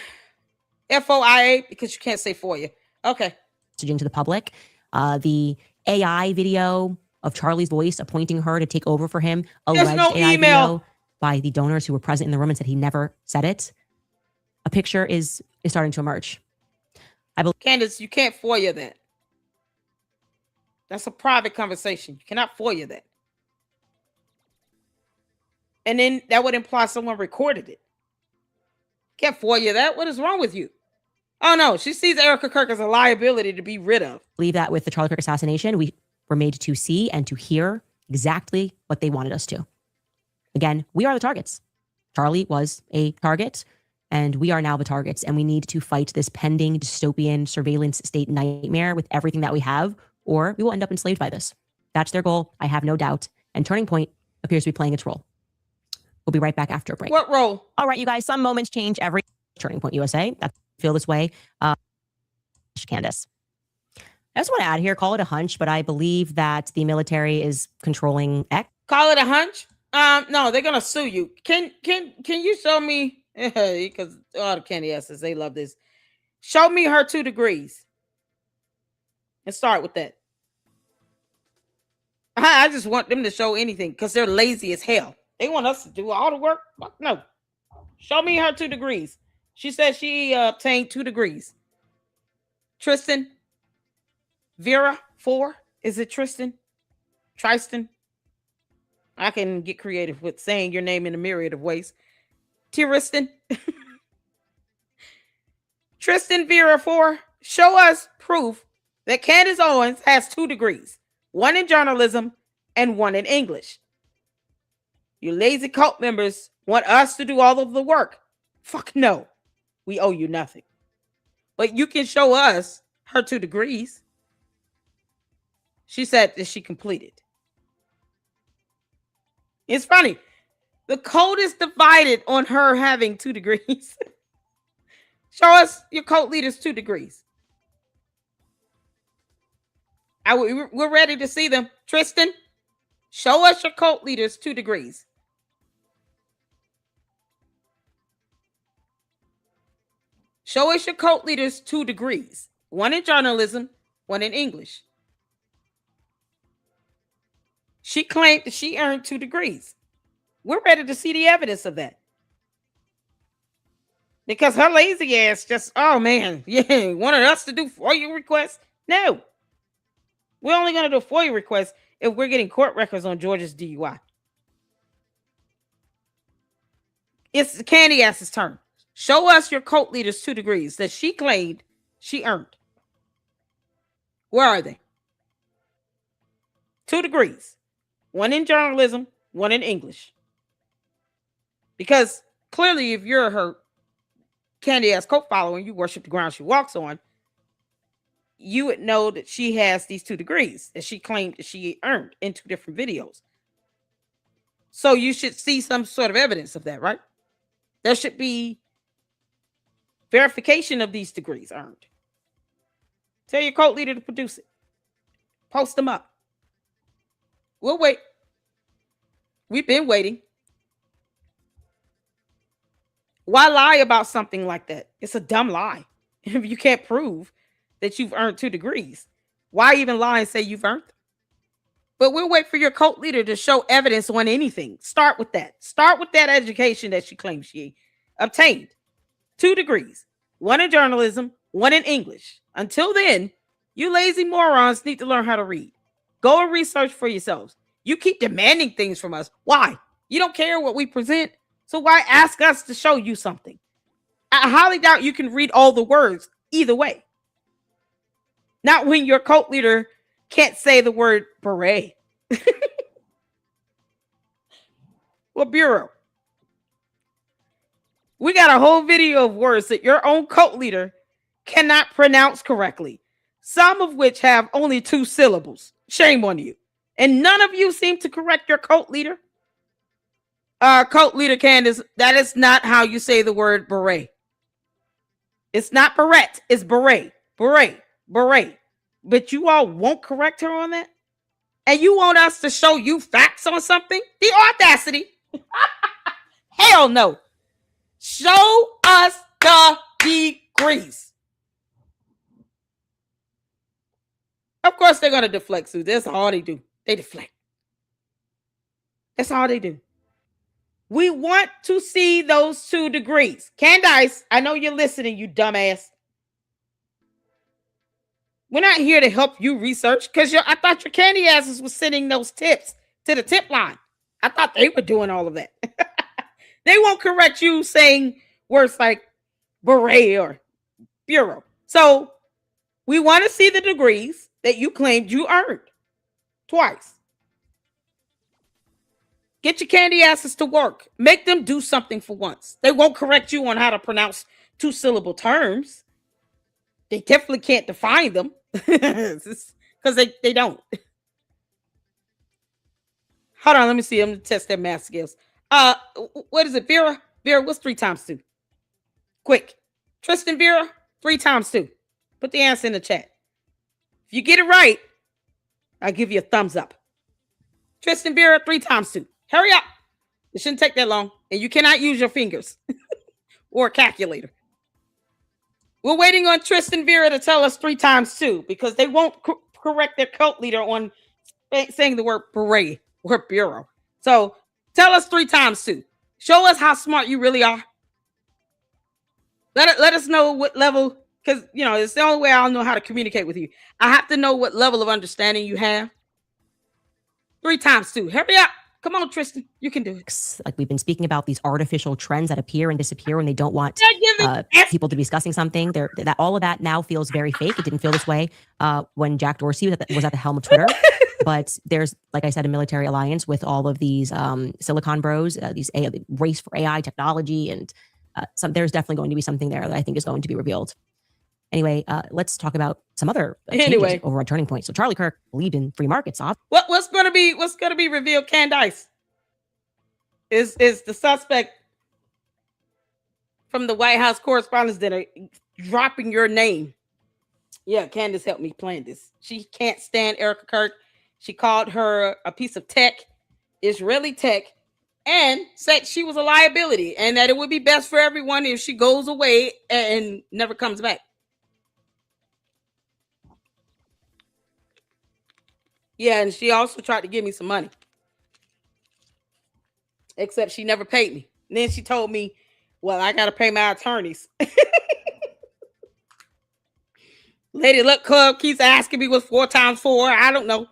Speaker 1: FOIA, because you can't say for you. Okay.
Speaker 6: Messaging to the public. The AI video of Charlie's voice appointing her to take over for him.
Speaker 1: There's
Speaker 6: Alleged
Speaker 1: no
Speaker 6: AI
Speaker 1: email
Speaker 6: video by the donors who were present in the room and said he never said it. A picture is starting to emerge. I believe.
Speaker 1: Candace, you can't FOIA that. That's a private conversation. You cannot FOIA that. And then that would imply someone recorded it. Can't FOIA that. What is wrong with you? Oh no, she sees Erica Kirk as a liability to be rid of.
Speaker 6: Believe that with the Charlie Kirk assassination, we were made to see and to hear exactly what they wanted us to. Again, we are the targets. Charlie was a target, and we are now the targets. And we need to fight this pending dystopian surveillance state nightmare with everything that we have, or we will end up enslaved by this. That's their goal. I have no doubt. And Turning Point appears to be playing its role. We'll be right back after a break.
Speaker 1: What role?
Speaker 6: All right, you guys, some moments change every Turning Point USA. That's feel this way. Candace. I just want to add here, call it a hunch, but I believe that the military is controlling X.
Speaker 1: Call it a hunch? No, they're gonna sue you. Can you show me? Because all the candy asses, they love this. Show me her 2 degrees. Let's start with that. I just want them to show anything because they're lazy as hell. They want us to do all the work. Fuck no. Show me her 2 degrees. She said she obtained 2 degrees. Tristan, Vera, 4. Is it Tristan? Tristan? I can get creative with saying your name in a myriad of ways. Tristan. Tristan, Vera, 4. Show us proof that Candace Owens has 2 degrees. 1 in journalism and 1 in English. You lazy cult members want us to do all of the work. Fuck no. We owe you nothing. But you can show us her 2 degrees. She said that she completed. It's funny. The cult is divided on her having 2 degrees. Show us your cult leader's 2 degrees. We're ready to see them. Tristan, show us your cult leader's 2 degrees. Show us your cult leader's 2 degrees. 1 in journalism, 1 in English. She claimed that she earned 2 degrees. We're ready to see the evidence of that. Because her lazy ass just, oh man, yeah, wanted us to do FOIA requests? No. We're only going to do a FOIA request if we're getting court records on Georgia's DUI. It's Candace's turn. Show us your cult leader's 2 degrees that she claimed she earned. Where are they? 2 degrees. 1 in journalism, 1 in English. Because clearly, if you're her Candace cult follower and you worship the ground she walks on, you would know that she has these 2 degrees that she claimed that she earned in 2 different videos. So you should see some sort of evidence of that, right? There should be verification of these degrees earned. Tell your cult leader to produce it. Post them up. We'll wait. We've been waiting. Why lie about something like that? It's a dumb lie. If you can't prove that you've earned 2 degrees, why even lie and say you've earned them? But we'll wait for your cult leader to show evidence on anything. Start with that. Start with that education that she claims she obtained. 2 degrees. 1 in journalism, 1 in English. Until then, you lazy morons need to learn how to read. Go and research for yourselves. You keep demanding things from us. Why? You don't care what we present, so why ask us to show you something? I highly doubt you can read all the words either way. Not when your cult leader can't say the word beret. Well, Bureau, we got a whole video of words that your own cult leader cannot pronounce correctly, some of which have only 2 syllables. Shame on you. And none of you seem to correct your cult leader. Cult leader Candace, that is not how you say the word beret. It's not beret, it's beret. Beret. Beret. But you all won't correct her on that? And you want us to show you facts on something? The audacity. Hell no. Show us the degrees. Of course, they're going to deflect, Sue. That's all they do. They deflect. That's all they do. We want to see those 2 degrees. Candace, I know you're listening, you dumbass. We're not here to help you research because I thought your candy asses was sending those tips to the tip line. I thought they were doing all of that. They won't correct you saying words like beret or bureau. So we want to see the degrees that you claimed you earned twice. Get your candy asses to work. Make them do something for once. They won't correct you on how to pronounce 2-syllable terms. They definitely can't define them because they don't. Hold on, let me see. I'm going to test their math skills. What is it, Vera? Vera, what's 3 times 2? Quick. Tristan, Vera, 3 times 2. Put the answer in the chat. If you get it right, I'll give you a thumbs up. Tristan, Vera, 3 times 2. Hurry up. It shouldn't take that long. And you cannot use your fingers or a calculator. We're waiting on Tristan Vera to tell us 3 times 2 because they won't correct their cult leader on saying the word beret or bureau. So tell us 3 times 2. Show us how smart you really are. Let us know what level, because it's the only way I'll know how to communicate with you. I have to know what level of understanding you have. 3 times 2. Hurry up. Come on, Tristan. You can do it.
Speaker 6: Like we've been speaking about these artificial trends that appear and disappear when they don't want people to be discussing something. That all of that now feels very fake. It didn't feel this way when Jack Dorsey was at the helm of Twitter. But there's, like I said, a military alliance with all of these Silicon Bros, these race for AI technology, and there's definitely going to be something there that I think is going to be revealed. Anyway, let's talk about some other changes over at Turning Point. So Charlie Kirk believed in free markets.
Speaker 1: What's going to be revealed? Candace is the suspect from the White House correspondents that are dropping your name. Yeah, Candace helped me plan this. She can't stand Erica Kirk. She called her a piece of tech, Israeli tech, and said she was a liability and that it would be best for everyone if she goes away and never comes back. Yeah, and she also tried to give me some money. Except she never paid me. And then she told me, well, I got to pay my attorneys. Lady Luck Club keeps asking me what's 4 times 4. I don't know.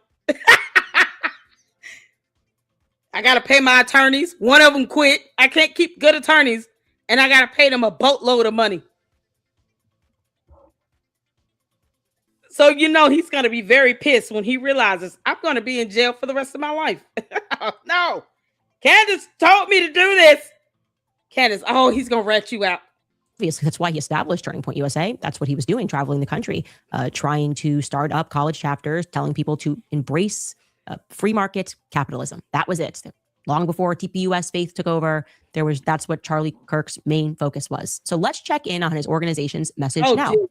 Speaker 1: I got to pay my attorneys. One of them quit. I can't keep good attorneys. And I got to pay them a boatload of money. So, he's going to be very pissed when he realizes I'm going to be in jail for the rest of my life. No. Candace told me to do this. Candace, he's going to rat you out.
Speaker 6: Obviously, that's why he established Turning Point USA. That's what he was doing, traveling the country, trying to start up college chapters, telling people to embrace free market capitalism. That was it. Long before TPUS Faith took over, that's what Charlie Kirk's main focus was. So let's check in on his organization's message now. Dude.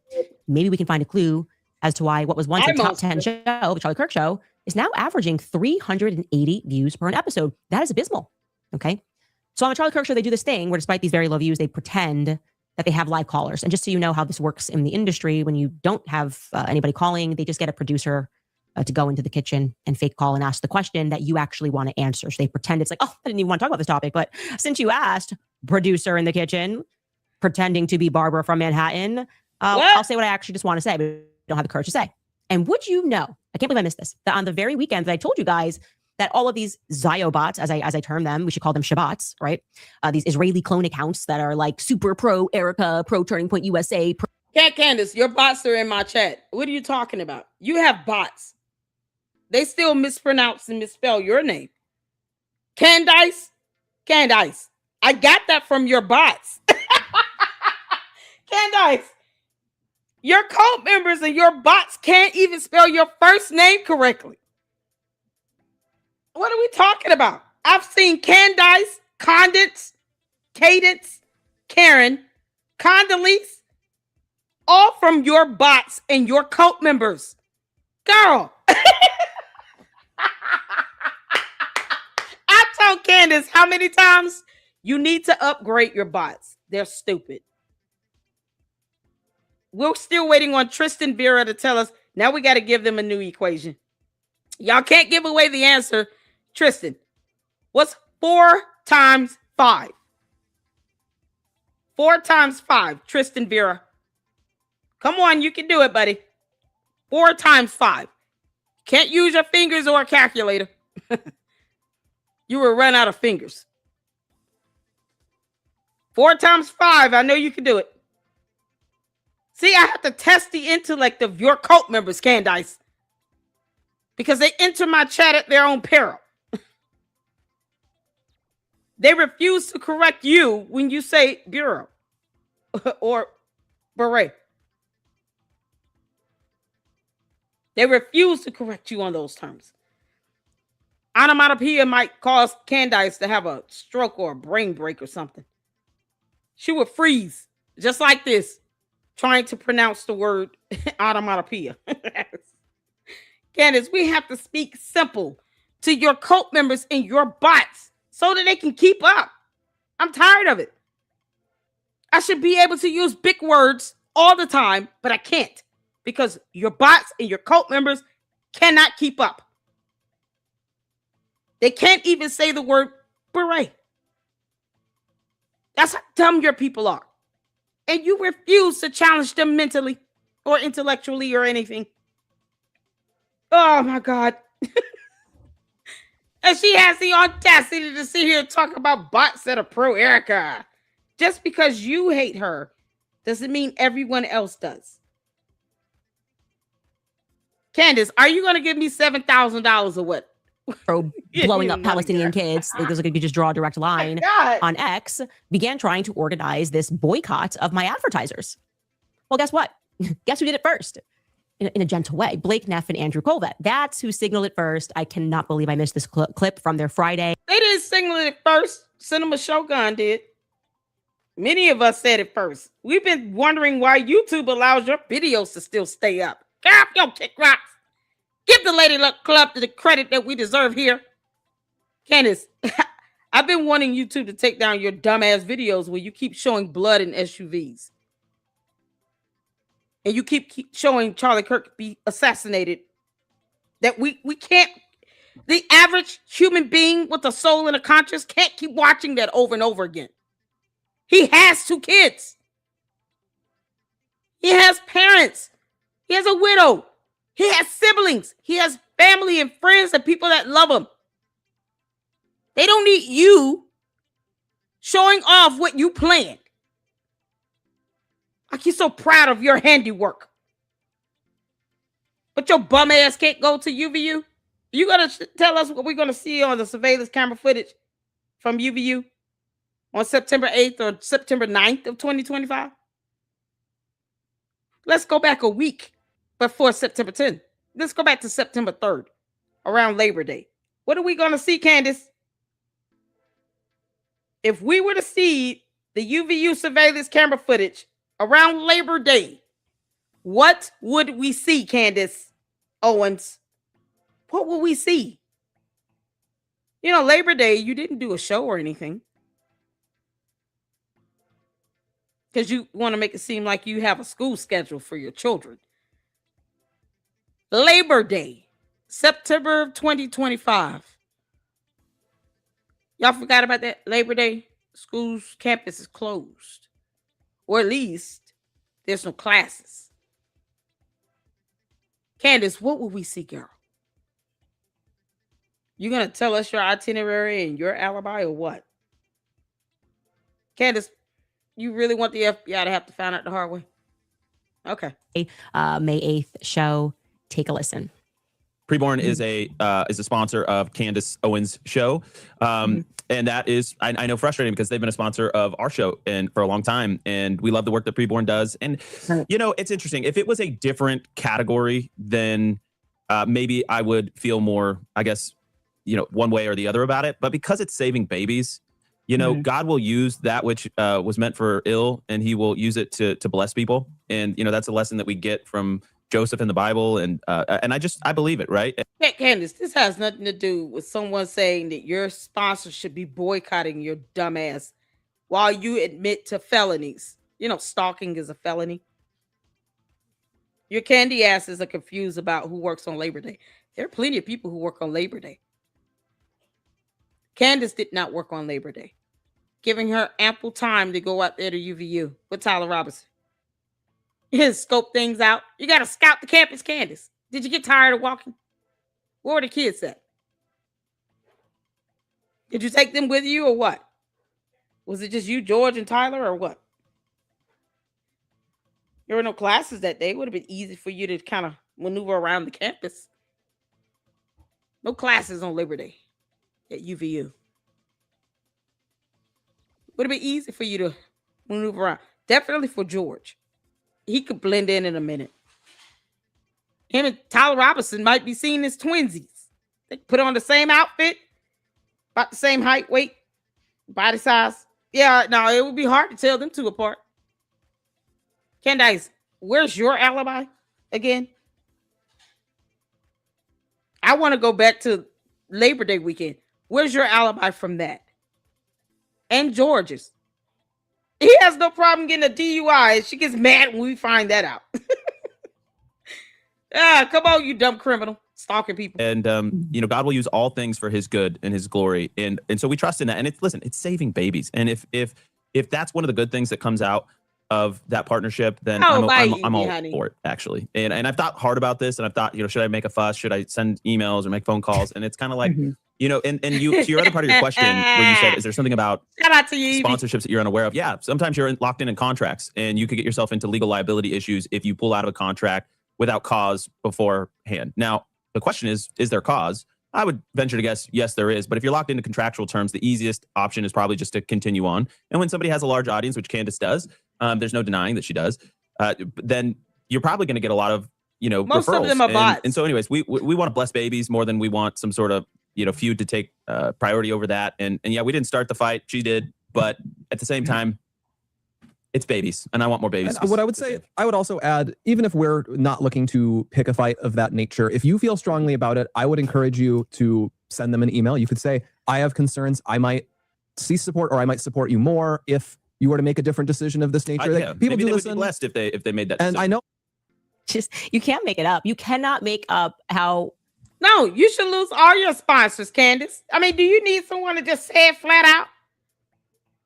Speaker 6: Maybe we can find a clue as to why what was once a top 10 show, the Charlie Kirk Show, is now averaging 380 views per an episode. That is abysmal. Okay. So on the Charlie Kirk Show, they do this thing where despite these very low views, they pretend that they have live callers. And just so you know how this works in the industry, when you don't have anybody calling, they just get a producer to go into the kitchen and fake call and ask the question that you actually want to answer. So they pretend it's like, I didn't even want to talk about this topic. But since you asked, producer in the kitchen, pretending to be Barbara from Manhattan, I'll say what I actually just want to say, but don't have the courage to say. And would you know, I can't believe I missed this, that on the very weekend that I told you guys that all of these Ziobots, as I term them, we should call them Shabbats, right? These Israeli clone accounts that are like super pro Erica, pro Turning Point USA.
Speaker 1: Candace, your bots are in my chat. What are you talking about? You have bots. They still mispronounce and misspell your name. Candace. I got that from your bots. Candace. Your cult members and your bots can't even spell your first name correctly. What are we talking about? I've seen Candace, Cadence, Karen, Condoleezza, all from your bots and your cult members. Girl. I told Candace how many times you need to upgrade your bots. They're stupid. We're still waiting on Tristan Vera to tell us. Now we got to give them a new equation. Y'all can't give away the answer. Tristan, what's 4 times 5? 4 times 5, Tristan Vera. Come on, you can do it, buddy. 4 times 5. Can't use your fingers or a calculator. You will run out of fingers. 4 times 5, I know you can do it. See, I have to test the intellect of your cult members, Candace. Because they enter my chat at their own peril. They refuse to correct you when you say bureau or beret. They refuse to correct you on those terms. Onomatopoeia might cause Candace to have a stroke or a brain break or something. She would freeze just like this, trying to pronounce the word onomatopoeia. Candace, we have to speak simple to your cult members and your bots so that they can keep up. I'm tired of it. I should be able to use big words all the time, but I can't because your bots and your cult members cannot keep up. They can't even say the word beret. That's how dumb your people are. And you refuse to challenge them mentally or intellectually or anything. Oh my God. And she has the audacity to sit here and talk about bots that are pro Erica. Just because you hate her doesn't mean everyone else does. Candace, are you going to give me $7,000 or what?
Speaker 6: Pro blowing up Palestinian kids, because I could just draw a direct line on X, began trying to organize this boycott of my advertisers. Well, guess what? Guess who did it first? In a gentle way. Blake Neff and Andrew Colvett. That's who signaled it first. I cannot believe I missed this clip from their Friday.
Speaker 1: They didn't signal it first. Cinema Shogun did. Many of us said it first. We've been wondering why YouTube allows your videos to still stay up. Get off your kick rocks. Give the Lady Luck Club the credit that we deserve here. Candace, I've been wanting YouTube to take down your dumbass videos where you keep showing blood in SUVs. And you keep showing Charlie Kirk be assassinated. That we can't, the average human being with a soul and a conscience can't keep watching that over and over again. He has 2 kids. He has parents. He has a widow. He has siblings. He has family and friends and people that love him. They don't need you showing off what you planned. Like you're so proud of your handiwork. But your bum ass can't go to UVU? You gonna tell us what we're gonna see on the surveillance camera footage from UVU on September 8th or September 9th of 2025? Let's go back a week before September 10th. Let's go back to September 3rd, around Labor Day. What are we gonna see, Candace? If we were to see the UVU surveillance camera footage around Labor Day, what would we see, Candace Owens? What will we see? You know, Labor Day, you didn't do a show or anything. Because you want to make it seem like you have a school schedule for your children. Labor Day, September 2025. Y'all forgot about that? Labor Day, schools, campus is closed. Or at least there's no classes. Candace, what will we see, girl? You gonna tell us your itinerary and your alibi or what? Candace, you really want the FBI to have to find out the hard way? Okay.
Speaker 6: May 8th show. Take a listen.
Speaker 11: Preborn is a sponsor of Candace Owens' show. And that is, I know, frustrating because they've been a sponsor of our show for a long time. And we love the work that Preborn does. And, you know, it's interesting. If it was a different category, then maybe I would feel more, I guess, you know, one way or the other about it. But because it's saving babies, you know, God will use that which was meant for ill, and he will use it to bless people. And, you know, that's a lesson that we get from Joseph in the Bible. And I believe it, right?
Speaker 1: Hey, Candace, this has nothing to do with someone saying that your sponsor should be boycotting your dumbass while you admit to felonies. You know, stalking is a felony. Your candy asses are confused about who works on Labor Day. There are plenty of people who work on Labor Day. Candace did not work on Labor Day, giving her ample time to go out there to UVU with Tyler Robinson. You scope things out. You got to scout the campus, Candace. Did you get tired of walking? Where were the kids at? Did you take them with you or what? Was it just you, George, and Tyler or what? There were no classes that day. It would have been easy for you to kind of maneuver around the campus. No classes on Labor Day at UVU. Would have been easy for you to maneuver around. Definitely for George. He could blend in a minute. Him and Tyler Robinson might be seen as twinsies. They put on the same outfit, about the same height, weight, body size. Yeah, no, it would be hard to tell them two apart. Candace, where's your alibi again? I want to go back to Labor Day weekend. Where's your alibi from that? And George's. He has no problem getting a DUI. She gets mad when we find that out. Come on, you dumb criminal. stalking people.
Speaker 11: And you know, God will use all things for his good and his glory. And so we trust in that. And it's saving babies. And if that's one of the good things that comes out of that partnership, then I'm all for it, actually. And I've thought hard about this, and I've thought, you know, should I make a fuss? Should I send emails or make phone calls? And it's kind of like, you know, and you, to your other part of your question, where you said, is there something about
Speaker 1: shout out to you,
Speaker 11: sponsorships that you're unaware of? Yeah, sometimes you're locked in contracts, and you could get yourself into legal liability issues if you pull out of a contract without cause beforehand. Now, the question is there cause? I would venture to guess, yes, there is. But if you're locked into contractual terms, the easiest option is probably just to continue on. And when somebody has a large audience, which Candace does, there's no denying that she does, then you're probably going to get a lot of, you know,
Speaker 1: most
Speaker 11: referrals.
Speaker 1: Of them are bots.
Speaker 11: And so anyways, we want to bless babies more than we want some sort of, you know, feud to take priority over that. And yeah, we didn't start the fight. She did. But at the same time, it's babies, and I want more babies.
Speaker 12: And what I would say, I would also add, even if we're not looking to pick a fight of that nature, if you feel strongly about it, I would encourage you to send them an email. You could say, I have concerns. I might cease support, or I might support you more if you were to make a different decision of this nature.
Speaker 11: Yeah,
Speaker 12: people
Speaker 11: maybe
Speaker 12: do
Speaker 11: they
Speaker 12: listen.
Speaker 11: would be blessed if they made that
Speaker 12: and
Speaker 11: decision.
Speaker 12: I know.
Speaker 6: Just, you can't make it up. You cannot make up how.
Speaker 1: No, you should lose all your sponsors, Candace. I mean, do you need someone to just say it flat out?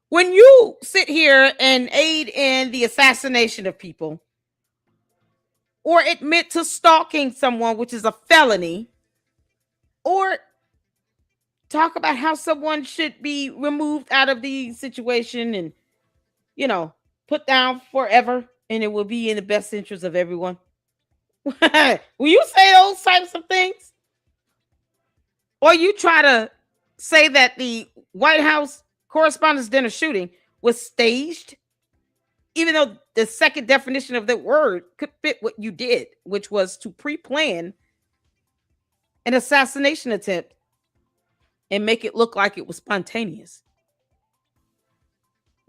Speaker 1: When you sit here and aid in the assassination of people, or admit to stalking someone, which is a felony, or talk about how someone should be removed out of the situation and, you know, put down forever, and it will be in the best interest of everyone. Will you say those types of things? Or you try to say that the White House Correspondents' Dinner shooting was staged, even though the second definition of that word could fit what you did, which was to pre-plan an assassination attempt and make it look like it was spontaneous.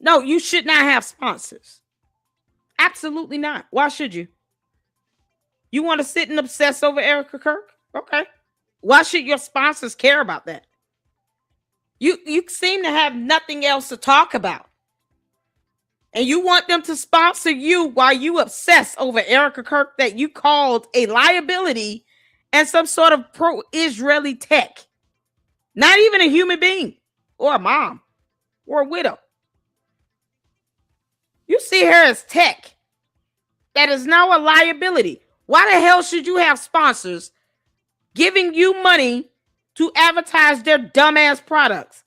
Speaker 1: No, you should not have sponsors. Absolutely not. Why should you? You want to sit and obsess over Erica Kirk? Okay. Why should your sponsors care about that? You seem to have nothing else to talk about. And you want them to sponsor you while you obsess over Erica Kirk that you called a liability and some sort of pro-Israeli tech. Not even a human being or a mom or a widow. You see her as tech. That is now a liability. Why the hell should you have sponsors giving you money to advertise their dumbass products?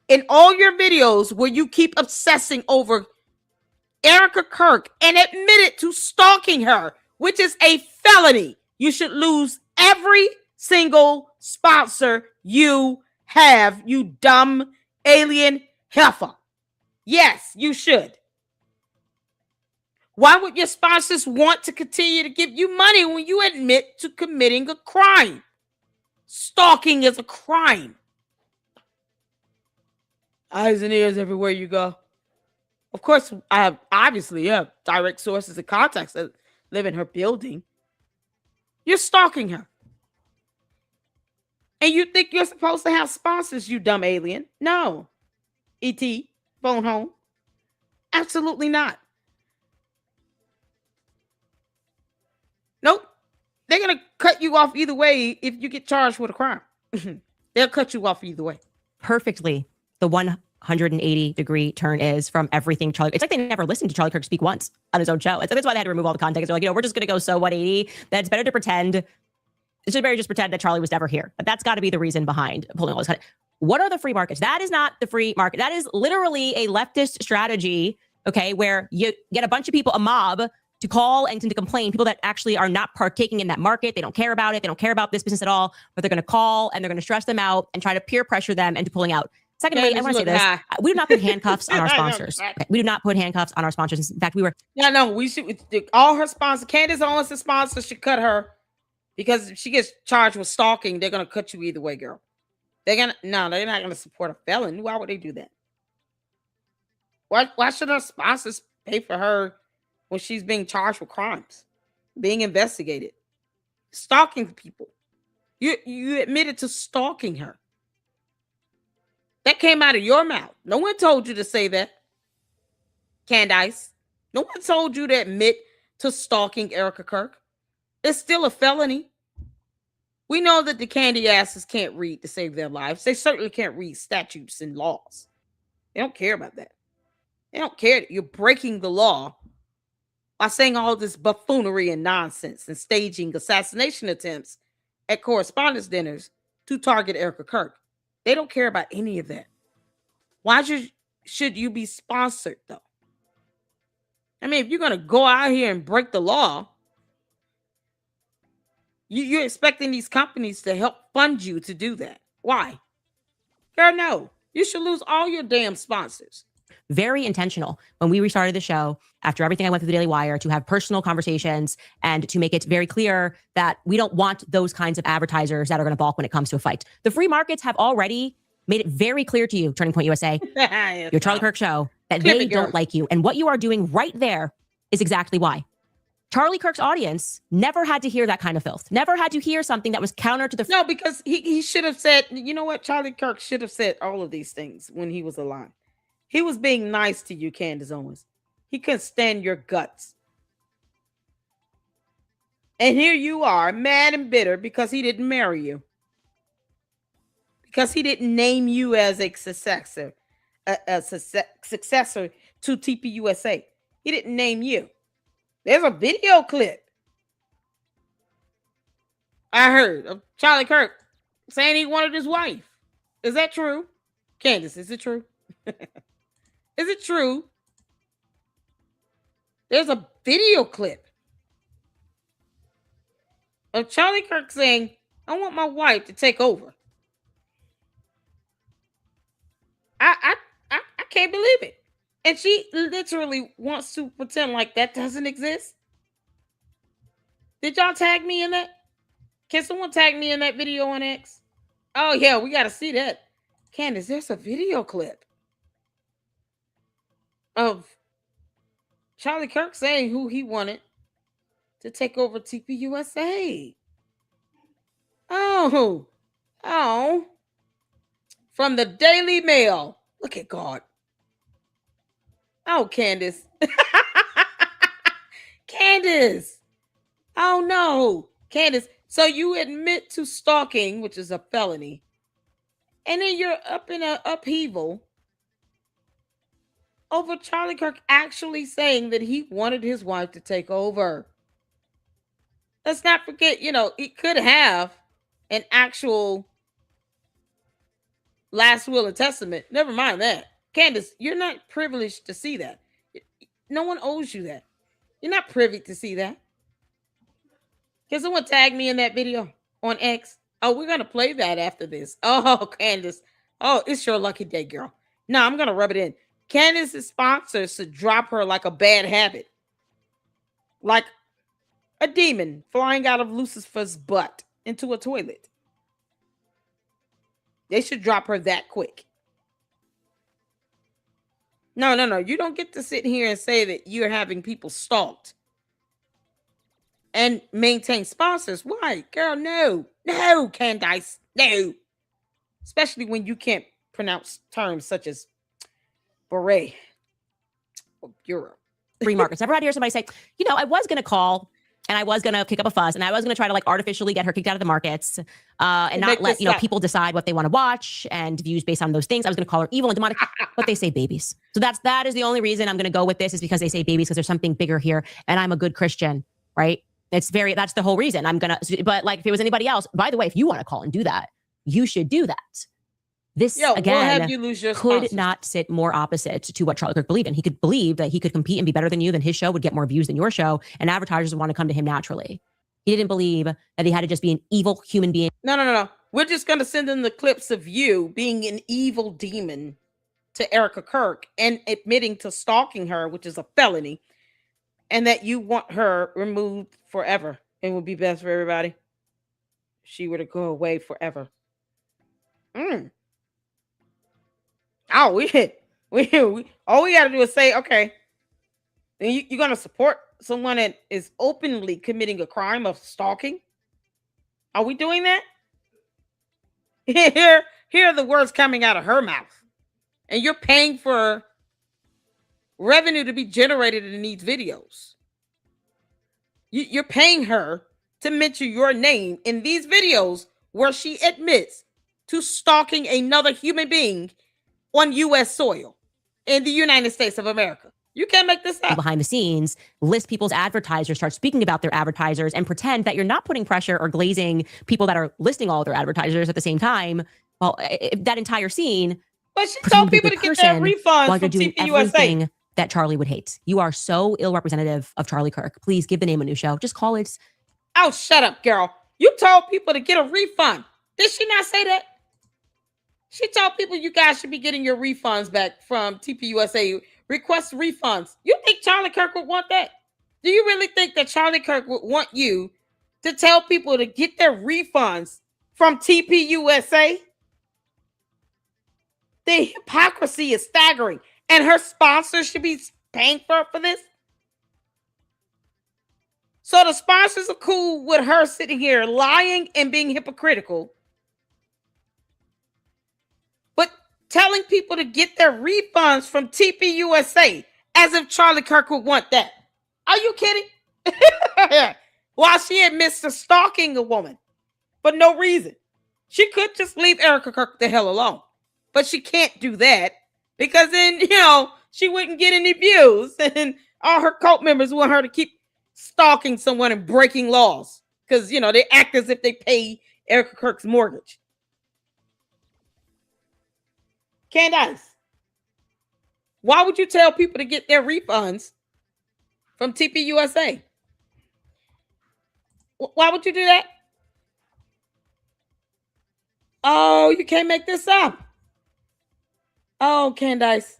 Speaker 1: In all your videos where you keep obsessing over Erica Kirk and admitted to stalking her, which is a felony, you should lose every single sponsor you have, you dumb alien heifer. Yes, you should. Why would your sponsors want to continue to give you money when you admit to committing a crime? Stalking is a crime. Eyes and ears everywhere you go. Of course, I have obviously direct sources and contacts that live in her building. You're stalking her. And you think you're supposed to have sponsors, you dumb alien. No. E.T., phone home. Absolutely not. Nope. They're going to cut you off either way if you get charged with a crime. They'll cut you off either way.
Speaker 6: Perfectly. The 180-degree turn is from everything Charlie. It's like they never listened to Charlie Kirk speak once on his own show. That's why they had to remove all the context. They're like, we're just going to go so 180 that it's better to pretend. It's better just pretend that Charlie was never here. But that's got to be the reason behind pulling all this content. What are the free markets? That is not the free market. That is literally a leftist strategy, okay, where you get a bunch of people, a mob, to call and to complain, people that actually are not partaking in that market. They don't care about it. They don't care about this business at all, but they're going to call and they're going to stress them out and try to peer pressure them into pulling out. Secondly, I want to say this. We do not put handcuffs on our sponsors. Okay? We do not put handcuffs on our sponsors. In fact, we were...
Speaker 1: No, we should... All her sponsors, Candace Owens' sponsors should cut her because if she gets charged with stalking, they're going to cut you either way, girl. They're not going to support a felon. Why would they do that? Why should her sponsors pay for her when she's being charged with crimes, being investigated, stalking people? You admitted to stalking her. That came out of your mouth. No one told you to say that, Candace. No one told you to admit to stalking Erica Kirk. It's still a felony. We know that the candy asses can't read to save their lives. They certainly can't read statutes and laws. They don't care about that. They don't care that you're breaking the law by saying all this buffoonery and nonsense and staging assassination attempts at correspondence dinners to target Erica Kirk. They don't care about any of that. Why should you be sponsored, though? I mean, if you're going to go out here and break the law, you're expecting these companies to help fund you to do that. Why? Girl, no. You should lose all your damn sponsors.
Speaker 6: Very intentional when we restarted the show after everything I went through the Daily Wire to have personal conversations and to make it very clear that we don't want those kinds of advertisers that are going to balk when it comes to a fight. The free markets have already made it very clear to you, Turning Point USA, your Charlie Kirk show, that they don't like you. And what you are doing right there is exactly why. Charlie Kirk's audience never had to hear that kind of filth. Never had to hear something that was counter to the...
Speaker 1: No, because he should have said, you know what? Charlie Kirk should have said all of these things when he was alive. He was being nice to you, Candace Owens. He couldn't stand your guts. And here you are, mad and bitter because he didn't marry you. Because he didn't name you as a successor to TPUSA. He didn't name you. There's a video clip I heard of Charlie Kirk saying he wanted his wife. Is that true? Candace, is it true? Is it true? There's a video clip of Charlie Kirk saying, I want my wife to take over. I can't believe it. And she literally wants to pretend like that doesn't exist. Did y'all tag me in that? Can someone tag me in that video on X? Oh, yeah, we got to see that. Candace, there's a video clip of Charlie Kirk saying who he wanted to take over TPUSA. Oh. From the Daily Mail. Look at God. Oh, Candace. Candace. Oh, no. Candace. So you admit to stalking, which is a felony. And then you're up in an upheaval over Charlie Kirk actually saying that he wanted his wife to take over. Let's not forget, it could have an actual last will and testament. Never mind that. Candace, you're not privileged to see that. No one owes you that. You're not privy to see that. Can someone tag me in that video on X? Oh, we're going to play that after this. Oh, Candace. Oh, it's your lucky day, girl. No, I'm going to rub it in. Candace's sponsors should drop her like a bad habit. Like a demon flying out of Lucifer's butt into a toilet. They should drop her that quick. No. You don't get to sit here and say that you're having people stalked and maintain sponsors. Why? Girl, no. No, Candace. No. Especially when you can't pronounce terms such as beret or bureau.
Speaker 6: Free markets. Never had to hear somebody say, I was going to call and I was going to kick up a fuss and I was going to try to artificially get her kicked out of the markets and not let, people decide what they want to watch and views based on those things. I was going to call her evil and demonic, but they say babies. So that is the only reason I'm going to go with this is because they say babies, because there's something bigger here and I'm a good Christian, right? That's the whole reason but if it was anybody else, by the way, if you want to call and do that, you should do that. This, again, could not sit more opposite to what Charlie Kirk believed in. He could believe that he could compete and be better than you, then his show would get more views than your show, and advertisers would want to come to him naturally. He didn't believe that he had to just be an evil human being.
Speaker 1: No. We're just going to send them the clips of you being an evil demon to Erica Kirk and admitting to stalking her, which is a felony, and that you want her removed forever. It would be best for everybody. She were to go away forever. Oh, all we got to do is say, okay, then you're going to support someone that is openly committing a crime of stalking? Are we doing that? Here are the words coming out of her mouth. And you're paying for revenue to be generated in these videos. You're paying her to mention your name in these videos where she admits to stalking another human being on U.S. soil in the United States of America. You can't make this up.
Speaker 6: Behind the scenes, list people's advertisers, start speaking about their advertisers, and pretend that you're not putting pressure or glazing people that are listing all of their advertisers at the same time. Well, that entire scene.
Speaker 1: But she told people to get their refunds
Speaker 6: while
Speaker 1: from
Speaker 6: you're doing
Speaker 1: TPUSA.
Speaker 6: everything that Charlie would hate. You are so ill representative of Charlie Kirk. Please give the name a new show. Just call it.
Speaker 1: Oh, shut up, girl. You told people to get a refund. Did she not say that? She told people you guys should be getting your refunds back from TPUSA. Request refunds. You think Charlie Kirk would want that? Do you really think that Charlie Kirk would want you to tell people to get their refunds from TPUSA? The hypocrisy is staggering. And her sponsors should be paying for this? So the sponsors are cool with her sitting here lying and being hypocritical, but telling people to get their refunds from TPUSA as if Charlie Kirk would want that. Are you kidding? While she admits to stalking a woman for no reason. She could just leave Erica Kirk the hell alone, but she can't do that because then, she wouldn't get any views and all her cult members want her to keep stalking someone and breaking laws because, they act as if they pay Erica Kirk's mortgage. Candace, why would you tell people to get their refunds from TPUSA? Why would you do that? Oh, you can't make this up. Oh, Candace.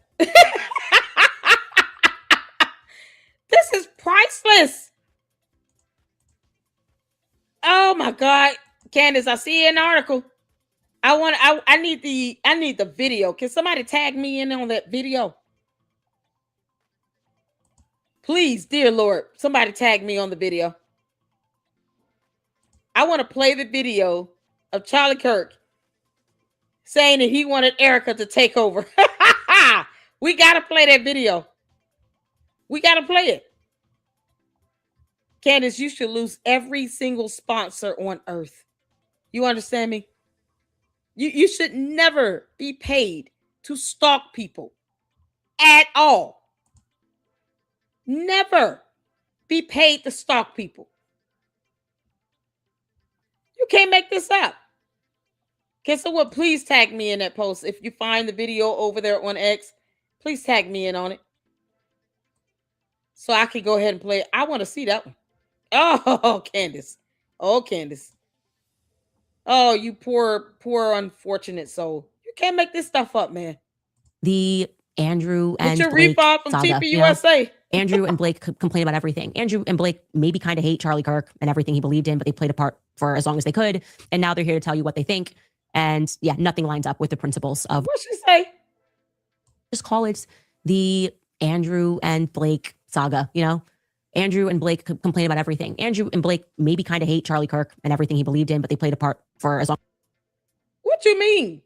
Speaker 1: This is priceless. Oh my God, Candace, I see an article. I need the video. Can somebody tag me in on that video? Please, dear Lord, somebody tag me on the video. I want to play the video of Charlie Kirk saying that he wanted Erica to take over. We got to play that video. We got to play it. Candace, you should lose every single sponsor on earth. You understand me? You should never be paid to stalk people at all. Never be paid to stalk people. You can't make this up. Okay, so what? Please tag me in that post. If you find the video over there on X, please tag me in on it so I can go ahead and play it. I want to see that one. Oh, Candace. Oh, Candace. Oh, you poor, unfortunate soul. You can't make this stuff up, man.
Speaker 6: The Andrew and
Speaker 1: your
Speaker 6: Blake
Speaker 1: refund from
Speaker 6: saga,
Speaker 1: TPUSA.
Speaker 6: Andrew and Blake complain about everything. Andrew and Blake maybe kind of hate Charlie Kirk and everything he believed in, but they played a part for as long as they could. And now they're here to tell you what they think. And yeah, nothing lines up with the principles of.
Speaker 1: What'd she say?
Speaker 6: Just call it the Andrew and Blake saga, Andrew and Blake complain about everything. Andrew and Blake maybe kind of hate Charlie Kirk and everything he believed in, but they played a part for as long.
Speaker 1: What you mean?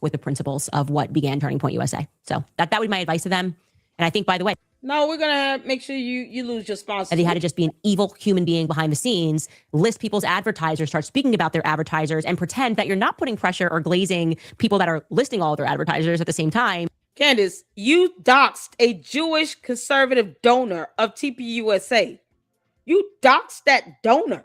Speaker 6: With the principles of what began Turning Point USA. So that would be my advice to them. And I think, by the way,
Speaker 1: no, we're going to make sure you lose your sponsor.
Speaker 6: That he had to just be an evil human being behind the scenes, list people's advertisers, start speaking about their advertisers, and pretend that you're not putting pressure or glazing people that are listing all of their advertisers at the same time.
Speaker 1: Candace, you doxed a Jewish conservative donor of TPUSA. You doxed that donor.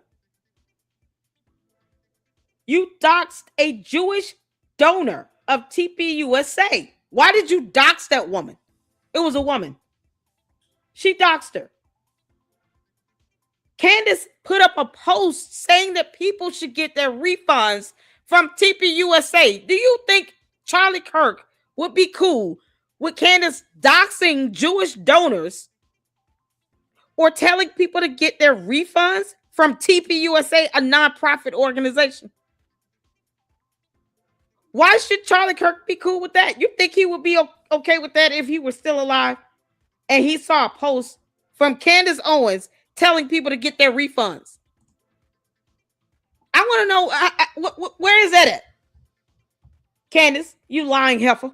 Speaker 1: You doxed a Jewish donor of TPUSA. Why did you dox that woman? It was a woman. She doxed her. Candace put up a post saying that people should get their refunds from TPUSA. Do you think Charlie Kirk would be cool with Candace doxing Jewish donors or telling people to get their refunds from TPUSA, a nonprofit organization? Why should Charlie Kirk be cool with that? You think he would be okay with that if he were still alive and he saw a post from Candace Owens telling people to get their refunds? I want to know, where is that at? Candace, you lying heifer.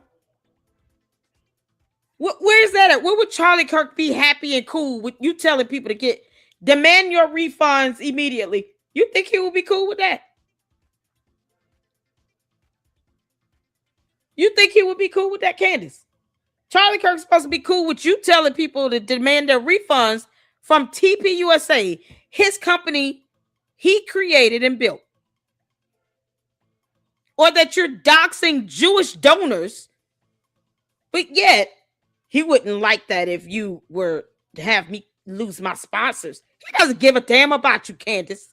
Speaker 1: Where's that at? Where would Charlie Kirk be happy and cool with you telling people to demand your refunds immediately? You think he would be cool with that? You think he would be cool with that, Candace? Charlie Kirk's supposed to be cool with you telling people to demand their refunds from TPUSA, his company he created and built. Or that you're doxing Jewish donors, but yet he wouldn't like that if you were to have me lose my sponsors. He doesn't give a damn about you, Candace.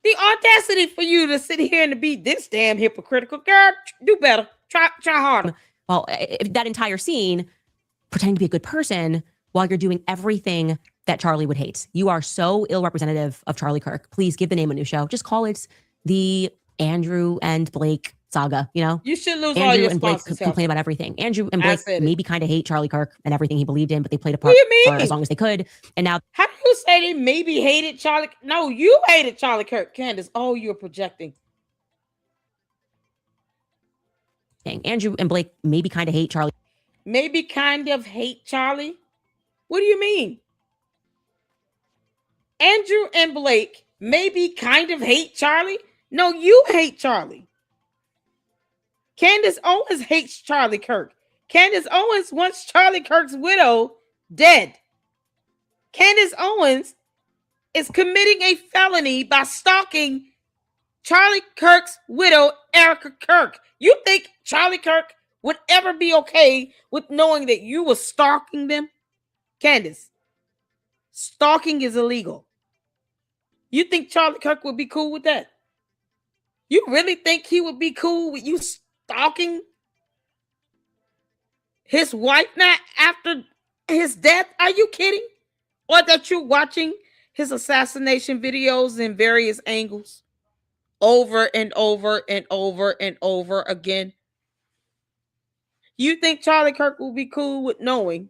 Speaker 1: The audacity for you to sit here and to be this damn hypocritical. Girl, do better. Try harder.
Speaker 6: Well, that entire scene, pretending to be a good person while you're doing everything that Charlie would hate. You are so ill representative of Charlie Kirk. Please give the name a new show. Just call it the Andrew and Blake saga, you know?
Speaker 1: You should lose
Speaker 6: Andrew
Speaker 1: all your
Speaker 6: and Blake
Speaker 1: sponsors.
Speaker 6: complain about everything. Andrew and Blake maybe kind of hate Charlie Kirk and everything he believed in, but they played a part for as long as they could. And now,
Speaker 1: how do you say they maybe hated Charlie? No, you hated Charlie Kirk, Candace. Oh, you're projecting.
Speaker 6: Andrew and Blake maybe kind of hate Charlie.
Speaker 1: Maybe kind of hate Charlie? What do you mean? Andrew and Blake maybe kind of hate Charlie? No, you hate Charlie. Candace Owens hates Charlie Kirk. Candace Owens wants Charlie Kirk's widow dead. Candace Owens is committing a felony by stalking Charlie Kirk's widow, Erica Kirk. You think Charlie Kirk would ever be okay with knowing that you were stalking them? Candace, stalking is illegal. You think Charlie Kirk would be cool with that? You really think he would be cool with you stalking his wife now after his death? Are you kidding? Or that you're watching his assassination videos in various angles over and over and over and over again? You think Charlie Kirk will be cool with knowing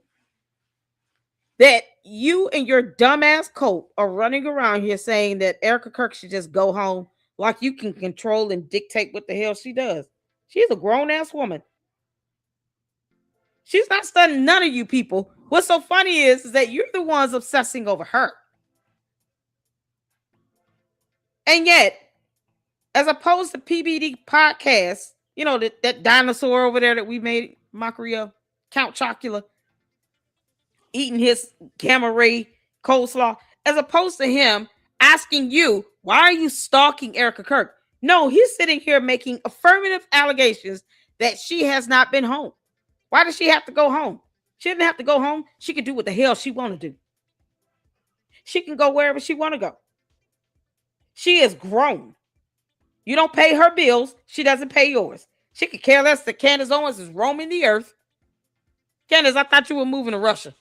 Speaker 1: that you and your dumbass cult are running around here saying that Erica Kirk should just go home, like you can control and dictate what the hell she does? She's a grown-ass woman. She's not studying none of you people. What's so funny is that you're the ones obsessing over her. And yet, as opposed to PBD podcast, you know, that dinosaur over there that we made mockery of, Count Chocula, eating his gamma ray coleslaw, as opposed to him asking you, why are you stalking Erica Kirk? No, he's sitting here making affirmative allegations that she has not been home. Why does she have to go home? She didn't have to go home. She can do what the hell she want to do. She can go wherever she want to go. She is grown. You don't pay her bills. She doesn't pay yours. She could care less that Candace Owens is roaming the earth. Candace, I thought you were moving to Russia.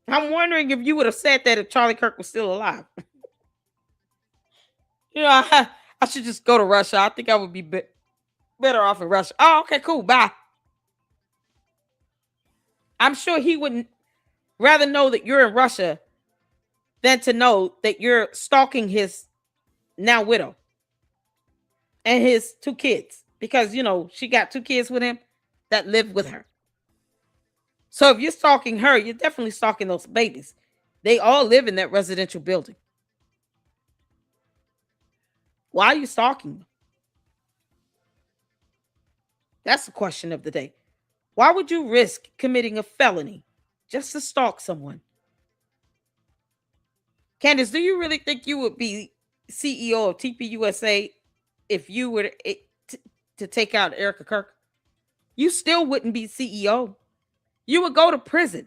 Speaker 1: I'm wondering if you would have said that if Charlie Kirk was still alive. You know, I should just go to Russia. I think I would be better off in Russia. Oh, okay, cool. Bye. I'm sure he wouldn't rather know that you're in Russia than to know that you're stalking his now widow and his 2 kids, because, you know, she got 2 kids with him that live with her. So if you're stalking her, you're definitely stalking those babies. They all live in that residential building. Why are you stalking them? That's the question of the day. Why would you risk committing a felony just to stalk someone? Candace, do you really think you would be CEO of TPUSA if you were to take out Erica Kirk? You still wouldn't be CEO. You would go to prison.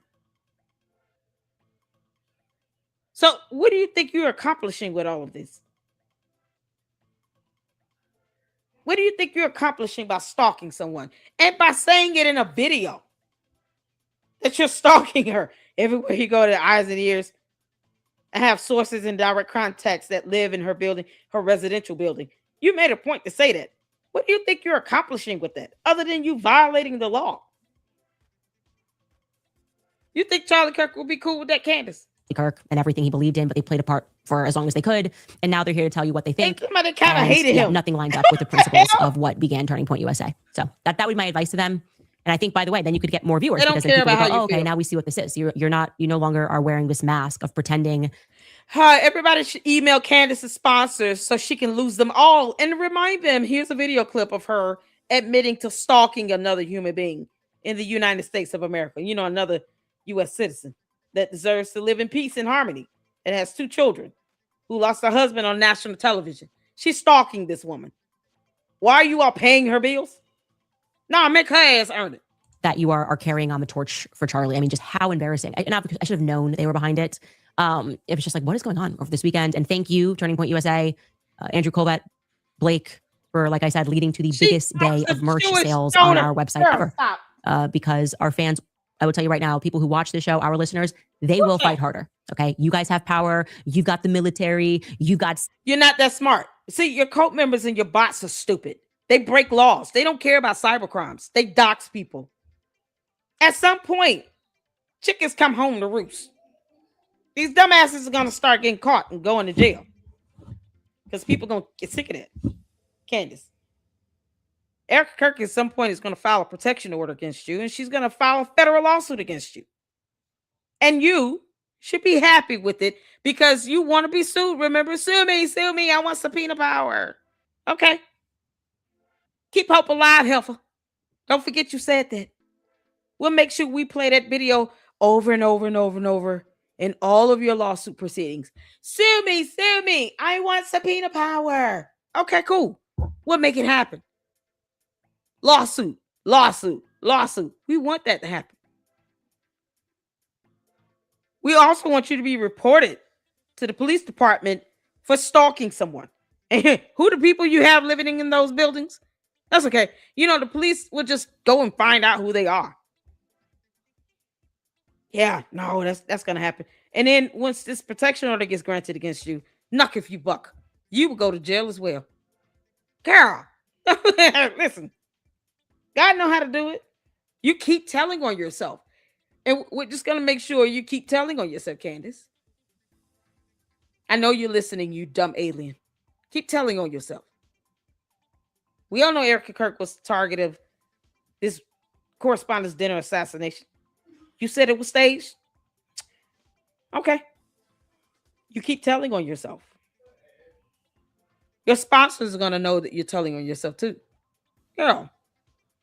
Speaker 1: So what do you think you're accomplishing with all of this? What do you think you're accomplishing by stalking someone and by saying it in a video that you're stalking her everywhere you go, to eyes and ears? I have sources and direct contacts that live in her building, her residential building. You made a point to say that. What do you think you're accomplishing with that, other than you violating the law? You think Charlie Kirk will be cool with that, Candace?
Speaker 6: Kirk and everything he believed in, but they played a part for as long as they could. And now they're here to tell you what they think.
Speaker 1: Somebody kind of
Speaker 6: And,
Speaker 1: hated
Speaker 6: yeah,
Speaker 1: him.
Speaker 6: nothing lines up with the principles of what began Turning Point USA. So that would be my advice to them. And I think, by the way, then you could get more viewers
Speaker 1: They don't
Speaker 6: because then
Speaker 1: care
Speaker 6: people
Speaker 1: about
Speaker 6: would go,
Speaker 1: how you
Speaker 6: oh, okay,
Speaker 1: feel.
Speaker 6: now we see what this is. You no longer are wearing this mask of pretending.
Speaker 1: Everybody should email Candace's sponsors so she can lose them all and remind them, here's a video clip of her admitting to stalking another human being in the United States of America. You know, another U.S. citizen that deserves to live in peace and harmony and has 2 children who lost her husband on national television. She's stalking this woman. Why are you all paying her bills? No, make her ass earn it.
Speaker 6: That you are carrying on the torch for Charlie. I mean, just how embarrassing. I should have known they were behind it. It was just like, what is going on over this weekend? And thank you, Turning Point USA, Andrew Colbert, Blake, for, like I said, leading to the biggest day of merch sales on our website ever. Because our fans, I will tell you right now, people who watch the show, our listeners, they will fight harder. Okay. You guys have power. You've got the military. You're
Speaker 1: not that smart. See, your cult members and your bots are stupid. They break laws. They don't care about cyber crimes. They dox people. At some point, chickens come home to roost. These dumbasses are going to start getting caught and going to jail. Because people are going to get sick of that. Candace. Erica Kirk at some point is going to file a protection order against you, and she's going to file a federal lawsuit against you. And you should be happy with it because you want to be sued. Remember, sue me. I want subpoena power. Okay. Keep hope alive, Heifer. Don't forget you said that. We'll make sure we play that video over and over and over and over in all of your lawsuit proceedings. Sue me. I want subpoena power. Okay, cool. We'll make it happen. Lawsuit. We want that to happen. We also want you to be reported to the police department for stalking someone. Who the people you have living in those buildings? That's okay. You know, the police will just go and find out who they are. Yeah, no, that's going to happen. And then once this protection order gets granted against you, knock if you buck, you will go to jail as well. Girl, listen, God know how to do it. You keep telling on yourself. And we're just going to make sure you keep telling on yourself, Candace. I know you're listening, you dumb alien. Keep telling on yourself. We all know Erica Kirk was the target of this correspondence dinner assassination. You said it was staged? Okay. You keep telling on yourself. Your sponsors are going to know that you're telling on yourself too. Girl,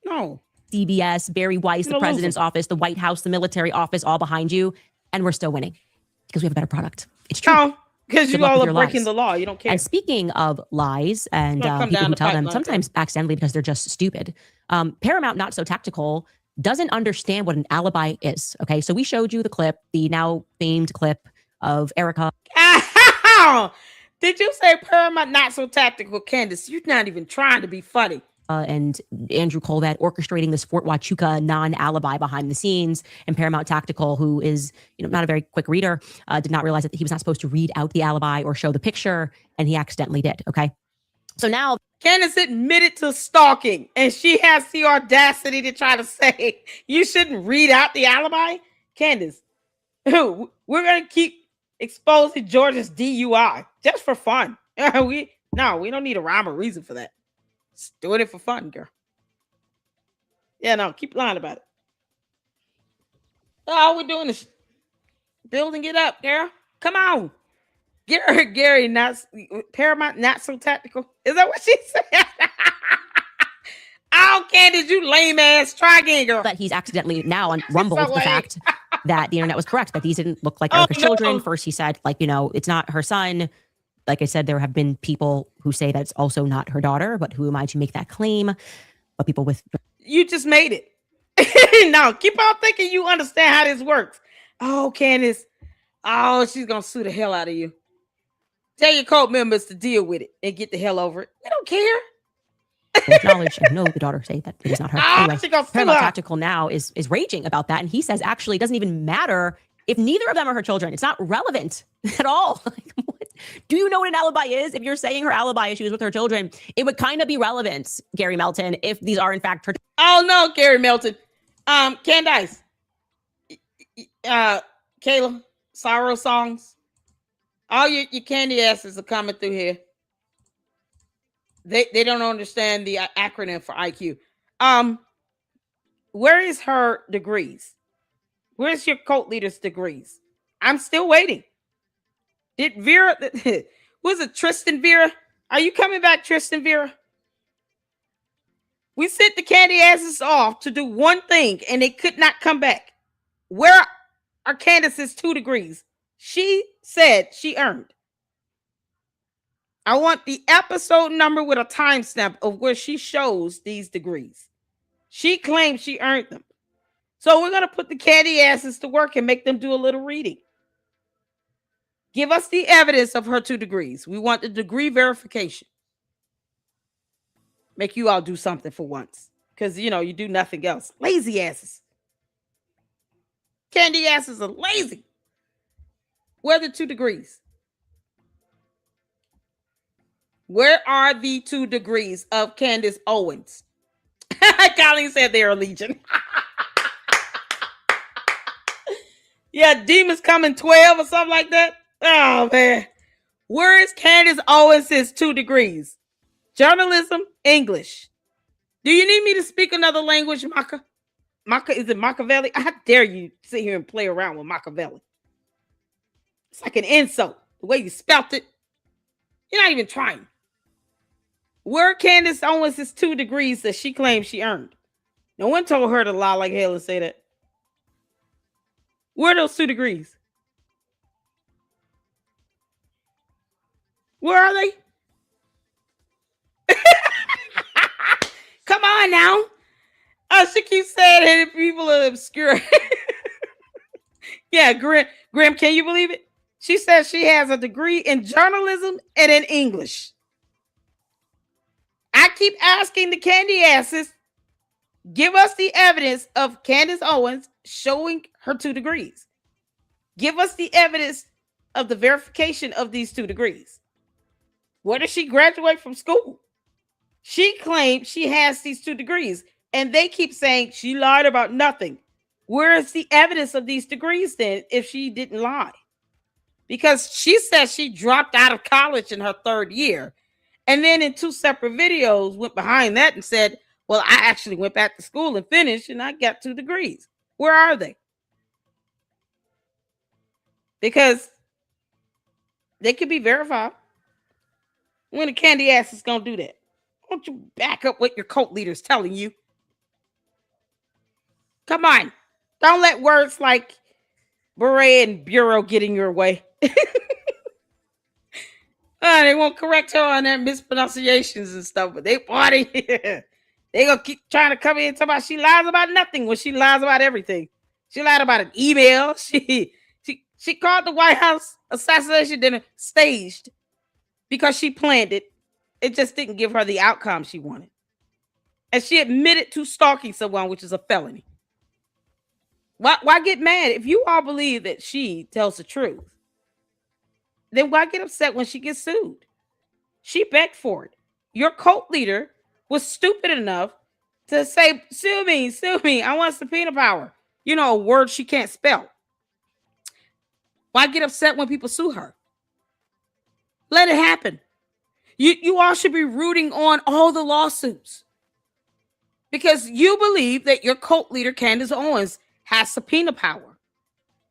Speaker 1: no.
Speaker 6: CBS, Barry Weiss, the president's office, the White House, the military office, all behind you. And we're still winning because we have a better product. It's true.
Speaker 1: No, because you all are breaking the law. You don't care.
Speaker 6: And speaking of lies and people who tell them, sometimes accidentally because they're just stupid, Paramount Not So Tactical doesn't understand what an alibi is. Okay, so we showed you the clip, the now famed clip of Erica.
Speaker 1: Did you say Paramount Not So Tactical, Candace? You're not even trying to be funny.
Speaker 6: And Andrew Colbert orchestrating this Fort Huachuca non-alibi behind the scenes, and Paramount Tactical, who is not a very quick reader, did not realize that he was not supposed to read out the alibi or show the picture, and he accidentally did. Okay, so now
Speaker 1: Candace admitted to stalking, and she has the audacity to try to say you shouldn't read out the alibi. Candace, we're gonna keep exposing Georgia's DUI just for fun. We don't need a rhyme or reason for that. Just doing it for fun, girl. Yeah, no, keep lying about it. All we're doing is building it up, girl. Come on. Gary, Paramount Not So Tactical. Is that what she said? Oh, Candace, you lame ass. Try again, girl.
Speaker 6: But he's accidentally now on rumbled the fact that the internet was correct, that these didn't look like Erica's children. First, he said, it's not her son. Like I said, there have been people who say that it's also not her daughter, but who am I to make that claim? But people with...
Speaker 1: You just made it. No, keep on thinking you understand how this works. Oh, Candace. Oh, she's going to sue the hell out of you. Tell your cult members to deal with it and get the hell over it. We don't care.
Speaker 6: Acknowledge and know the daughter say that it is not her. Anyway, Paramount Tactical now is raging about that. And he says, actually, it doesn't even matter if neither of them are her children. It's not relevant at all. What? Do you know what an alibi is? If you're saying her alibi is she was with her children, it would kind of be relevant, Gary Melton, if these are in fact her.
Speaker 1: Oh no, Gary Melton. Candace. Kayla, sorrow songs. All your candy asses are coming through here. They don't understand the acronym for IQ. Where is her degrees? Where's your cult leader's degrees? I'm still waiting. Did Vera, was it Tristan Vera? Are you coming back, Tristan Vera? We sent the candy asses off to do one thing and they could not come back. Where are Candace's 2 degrees? She said she earned. I want the episode number with a timestamp of where she shows these degrees. She claims she earned them. So we're going to put the candy asses to work and make them do a little reading. Give us the evidence of her 2 degrees. We want the degree verification. Make you all do something for once. Because, you do nothing else. Lazy asses. Candy asses are lazy. Where are the 2 degrees? Where are the 2 degrees of Candace Owens? Colleen said they're a legion. Yeah, demons come in 12 or something like that. Oh, man. Where is Candace Owens' 2 degrees? Journalism, English. Do you need me to speak another language, Maka? Is it Machiavelli? How dare you sit here and play around with Machiavelli? It's like an insult. The way you spelt it. You're not even trying. Where Candace Owens' 2 degrees that she claims she earned? No one told her to lie like hell and say that. Where are those 2 degrees? Where are they? Come on now. She keeps saying that people are obscure. Yeah, Graham, can you believe it? She says she has a degree in journalism and in English. I keep asking the candy asses, give us the evidence of Candace Owens showing her 2 degrees. Give us the evidence of the verification of these 2 degrees. Where did she graduate from school? She claimed she has these 2 degrees, and they keep saying she lied about nothing. Where is the evidence of these degrees then if she didn't lie? Because she says she dropped out of college in her 3rd year. And then in 2 separate videos went behind that and said, well, I actually went back to school and finished and I got 2 degrees. Where are they? Because they could be verified. When the candy ass is going to do that? Why don't you back up what your cult leader's telling you? Come on. Don't let words like beret and bureau get in your way. They won't correct her on their mispronunciations and stuff, but they gonna keep trying to come in and talk about she lies about nothing when she lies about everything. She lied about an email. She called the White House assassination dinner staged because she planned it. It just didn't give her the outcome she wanted. And she admitted to stalking someone, which is a felony. Why get mad? If you all believe that she tells the truth, then why get upset when she gets sued? She begged for it. Your cult leader was stupid enough to say, sue me. I want subpoena power. A word she can't spell. Why get upset when people sue her? Let it happen. You all should be rooting on all the lawsuits because you believe that your cult leader, Candace Owens, has subpoena power.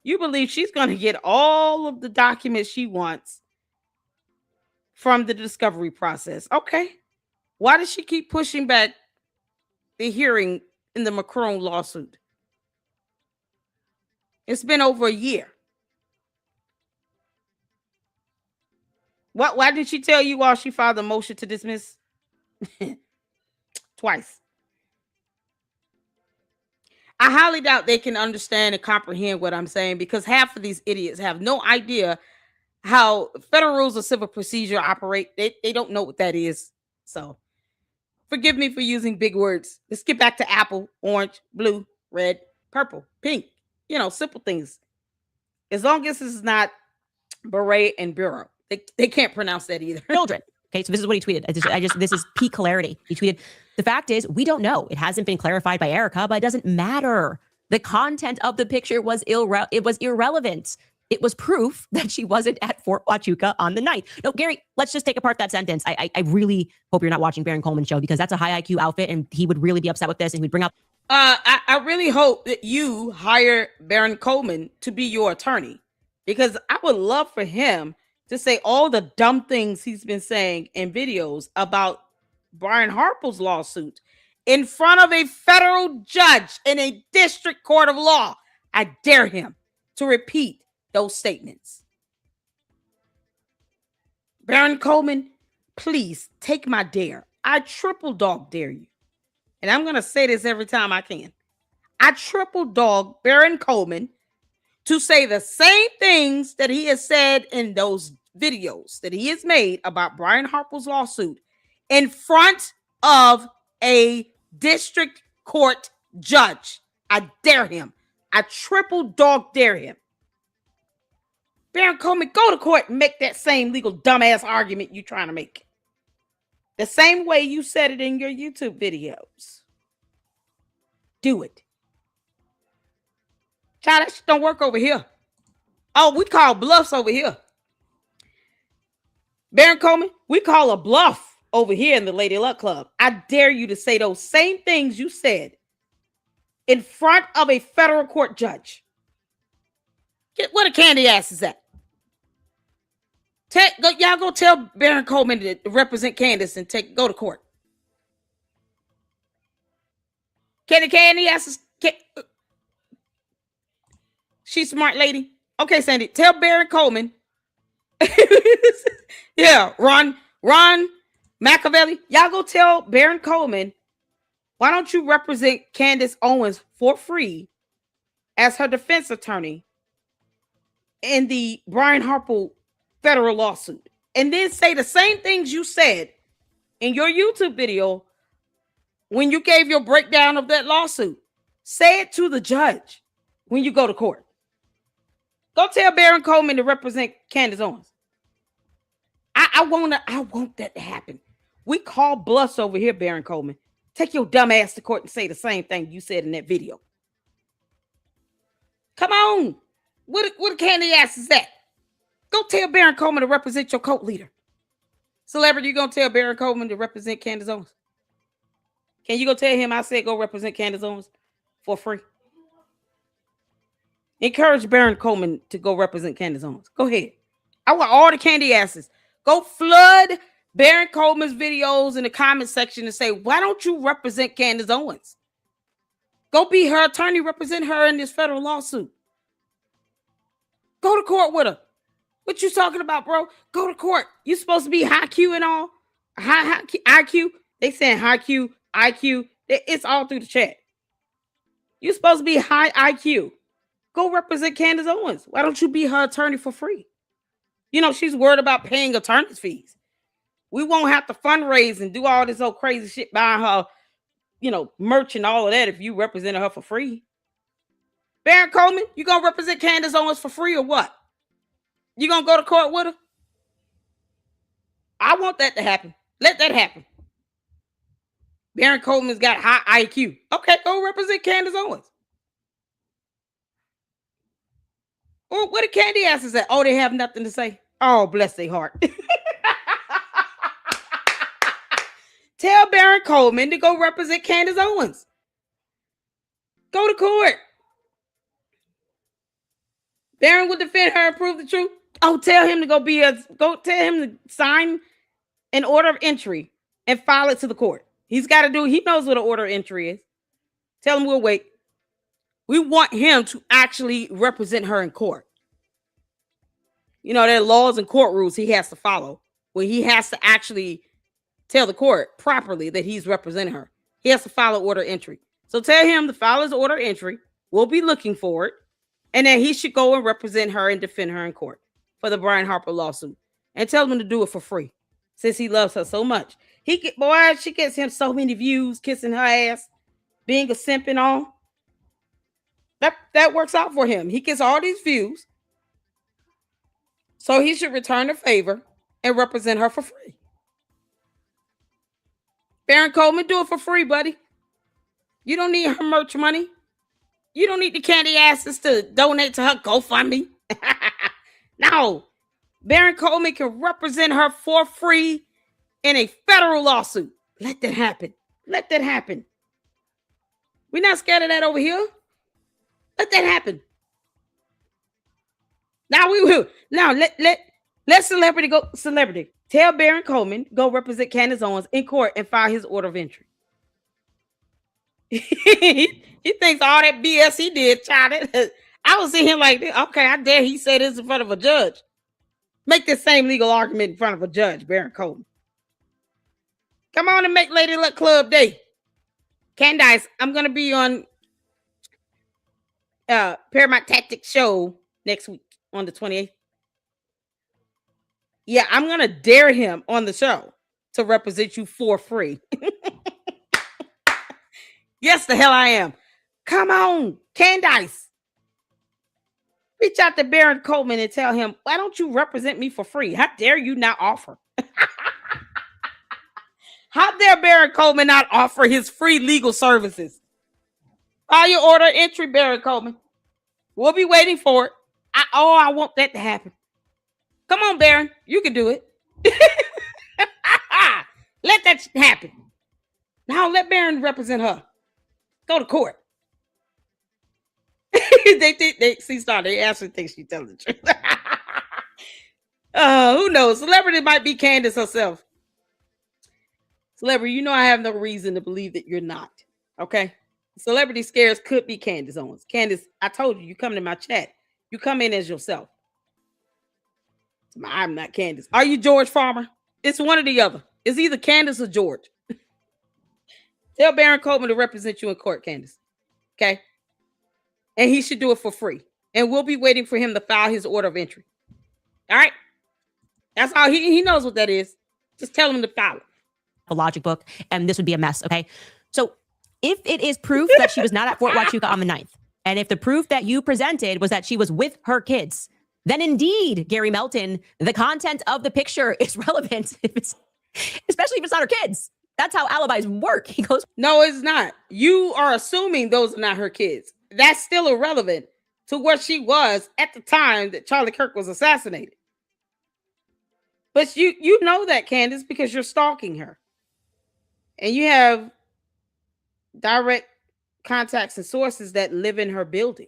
Speaker 1: You believe she's going to get all of the documents she wants from the discovery process. Okay. Why does she keep pushing back the hearing in the Macron lawsuit? It's been over a year. Why did she tell you all she filed a motion to dismiss? Twice. I highly doubt they can understand and comprehend what I'm saying because half of these idiots have no idea how federal rules of civil procedure operate. They don't know what that is. So forgive me for using big words. Let's get back to apple, orange, blue, red, purple, pink. Simple things. As long as this is not beret and bureau. They can't pronounce that either.
Speaker 6: Children. Okay, so this is what he tweeted. This is peak clarity. He tweeted, the fact is, we don't know. It hasn't been clarified by Erica, but it doesn't matter. The content of the picture was irrelevant. It was proof that she wasn't at Fort Huachuca on the 9th. No, Gary, let's just take apart that sentence. I really hope you're not watching Baron Coleman's show because that's a high IQ outfit and he would really be upset with this and he'd bring up.
Speaker 1: I really hope that you hire Baron Coleman to be your attorney because I would love for him to say all the dumb things he's been saying in videos about Brian Harper's lawsuit in front of a federal judge in a district court of law. I dare him to repeat those statements. Baron Coleman, please take my dare. I triple dog dare you. And I'm going to say this every time I can. I triple dog Baron Coleman to say the same things that he has said in those videos that he has made about Brian Harper's lawsuit in front of a district court judge. I dare him. I triple dog dare him. Baron Coleman, go to court and make that same legal dumbass argument you're trying to make. The same way you said it in your YouTube videos. Do it. Child, that shit don't work over here. Oh, we call bluffs over here. Baron Coleman, we call a bluff over here in the Lady Luck Club. I dare you to say those same things you said in front of a federal court judge. What a candy ass is that? Y'all go tell Baron Coleman to represent Candace and go to court. Candy asses. She's a smart lady. Okay, Sandy, tell Baron Coleman. Yeah, Ron Machiavelli. Y'all go tell Baron Coleman, why don't you represent Candace Owens for free as her defense attorney in the Brian Harper federal lawsuit? And then say the same things you said in your YouTube video when you gave your breakdown of that lawsuit. Say it to the judge when you go to court. Go tell Baron Coleman to represent Candace Owens. I want that to happen. We call bluffs over here, Baron Coleman. Take your dumb ass to court and say the same thing you said in that video. Come on. What a candy ass is that? Go tell Baron Coleman to represent your cult leader. Celebrity, you gonna tell Baron Coleman to represent Candace Owens? Can you go tell him I said go represent Candace Owens for free? Encourage Baron Coleman to go represent Candace Owens. Go ahead. I want all the candy asses. Go flood Baron Coleman's videos in the comment section and say, why don't you represent Candace Owens? Go be her attorney, represent her in this federal lawsuit. Go to court with her. What you talking about, bro? Go to court. You supposed to be high Q and all. High IQ. They saying high Q, IQ. It's all through the chat. You supposed to be high IQ. Go represent Candace Owens. Why don't you be her attorney for free? You know, she's worried about paying attorney's fees. We won't have to fundraise and do all this old crazy shit buying her, merch and all of that if you represented her for free. Baron Coleman, you gonna represent Candace Owens for free or what? You gonna go to court with her? I want that to happen. Let that happen. Baron Coleman's got high IQ. Okay, go represent Candace Owens. Oh, what the candy asses at? Oh, they have nothing to say. Oh, bless their heart. Tell Baron Coleman to go represent Candace Owens. Go to court. Baron will defend her and prove the truth. Oh, tell him to go tell him to sign an order of entry and file it to the court. He knows what an order of entry is. Tell him we'll wait. We want him to actually represent her in court. There are laws and court rules he has to follow where he has to actually tell the court properly that he's representing her. He has to file an order of entry. So tell him to file his order of entry. We'll be looking for it. And then he should go and represent her and defend her in court for the Brian Harper lawsuit. And tell him to do it for free since he loves her so much. She gets him so many views, kissing her ass, being a simp and all. That works out for him. He gets all these views. So he should return the favor and represent her for free. Baron Coleman, do it for free, buddy. You don't need her merch money. You don't need the candy asses to donate to her GoFundMe. Now, Baron Coleman can represent her for free in a federal lawsuit. Let that happen. Let that happen. We're not scared of that over here. Let that happen. Now we will. Now let celebrity go. Celebrity. Tell Baron Coleman go represent Candace Owens in court and file his order of entry. He thinks all that BS he did, child. I was seeing him like, okay, I dare he say this in front of a judge. Make this same legal argument in front of a judge, Baron Coleman. Come on and make Lady Luck Club Day. Candace, I'm gonna be on Paramount Tactics show next week on the 28th. Yeah, I'm gonna dare him on the show to represent you for free. Yes, the hell I am. Come on, Candace. Reach out to Baron Coleman and tell him, why don't you represent me for free? How dare you not offer? How dare Baron Coleman not offer his free legal services? File your order entry, Baron Coleman. We'll be waiting for it. I want that to happen. Come on, Baron. You can do it. Let that happen. Now let Baron represent her. Go to court. They actually think she's telling the truth. Who knows? Celebrity might be Candace herself. Celebrity, you know I have no reason to believe that you're not. Okay? Celebrity scares could be Candace Owens. Candace, I told you, you come to my chat. You come in as yourself. I'm not Candace. Are you George Farmer? It's one or the other. It's either Candace or George. Tell Baron Coleman to represent you in court, Candace. Okay? And he should do it for free. And we'll be waiting for him to file his order of entry. All right? That's all. He knows what that is. Just tell him to file it.
Speaker 6: A logic book, and this would be a mess, okay? So if it is proof that she was not at Fort Huachuca on the 9th, and if the proof that you presented was that she was with her kids, then indeed, Gary Melton, the content of the picture is relevant, especially if it's not her kids. That's how alibis work. He goes,
Speaker 1: no, it's not. You are assuming those are not her kids. That's still irrelevant to where she was at the time that Charlie Kirk was assassinated. But you know that, Candace, because you're stalking her. And you have direct contacts and sources that live in her building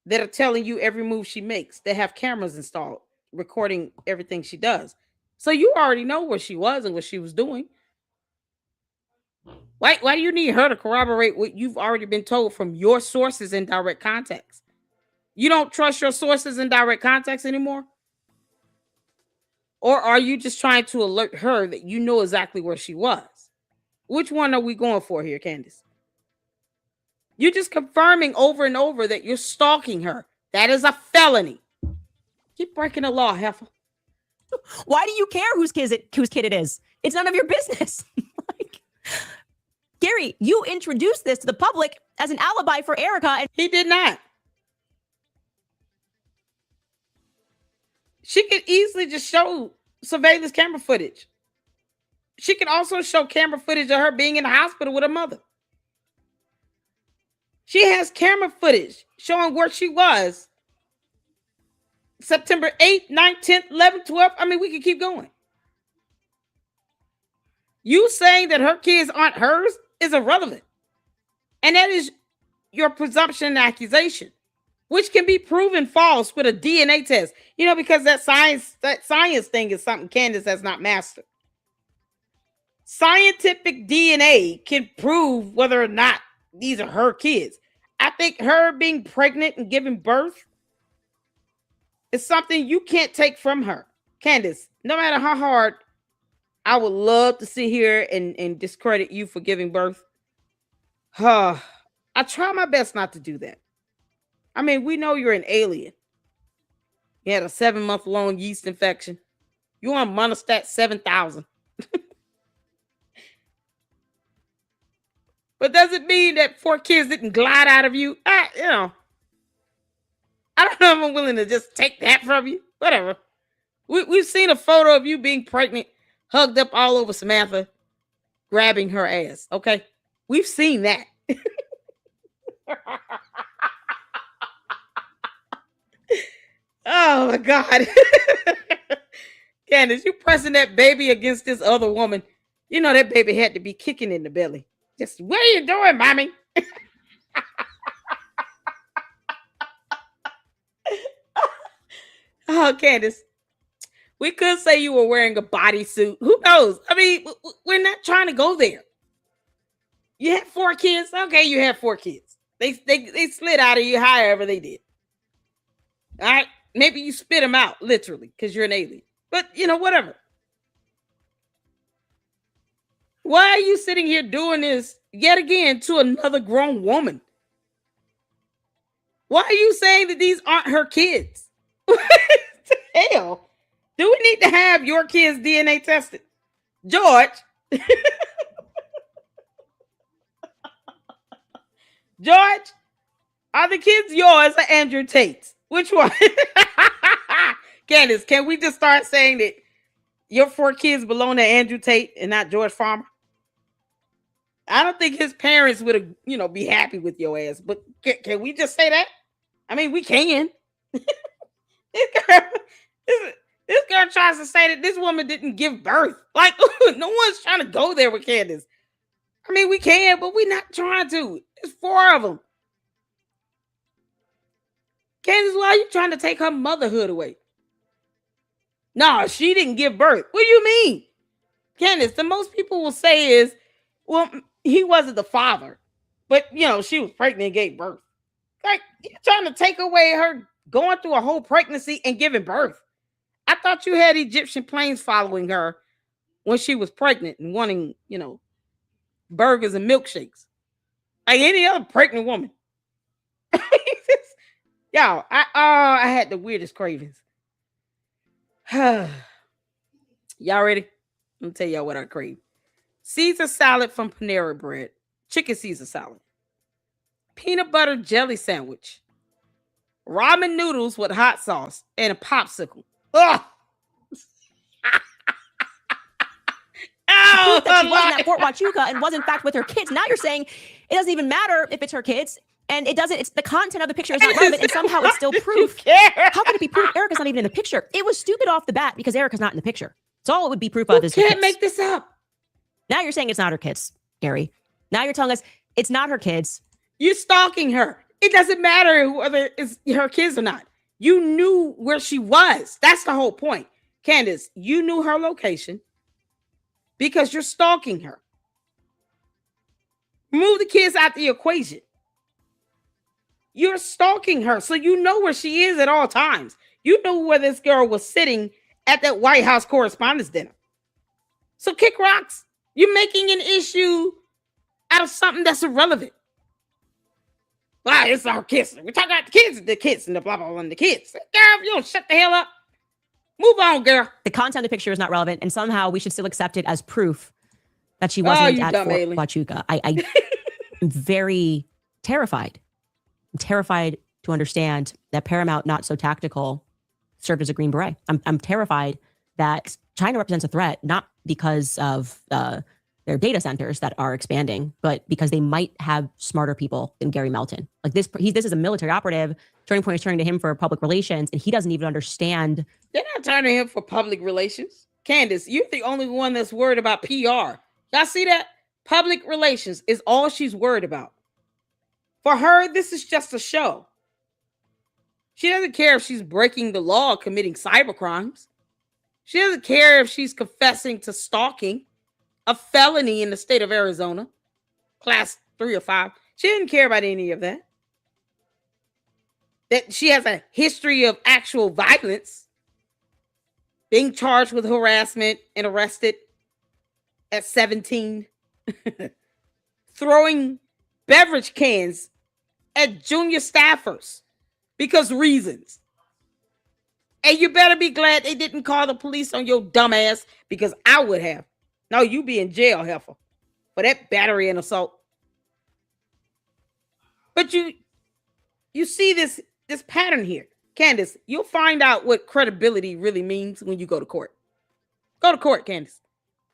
Speaker 1: that are telling you every move she makes. They have cameras installed recording everything she does. So you already know where she was and what she was doing. Why do you need her to corroborate what you've already been told from your sources and direct contacts? You don't trust your sources and direct contacts anymore? Or are you just trying to alert her that you know exactly where she was? Which one are we going for here, Candace? You're just confirming over and over that you're stalking her. That is a felony. Keep breaking the law, heifer.
Speaker 6: Why do you care whose kid it is? It's none of your business. Gary, you introduced this to the public as an alibi for Erica, and
Speaker 1: he did not. She could easily just show surveillance camera footage. She could also show camera footage of her being in the hospital with her mother. She has camera footage showing where she was September 8th, 9th, 10th, 11th, 12th. I mean, we can keep going. You saying that her kids aren't hers is irrelevant. And that is your presumption and accusation, which can be proven false with a DNA test. You know, because that science thing is something Candace has not mastered. Scientific DNA can prove whether or not these are her kids. I think her being pregnant and giving birth is something you can't take from her. Candace, no matter how hard I would love to sit here and discredit you for giving birth, I try my best not to do that. I mean, we know you're an alien. You had a 7-month-long yeast infection. You're on Monostat 7000. But does it mean that 4 kids didn't glide out of you? You know, I don't know if I'm willing to just take that from you. Whatever. We've seen a photo of you being pregnant, hugged up all over Samantha, grabbing her ass. Okay? We've seen that. Oh my God. Candace, you pressing that baby against this other woman. You know that baby had to be kicking in the belly. Just, what are you doing, mommy? Oh, Candace. We could say you were wearing a bodysuit. Who knows? I mean, we're not trying to go there. You had 4 kids. Okay, you had 4 kids. They slid out of you however they did. All right. Maybe you spit them out, literally, because you're an alien. But, whatever. Why are you sitting here doing this yet again to another grown woman? Why are you saying that these aren't her kids? What the hell? Do we need to have your kids' DNA tested? George. George, are the kids yours or Andrew Tate's? Which one? Candace, can we just start saying that your 4 kids belong to Andrew Tate and not George Farmer? I don't think his parents would, be happy with your ass. But can we just say that? I mean, we can. This girl tries to say that this woman didn't give birth. Like, no one's trying to go there with Candace. I mean, we can, but we're not trying to. There's 4 of them. Candace, why are you trying to take her motherhood away? No, she didn't give birth. What do you mean? Candace, the most people will say is, well, he wasn't the father. But, she was pregnant and gave birth. Like, you're trying to take away her going through a whole pregnancy and giving birth. I thought you had Egyptian planes following her when she was pregnant and wanting, burgers and milkshakes. Like any other pregnant woman. Y'all, I had the weirdest cravings. Y'all ready? Let me tell y'all what I crave. Caesar salad from Panera Bread. Chicken Caesar salad. Peanut butter jelly sandwich. Ramen noodles with hot sauce and a popsicle. Ugh.
Speaker 6: Proof that she wasn't at Fort Huachuca and was in fact with her kids. Now you're saying it doesn't even matter if it's her kids, and it doesn't. It's the content of the picture is not relevant, and somehow it's still proof. How could it be proof? Erica's not even in the picture. It was stupid off the bat because Erica's not in the picture. It's all it would be proof of.
Speaker 1: You can't make this up.
Speaker 6: Now you're saying it's not her kids, Gary. Now you're telling us it's not her kids.
Speaker 1: You're stalking her. It doesn't matter whether it's her kids or not. You knew where she was. That's the whole point. Candace, you knew her location because you're stalking her. Remove the kids out the equation. You're stalking her, so you know where she is at all times. You know where this girl was sitting at that White House Correspondents' Dinner. So kick rocks. You're making an issue out of something that's irrelevant. Wow, it's our kids. We're talking about the kids, and the blah, blah, blah, and the kids. Girl, you don't shut the hell up. Move on, girl.
Speaker 6: The content of the picture is not relevant, and somehow we should still accept it as proof that she wasn't at Fort Huachuca. I'm very terrified. I'm terrified to understand that Paramount, not so tactical, served as a Green Beret. I'm terrified that China represents a threat, not because of their data centers that are expanding, but because they might have smarter people than Gary Melton. Like this is a military operative. Turning Point is turning to him for public relations, and he doesn't even understand.
Speaker 1: They're not turning to him for public relations. Candace, you're the only one that's worried about PR. Y'all see that? Public relations is all she's worried about. For her, this is just a show. She doesn't care if she's breaking the law, committing cyber crimes. She doesn't care if she's confessing to stalking, a felony in the state of Arizona, class 3 or 5. She didn't care about any of that. That she has a history of actual violence, being charged with harassment and arrested at 17, throwing beverage cans at junior staffers because reasons. And you better be glad they didn't call the police on your dumb ass, because I would have. No, you be in jail, heifer, for that battery and assault. But you see this pattern here. Candace, you'll find out what credibility really means when you go to court. Go to court, Candace.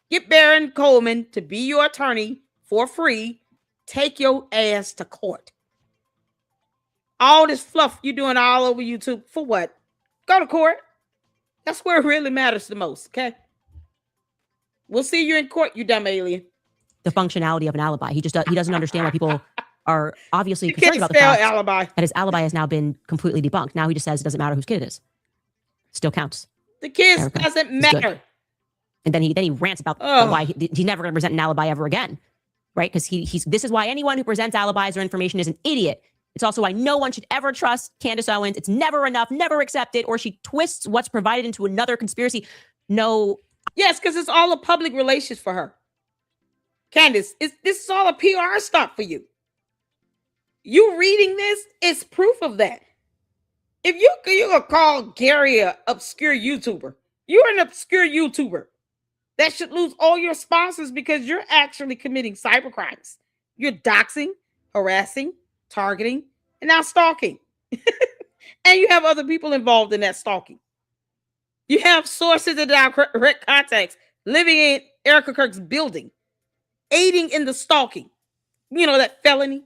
Speaker 1: Get Baron Coleman to be your attorney for free. Take your ass to court. All this fluff you doing all over YouTube, for what? Go to court. That's where it really matters the most, okay? We'll see you in court, you dumb alien.
Speaker 6: The functionality of an alibi. He doesn't understand why people are obviously
Speaker 1: You
Speaker 6: concerned
Speaker 1: can't
Speaker 6: about the
Speaker 1: spell
Speaker 6: fact
Speaker 1: alibi.
Speaker 6: that his alibi has now been completely debunked. Now he just says it doesn't matter whose kid it is. Still counts.
Speaker 1: The kids
Speaker 6: Erica,
Speaker 1: doesn't
Speaker 6: he's
Speaker 1: matter.
Speaker 6: good. And then he rants about why he's never going to present an alibi ever again, right? Because this is why anyone who presents alibis or information is an idiot. It's also why no one should ever trust Candace Owens. It's never enough, never accept it, or she twists what's provided into another conspiracy. No.
Speaker 1: Yes, because it's all a public relations for her. Candace, this is all a PR stunt for you. You reading this is proof of that. If you're going to call Gary an obscure YouTuber, you're an obscure YouTuber that should lose all your sponsors because you're actually committing cybercrimes. You're doxing, harassing, targeting, and now stalking. And you have other people involved in that stalking. You have sources and direct contacts living in Erica Kirk's building, aiding in the stalking. You know, that felony.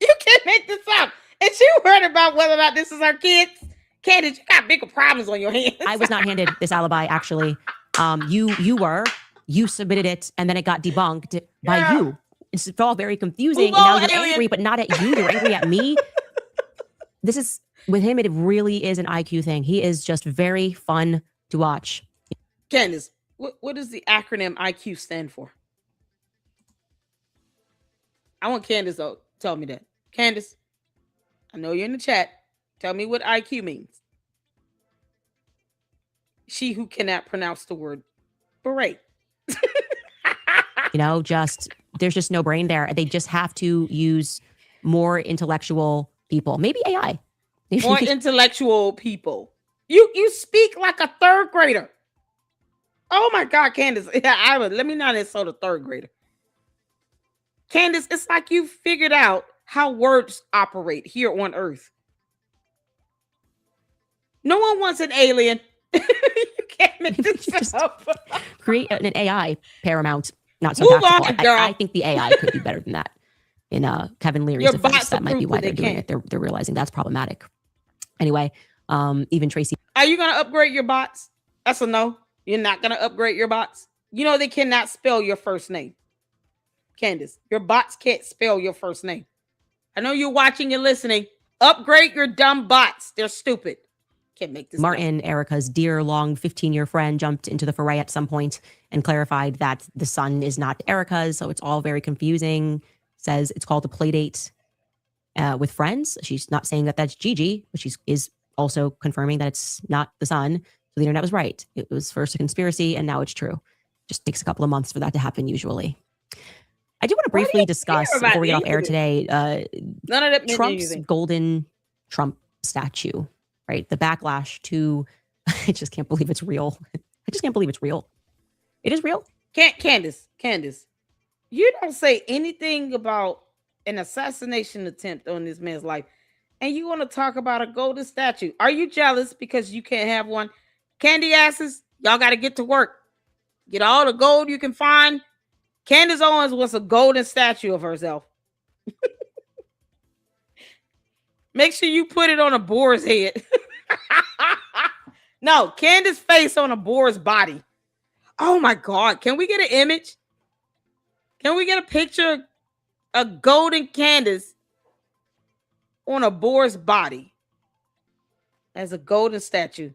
Speaker 1: You can't make this up. And she worried about whether or not this is our kids. Candace, you got bigger problems on your hands.
Speaker 6: I was not handed this alibi, actually. You submitted it, and then it got debunked by you. It's all very confusing. And now you're angry, but not at you. You're angry at me. This is, with him, it really is an IQ thing. He is just very fun to watch.
Speaker 1: Candace, what does the acronym IQ stand for? I want Candace to tell me that. Candace, I know you're in the chat. Tell me what IQ means. She who cannot pronounce the word beret.
Speaker 6: You know, there's just no brain there. They just have to use more intellectual people. Maybe AI.
Speaker 1: More intellectual people. You speak like a third grader. Oh my God, Candace. Yeah, let me not insult a third grader. Candace, it's like you figured out how words operate here on Earth. No one wants an alien. You can't make this up.
Speaker 6: Create an AI Paramount. Not so
Speaker 1: Move
Speaker 6: tactical.
Speaker 1: on, girl.
Speaker 6: I think the AI could do better than that. In Kevin Leary's defense, that might be why they're doing it. They're realizing that's problematic. Anyway, even Tracy.
Speaker 1: Are you going to upgrade your bots? That's a no. You're not going to upgrade your bots. You know they cannot spell your first name. Candace, your bots can't spell your first name. I know you're watching and listening. Upgrade your dumb bots. They're stupid. Can't make this
Speaker 6: Martin, Erica's dear, long 15-year friend, jumped into the fray at some point and clarified that the son is not Erica's, so it's all very confusing. Says it's called a play date with friends. She's not saying that that's Gigi, but she is also confirming that it's not the son. So the internet was right. It was first a conspiracy, and now it's true. Just takes a couple of months for that to happen usually. I do want to briefly discuss, before we get off air today,
Speaker 1: none of that
Speaker 6: Trump's golden Trump statue. Right, the backlash to, I just can't believe it's real. I just can't believe it's real. It is real.
Speaker 1: Candace, you don't say anything about an assassination attempt on this man's life, and you want to talk about a golden statue. Are you jealous because you can't have one? Candy asses, y'all got to get to work. Get all the gold you can find. Candace Owens wants a golden statue of herself. Make sure you put it on a boar's head. No, Candace's face on a boar's body. Oh my God. Can we get an image? Can we get a picture of golden Candace on a boar's body as a golden statue?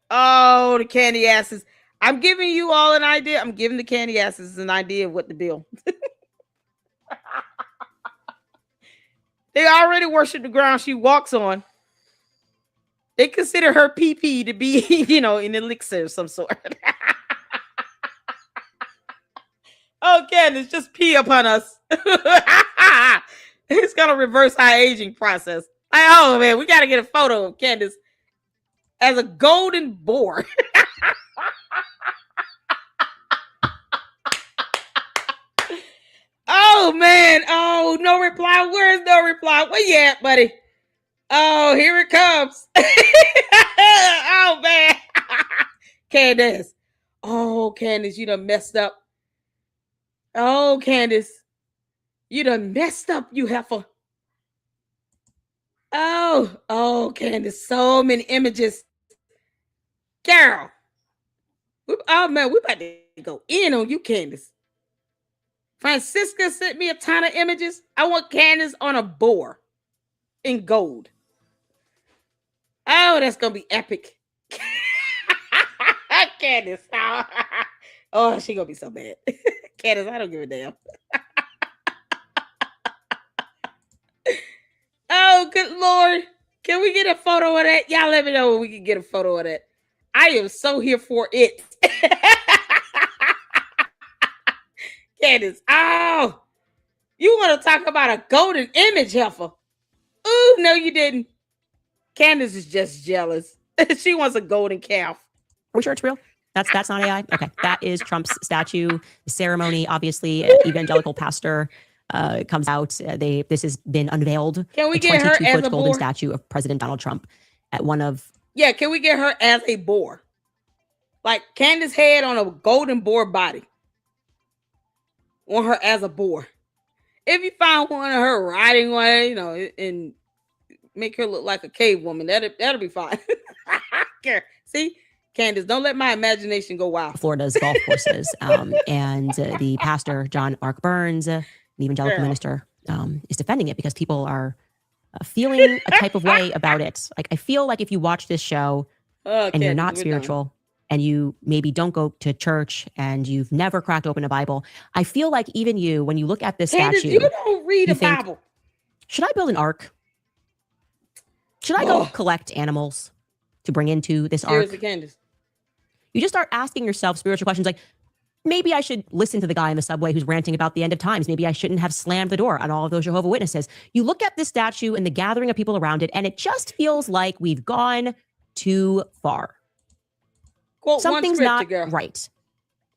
Speaker 1: Oh, the candy asses. I'm giving you all an idea. I'm giving the candy asses an idea of what the deal. They already worship the ground she walks on. They consider her pee-pee to be, an elixir of some sort. Oh, Candace, just pee upon us. It's going to reverse our aging process. Oh, man, we got to get a photo of Candace as a golden boar. Oh, man. Oh, no reply. Where's no reply? Where you at, buddy? Oh, here it comes. Oh, man. Candace. Oh, Candace, you done messed up. Oh, Candace. You done messed up, you heifer. Oh, Candace, so many images. Girl. Oh man, we about to go in on you, Candace. Francisca sent me a ton of images. I want Candace on a boar in gold. Oh, that's gonna be epic. Candace. Oh, she gonna be so bad. Candace, I don't give a damn. Oh, good Lord. Can we get a photo of that? Y'all let me know when we can get a photo of that. I am so here for it. Candace, oh, you want to talk about a golden image, heifer? Ooh, no, you didn't. Candace is just jealous. She wants a golden calf.
Speaker 6: Are we sure it's real? That's not AI? Okay. That is Trump's statue. The ceremony, obviously, evangelical pastor comes out. This has been unveiled.
Speaker 1: Can we get her as
Speaker 6: 22-foot
Speaker 1: a
Speaker 6: golden
Speaker 1: boar?
Speaker 6: statue of President Donald Trump at one of...
Speaker 1: Yeah, can we get her as a boar? Like Candace's head on a golden boar body. Want her as a boar. If you find one of her riding one, you know, and make her look like a cave woman, that'll be fine. See, Candace, don't let my imagination go wild.
Speaker 6: Florida's golf courses. And the pastor, John Mark Burns, an evangelical minister, is defending it because people are feeling a type of way about it. Like, I feel like if you watch this show and you're not spiritual and you maybe don't go to church and you've never cracked open a Bible, I feel like even you, when you look at this
Speaker 1: Candace,
Speaker 6: statue,
Speaker 1: you don't read a
Speaker 6: think,
Speaker 1: Bible.
Speaker 6: should I build an ark? Should I go collect animals to bring into this ark?
Speaker 1: Seriously, Candace.
Speaker 6: You just start asking yourself spiritual questions like, maybe I should listen to the guy in the subway who's ranting about the end of times. Maybe I shouldn't have slammed the door on all of those Jehovah's Witnesses. You look at this statue and the gathering of people around it, and it just feels like we've gone too far.
Speaker 1: Quote
Speaker 6: Something's not right.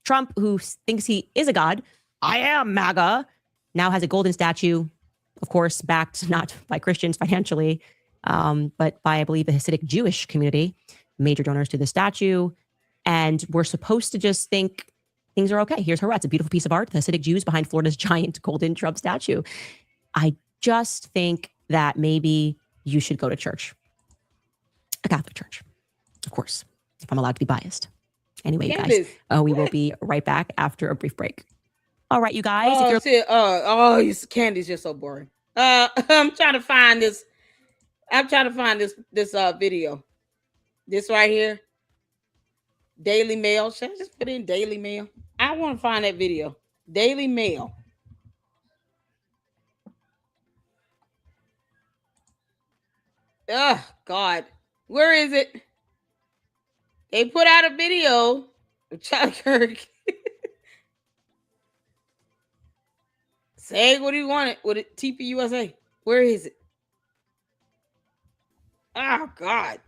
Speaker 6: Trump, who thinks he is a god, I am MAGA, now has a golden statue, of course, backed not by Christians financially, but by, I believe, the Hasidic Jewish community, major donors to the statue. And we're supposed to just think things are okay. Here's Hurrah. It's a beautiful piece of art. The Hasidic Jews behind Florida's giant golden Trump statue. I just think that maybe you should go to church. A Catholic church, of course, if I'm allowed to be biased. Anyway,
Speaker 1: Candace,
Speaker 6: you guys, we will be right back after a brief break. All right, you guys.
Speaker 1: Oh,
Speaker 6: if you're
Speaker 1: shit. Candace, you're so boring. I'm trying to find this. This video. This right here. Daily Mail. Should I just put in Daily Mail? I want to find that video. Daily Mail. Oh, God. Where is it? They put out a video of Charlie Kirk saying what he wanted with it. TPUSA. Where is it? Oh, God.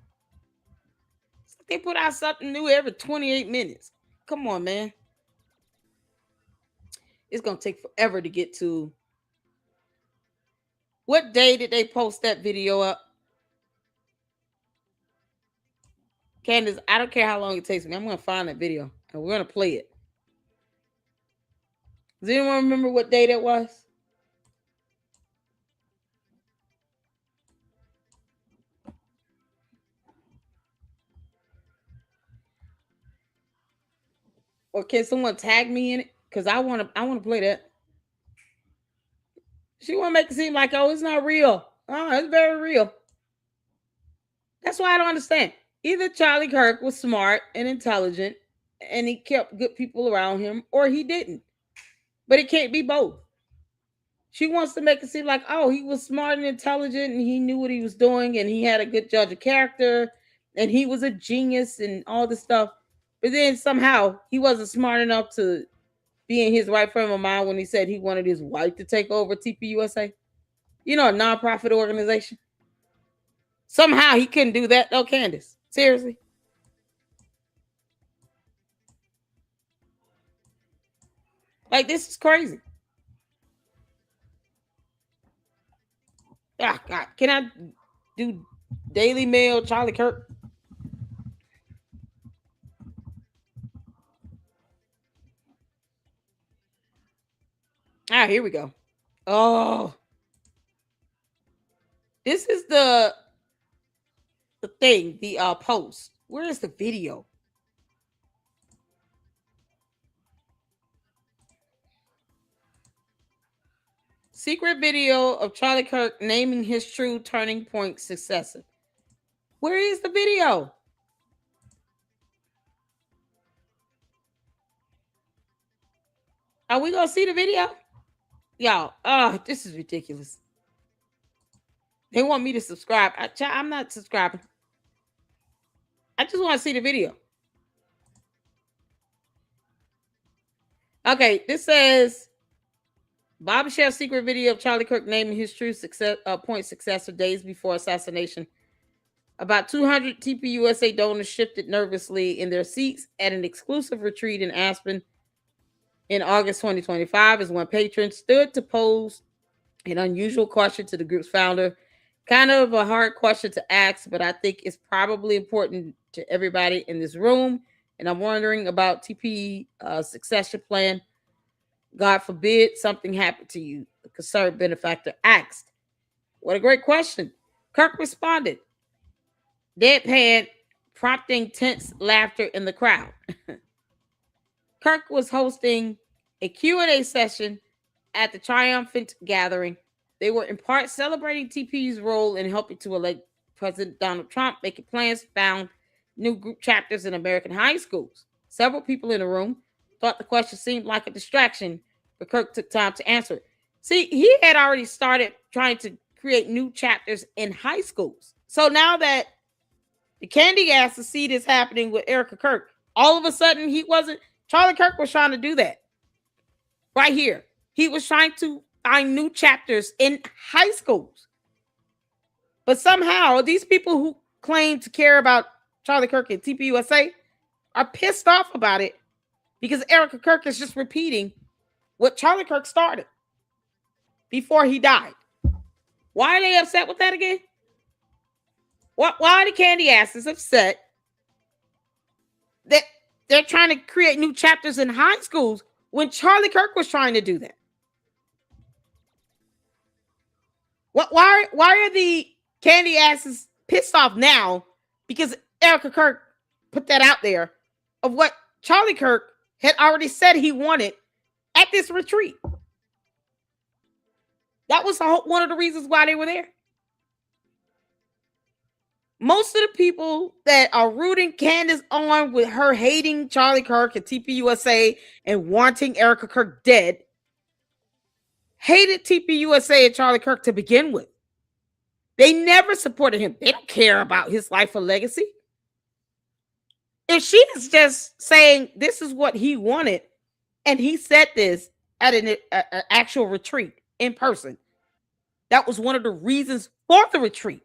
Speaker 1: They put out something new every 28 minutes. Come on, man. It's going to take forever to get to. What day did they post that video up? Candace, I don't care how long it takes me. I'm going to find that video and we're going to play it. Does anyone remember what day that was? Or can someone tag me in it? Because I want to play that. She want to make it seem like, oh, it's not real. Oh, it's very real. That's why I don't understand. Either Charlie Kirk was smart and intelligent and he kept good people around him, or he didn't. But it can't be both. She wants to make it seem like, oh, he was smart and intelligent and he knew what he was doing and he had a good judge of character and he was a genius and all this stuff. But then somehow he wasn't smart enough to be in his right frame of mind when he said he wanted his wife to take over TPUSA. You know, a nonprofit organization. Somehow he couldn't do that. No, Candace. Seriously. Like, this is crazy. Ah, God. Can I do Daily Mail, Charlie Kirk? Ah, here we go. Oh. This is the thing, the post. Where is the video? Secret video of Charlie Kirk naming his true turning point successor. Where is the video? Are we gonna see the video? Y'all, this is ridiculous. They want me to subscribe. I'm not subscribing. I just want to see the video. Okay, this says Bobby shared secret video of Charlie Kirk naming his true point successor days before assassination. About 200 TPUSA donors shifted nervously in their seats at an exclusive retreat in Aspen in August 2025 as one patron stood to pose an unusual question to the group's founder. Kind of a hard question to ask, but I think it's probably important to everybody in this room. And I'm wondering about TP succession plan. God forbid something happened to you, the concerned benefactor asked. What a great question. Kirk responded, deadpan, prompting tense laughter in the crowd. Kirk was hosting a Q&A session at the triumphant gathering. They were in part celebrating TP's role in helping to elect President Donald Trump, making plans to found new group chapters in American high schools. Several people in the room thought the question seemed like a distraction, but Kirk took time to answer it. See, he had already started trying to create new chapters in high schools. So now that the candy asses see this happening with Erica Kirk, all of a sudden Charlie Kirk was trying to do that. Right here. He was trying to find new chapters in high schools. But somehow these people who claim to care about Charlie Kirk and TPUSA are pissed off about it because Erica Kirk is just repeating what Charlie Kirk started before he died. Why are they upset with that again? Why are the candy asses upset that they're trying to create new chapters in high schools when Charlie Kirk was trying to do that? Why are the candy asses pissed off now because Erica Kirk put that out there of what Charlie Kirk had already said he wanted at this retreat? That was one of the reasons why they were there. Most of the people that are rooting Candace on with her hating Charlie Kirk and TPUSA and wanting Erica Kirk dead hated TPUSA and Charlie Kirk to begin with. They never supported him. They don't care about his life or legacy. If she is just saying this is what he wanted, and he said this at an actual retreat in person, that was one of the reasons for the retreat.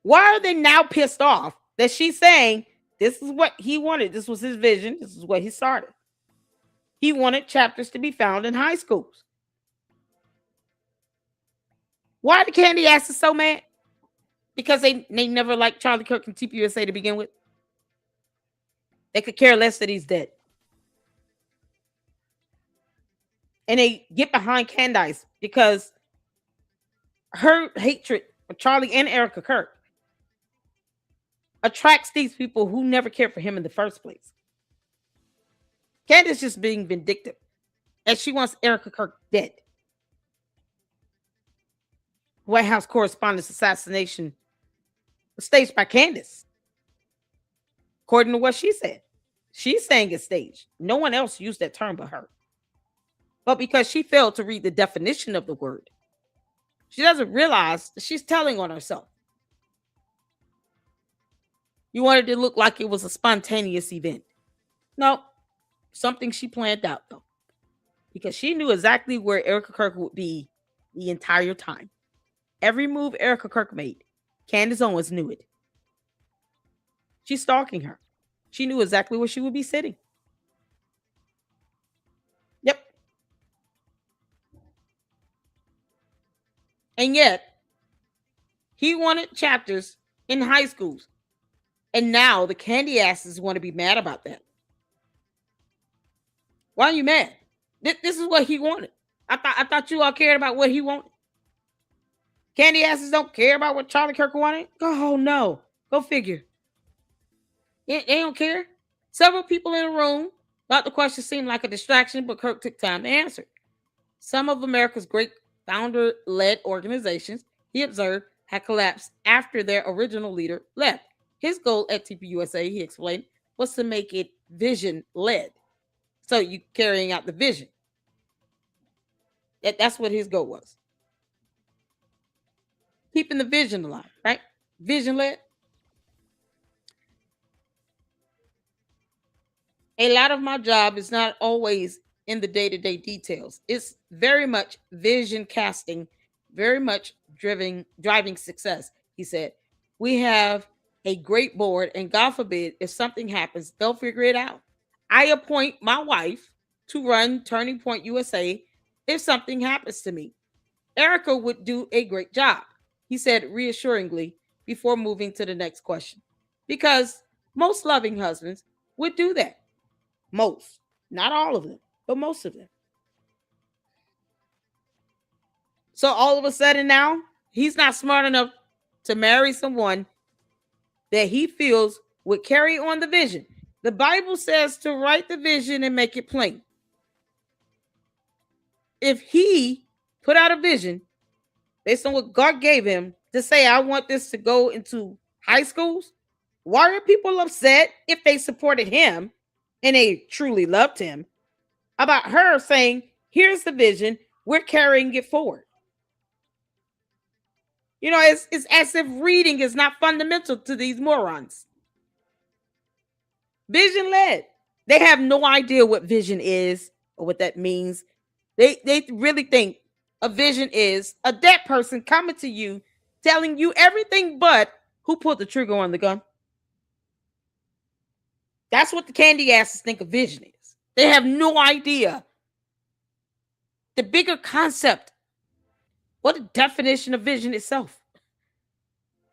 Speaker 1: Why are they now pissed off that she's saying this is what he wanted? This was his vision. This is what he started. He wanted chapters to be found in high schools. Why are the candy asses so mad? Because they never liked Charlie Kirk and TPUSA to begin with. They could care less that he's dead. And they get behind Candace because her hatred for Charlie and Erica Kirk attracts these people who never cared for him in the first place. Candace just being vindictive, and she wants Erica Kirk dead. White House correspondent's assassination was staged by Candace, according to what she said. She's saying it's staged. No one else used that term but her. But because she failed to read the definition of the word, she doesn't realize that she's telling on herself. You wanted it to look like it was a spontaneous event. No, something she planned out, though. Because she knew exactly where Erica Kirk would be the entire time. Every move Erica Kirk made, Candace Owens knew it. She's stalking her. She knew exactly where she would be sitting. Yep. And yet, he wanted chapters in high schools. And now the candy asses want to be mad about that. Why are you mad? This is what he wanted. I thought you all cared about what he wanted. Candy asses don't care about what Charlie Kirk wanted. Oh no. Go figure. They don't care. Several people in the room thought the question seemed like a distraction, but Kirk took time to answer. Some of America's great founder-led organizations, he observed, had collapsed after their original leader left. His goal at TPUSA, he explained, was to make it vision-led. So you carrying out the vision. That's what his goal was. Keeping the vision alive, right? Vision-led. A lot of my job is not always in the day-to-day details. It's very much vision casting, very much driving success, he said. We have a great board, and God forbid, if something happens, they'll figure it out. I appoint my wife to run Turning Point USA if something happens to me. Erica would do a great job, he said reassuringly before moving to the next question. Because most loving husbands would do that. Most. Not all of them, but most of them. So all of a sudden now, he's not smart enough to marry someone that he feels would carry on the vision. The Bible says to write the vision and make it plain. If he put out a vision based on what God gave him to say, I want this to go into high schools, why are people upset if they supported him and they truly loved him about her saying, here's the vision, we're carrying it forward? You know, it's as if reading is not fundamental to these morons. Vision led. They have no idea what vision is or what that means. They really think a vision is a dead person coming to you, telling you everything but who pulled the trigger on the gun. That's what the candy asses think a vision is. They have no idea the bigger concept, what the definition of vision itself.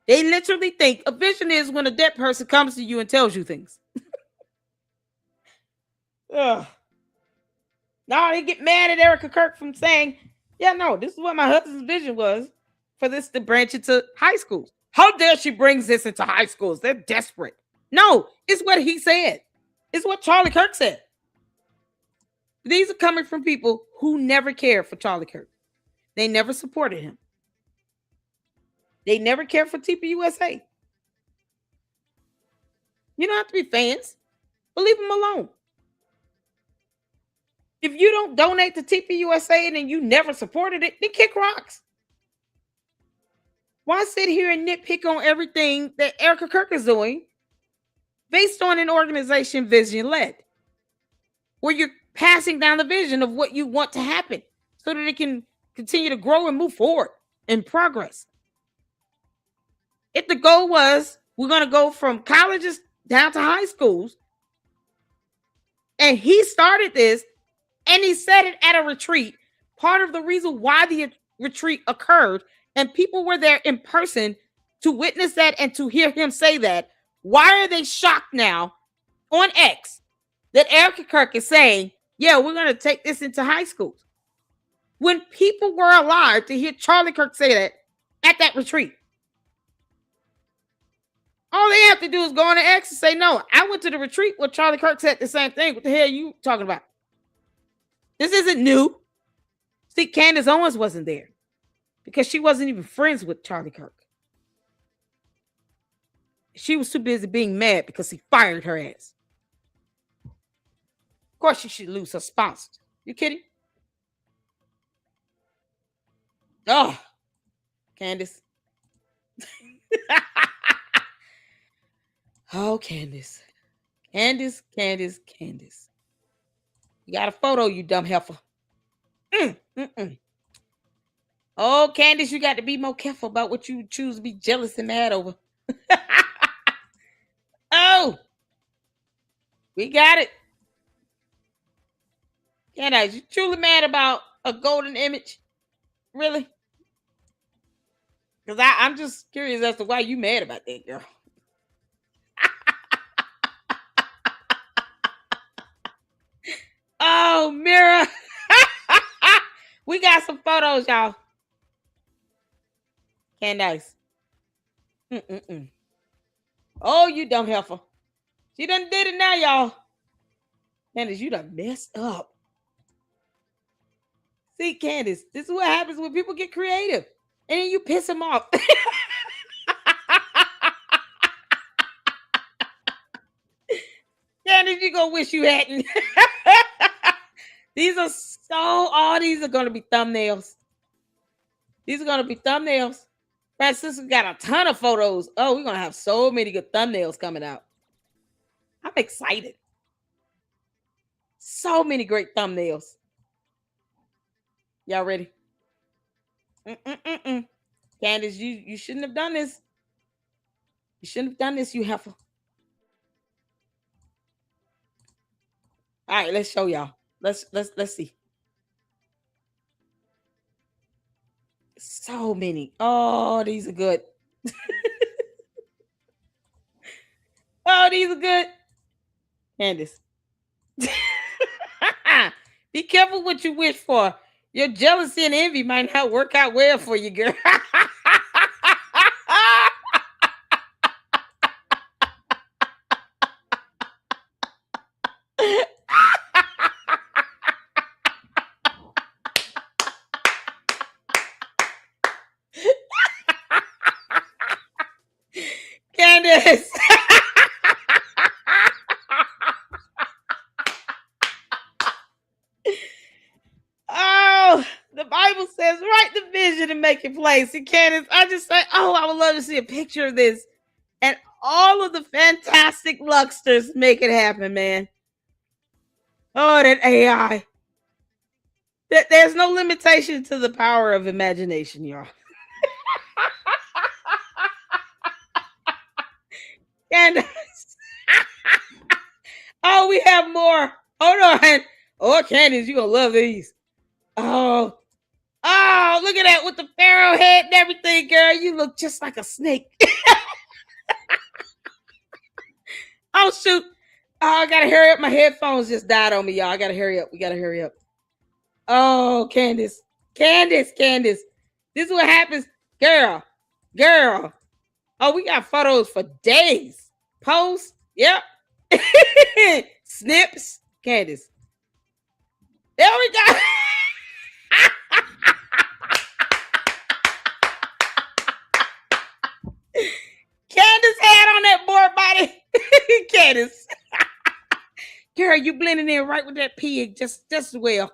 Speaker 1: They literally think a vision is when a dead person comes to you and tells you things. Ugh. Now they get mad at Erica Kirk from saying, yeah, no, this is what my husband's vision was for this to branch into high schools. How dare she brings this into high schools? They're desperate. No, it's what he said. It's what Charlie Kirk said. These are coming from people who never cared for Charlie Kirk. They never supported him. They never cared for TPUSA. You don't have to be fans, but leave them alone. If you don't donate to TPUSA and then you never supported it, then kick rocks. Why sit here and nitpick on everything that Erica Kirk is doing based on an organization vision-led, where you're passing down the vision of what you want to happen so that it can continue to grow and move forward in progress? If the goal was we're going to go from colleges down to high schools, and he started this, and he said it at a retreat, part of the reason why the retreat occurred, and people were there in person to witness that and to hear him say that, why are they shocked now on X that Erica Kirk is saying, yeah, we're going to take this into high schools? When people were alive to hear Charlie Kirk say that at that retreat. All they have to do is go on the X and say, no, I went to the retreat where Charlie Kirk said the same thing. What the hell are you talking about? This isn't new. See, Candace Owens wasn't there because she wasn't even friends with Charlie Kirk. She was too busy being mad because he fired her ass. Of course, she should lose her sponsors. You kidding? Oh, Candace. Oh, Candace. Candace. You got a photo, you dumb heifer. Oh, Candace, you got to be more careful about what you choose to be jealous and mad over. Oh, we got it. Candace, you truly mad about a golden image? Really? Because I'm just curious as to why you mad about that, girl. Oh, Mira. We got some photos, y'all. Candace. Oh, you dumb heifer. She done did it now, y'all. Candace, you done messed up. See, Candace, this is what happens when people get creative. And then you piss them off. Candace, you gonna wish you hadn't. These are these are gonna be thumbnails. These are gonna be thumbnails. Francisco got a ton of photos. Oh, we're gonna have so many good thumbnails coming out. I'm excited. So many great thumbnails. Y'all ready? Candace, you shouldn't have done this. You shouldn't have done this, you heifer. All right, let's show y'all. Let's see. So many. Oh, these are good. Oh, these are good. Candace. Be careful what you wish for. Your jealousy and envy might not work out well for you, girl. Candace. Oh, the Bible says, write the vision and make it plain. See, Candace, I just say, oh, I would love to see a picture of this. And all of the fantastic lucksters make it happen, man. Oh, that AI. There's no limitation to the power of imagination, y'all. Candace. Oh, we have more. Hold on. Oh, Candace, you're going to love these. Oh, look at that with the pharaoh head and everything, girl. You look just like a snake. Oh, shoot. Oh, I got to hurry up. My headphones just died on me, y'all. I got to hurry up. We got to hurry up. Oh, Candace. This is what happens. Girl. Oh, we got photos for days. Posts. Yep. Snips. Candace. There we go. Candace had on that board body. Candace. Girl, you blending in right with that pig just as well.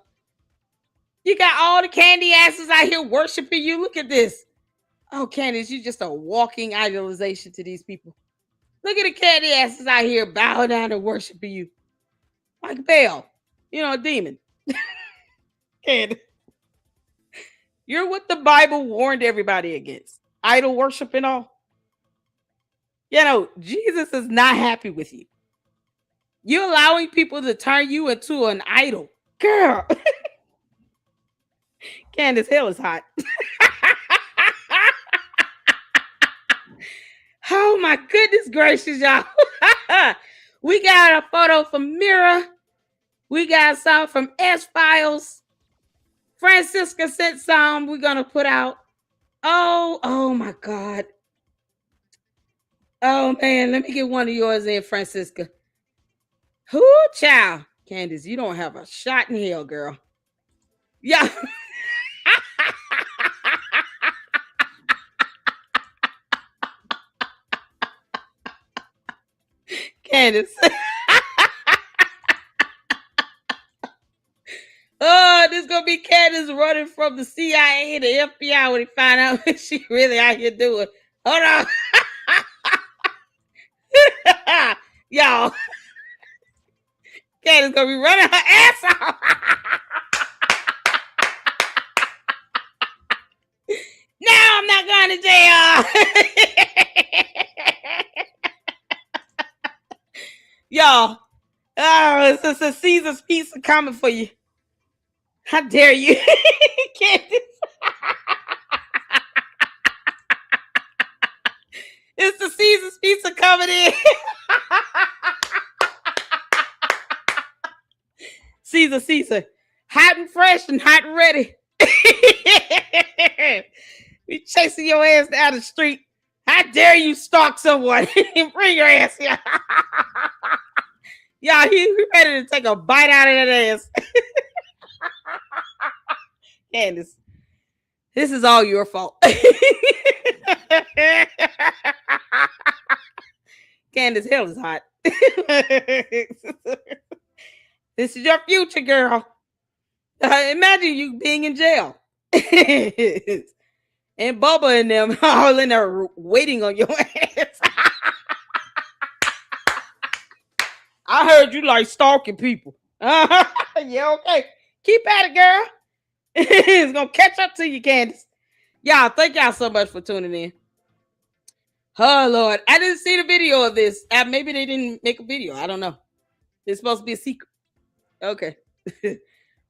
Speaker 1: You got all the candy asses out here worshiping you. Look at this. Oh, Candace, you're just a walking idolization to these people. Look at the candy asses out here bowing down and worshiping you. Like Baal, a demon. Candace. You're what the Bible warned everybody against. Idol worship and all. Jesus is not happy with you. You're allowing people to turn you into an idol. Girl. Candace, hell is hot. Oh my goodness gracious, y'all. We got a photo from Mira. We got some from S-Files. Francisca sent some we're going to put out. Oh my God. Oh man, let me get one of yours in, Francisca. Whoo, child. Candace, you don't have a shot in hell, girl. Yeah. Candace. Oh, this is going to be Candace running from the CIA to FBI when they find out what she really out here doing. Hold on. Y'all. Candace going to be running her ass off. Now I'm not going to jail. Y'all, it's just a Caesar's pizza coming for you. How dare you? Candace. It's the Caesar's pizza coming in. Caesar. Hot and fresh and hot and ready. We chasing your ass down the street. How dare you stalk someone and bring your ass here? Y'all, he ready to take a bite out of that ass. Candace, this is all your fault. Candace, hell is hot. This is your future, girl. Imagine you being in jail. And Bubba and them all in there waiting on your ass. I heard you like stalking people. Yeah, okay. Keep at it, girl. It's gonna catch up to you, Candace. Y'all, thank y'all so much for tuning in. Oh, Lord. I didn't see the video of this. Maybe they didn't make a video. I don't know. It's supposed to be a secret. Okay.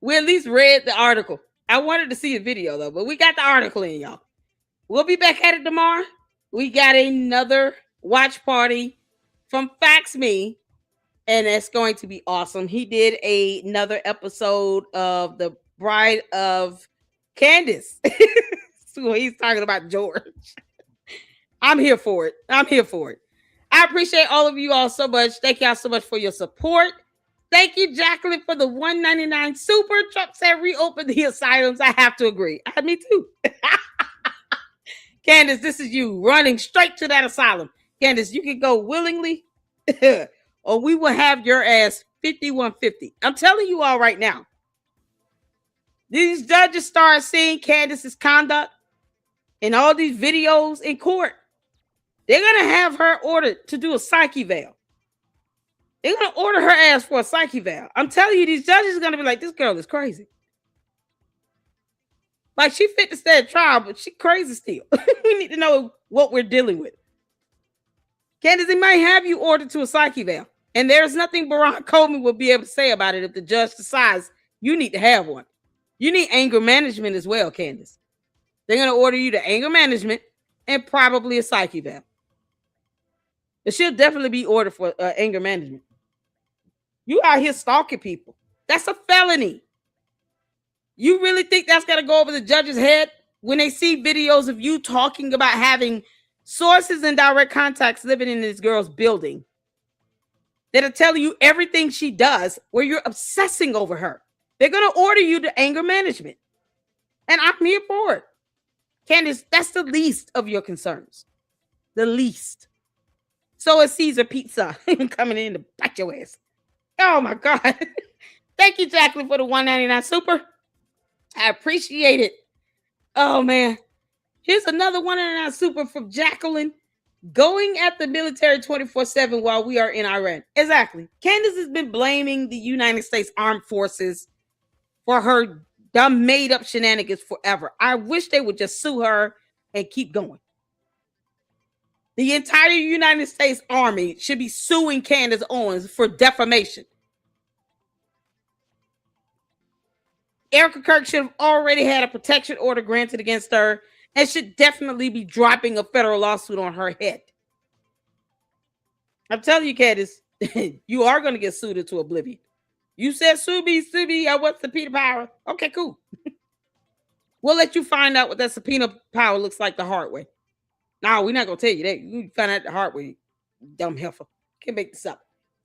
Speaker 1: We at least read the article. I wanted to see a video, though, but we got the article in, y'all. We'll be back at it tomorrow. We got another watch party from Fax Me, and it's going to be awesome. He did another episode of The Bride of Candace. So he's talking about George. I'm here for it. I'm here for it. I appreciate all of you all so much. Thank y'all so much for your support. Thank you, Jacqueline, for the $1.99 super. Trump said reopen the asylums. I have to agree. Me too. Candace, this is you running straight to that asylum. Candace, you can go willingly or we will have your ass 5150. I'm telling you all right now. These judges start seeing Candace's conduct in all these videos in court. They're going to have her ordered to do a psych eval. They're going to order her ass for a psych eval. I'm telling you, these judges are going to be like, this girl is crazy. Like, she fit to stand trial, but she crazy still. We need to know what we're dealing with. Candace, they might have you ordered to a psych eval. And there's nothing Barack Coleman will be able to say about it if the judge decides you need to have one. You need anger management as well, Candace. They're going to order you to anger management and probably a psych eval. It should definitely be ordered for anger management. You out here stalking people. That's a felony. You really think that's going to go over the judge's head when they see videos of you talking about having sources and direct contacts living in this girl's building that are telling you everything she does where you're obsessing over her? They're going to order you to anger management. And I'm here for it. Candace, that's the least of your concerns. The least. So is Caesar Pizza coming in to bite your ass. Oh my God. Thank you, Jacqueline, for the $1.99 super. I appreciate it. Oh man. Here's another $1.99 super from Jacqueline. Going at the military 24/7 while we are in Iran. Exactly. Candace has been blaming the United States Armed Forces for her dumb made-up shenanigans forever. I wish they would just sue her and keep going. The entire United States Army should be suing Candace Owens for defamation. Erica Kirk should have already had a protection order granted against her and should definitely be dropping a federal lawsuit on her head. I'm telling you, Candace, you are going to get sued into oblivion. You said sue me, I want subpoena power. Okay, cool. We'll let you find out what that subpoena power looks like the hard way. No, we're not going to tell you that. You find out the hard way, you dumb heifer. Can't make this up.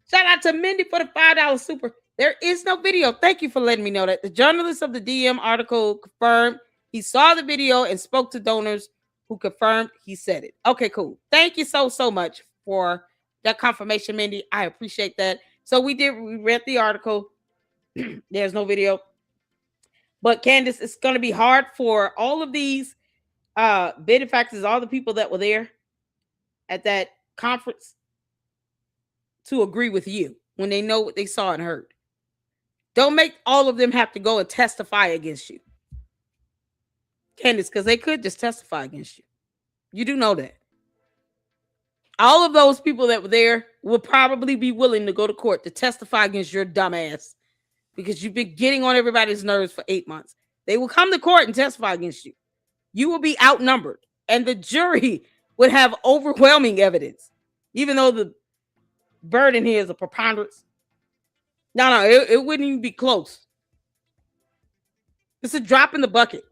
Speaker 1: Shout out to Mindy for the $5 super. There is no video. Thank you for letting me know that. The journalist of the DM article confirmed he saw the video and spoke to donors who confirmed he said it. Okay, cool. Thank you so much for that confirmation, Mindy. I appreciate that. So we read the article. There's no But Candace, it's going to be hard for all of these benefactors, all the people that were there at that conference to agree with you when they know what they saw and heard. Don't make all of them have to go and testify against you, Candace, because they could just testify against you. You do know that. All of those people that were there will probably be willing to go to court to testify against your dumb ass because you've been getting on everybody's nerves for 8 months. They will come to court and testify against you. You will be outnumbered, and the jury would have overwhelming evidence, even though the burden here is a preponderance. No, it wouldn't even be close. It's a drop in the bucket.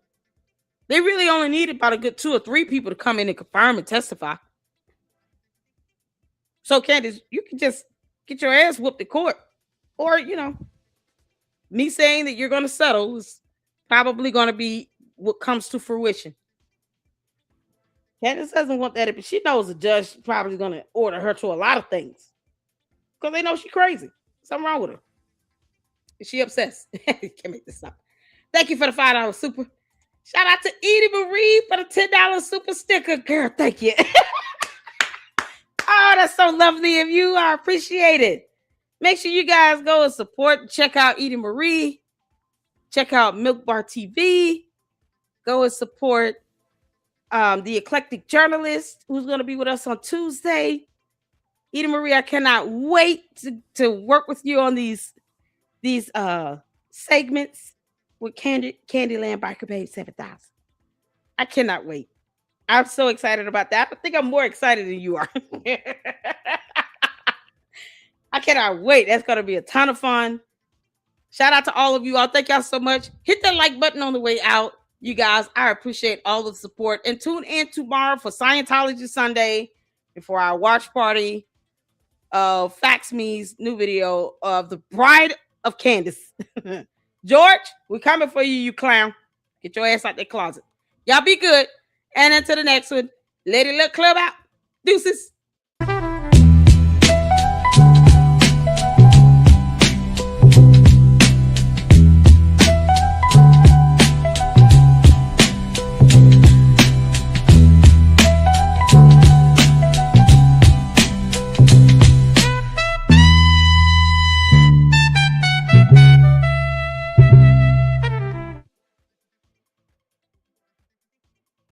Speaker 1: They really only need about a good 2 or 3 people to come in and confirm and testify. So, Candace, you can just get your ass whooped in court. Or, me saying that you're going to settle is probably going to be what comes to fruition. Candace doesn't want that, but she knows the judge is probably going to order her to a lot of things because they know she's crazy. Something wrong with her. Is she obsessed? Can't make this up. Thank you for the $5 super. Shout out to Edie Marie for the $10 super sticker. Girl, thank you. Oh, that's so lovely of you. I appreciate it. Make sure you guys go and support. Check out Edie Marie. Check out Milk Bar TV. Go and support the eclectic journalist who's going to be with us on Tuesday. Edie Marie, I cannot wait to work with you on these segments with Candyland Biker Babe 7000. I cannot wait. I'm so excited about that. I think I'm more excited than you are. I cannot wait. That's going to be a ton of fun. Shout out to all of you. I'll thank y'all so much. Hit that like button on the way out. You guys, I appreciate all the support. And tune in tomorrow for Scientology Sunday and for our watch party of Fax Me's new video of the Bride of Candace. George, we're coming for you, you clown. Get your ass out the closet. Y'all be good. And until the next one, Lady Luck Club out. Deuces.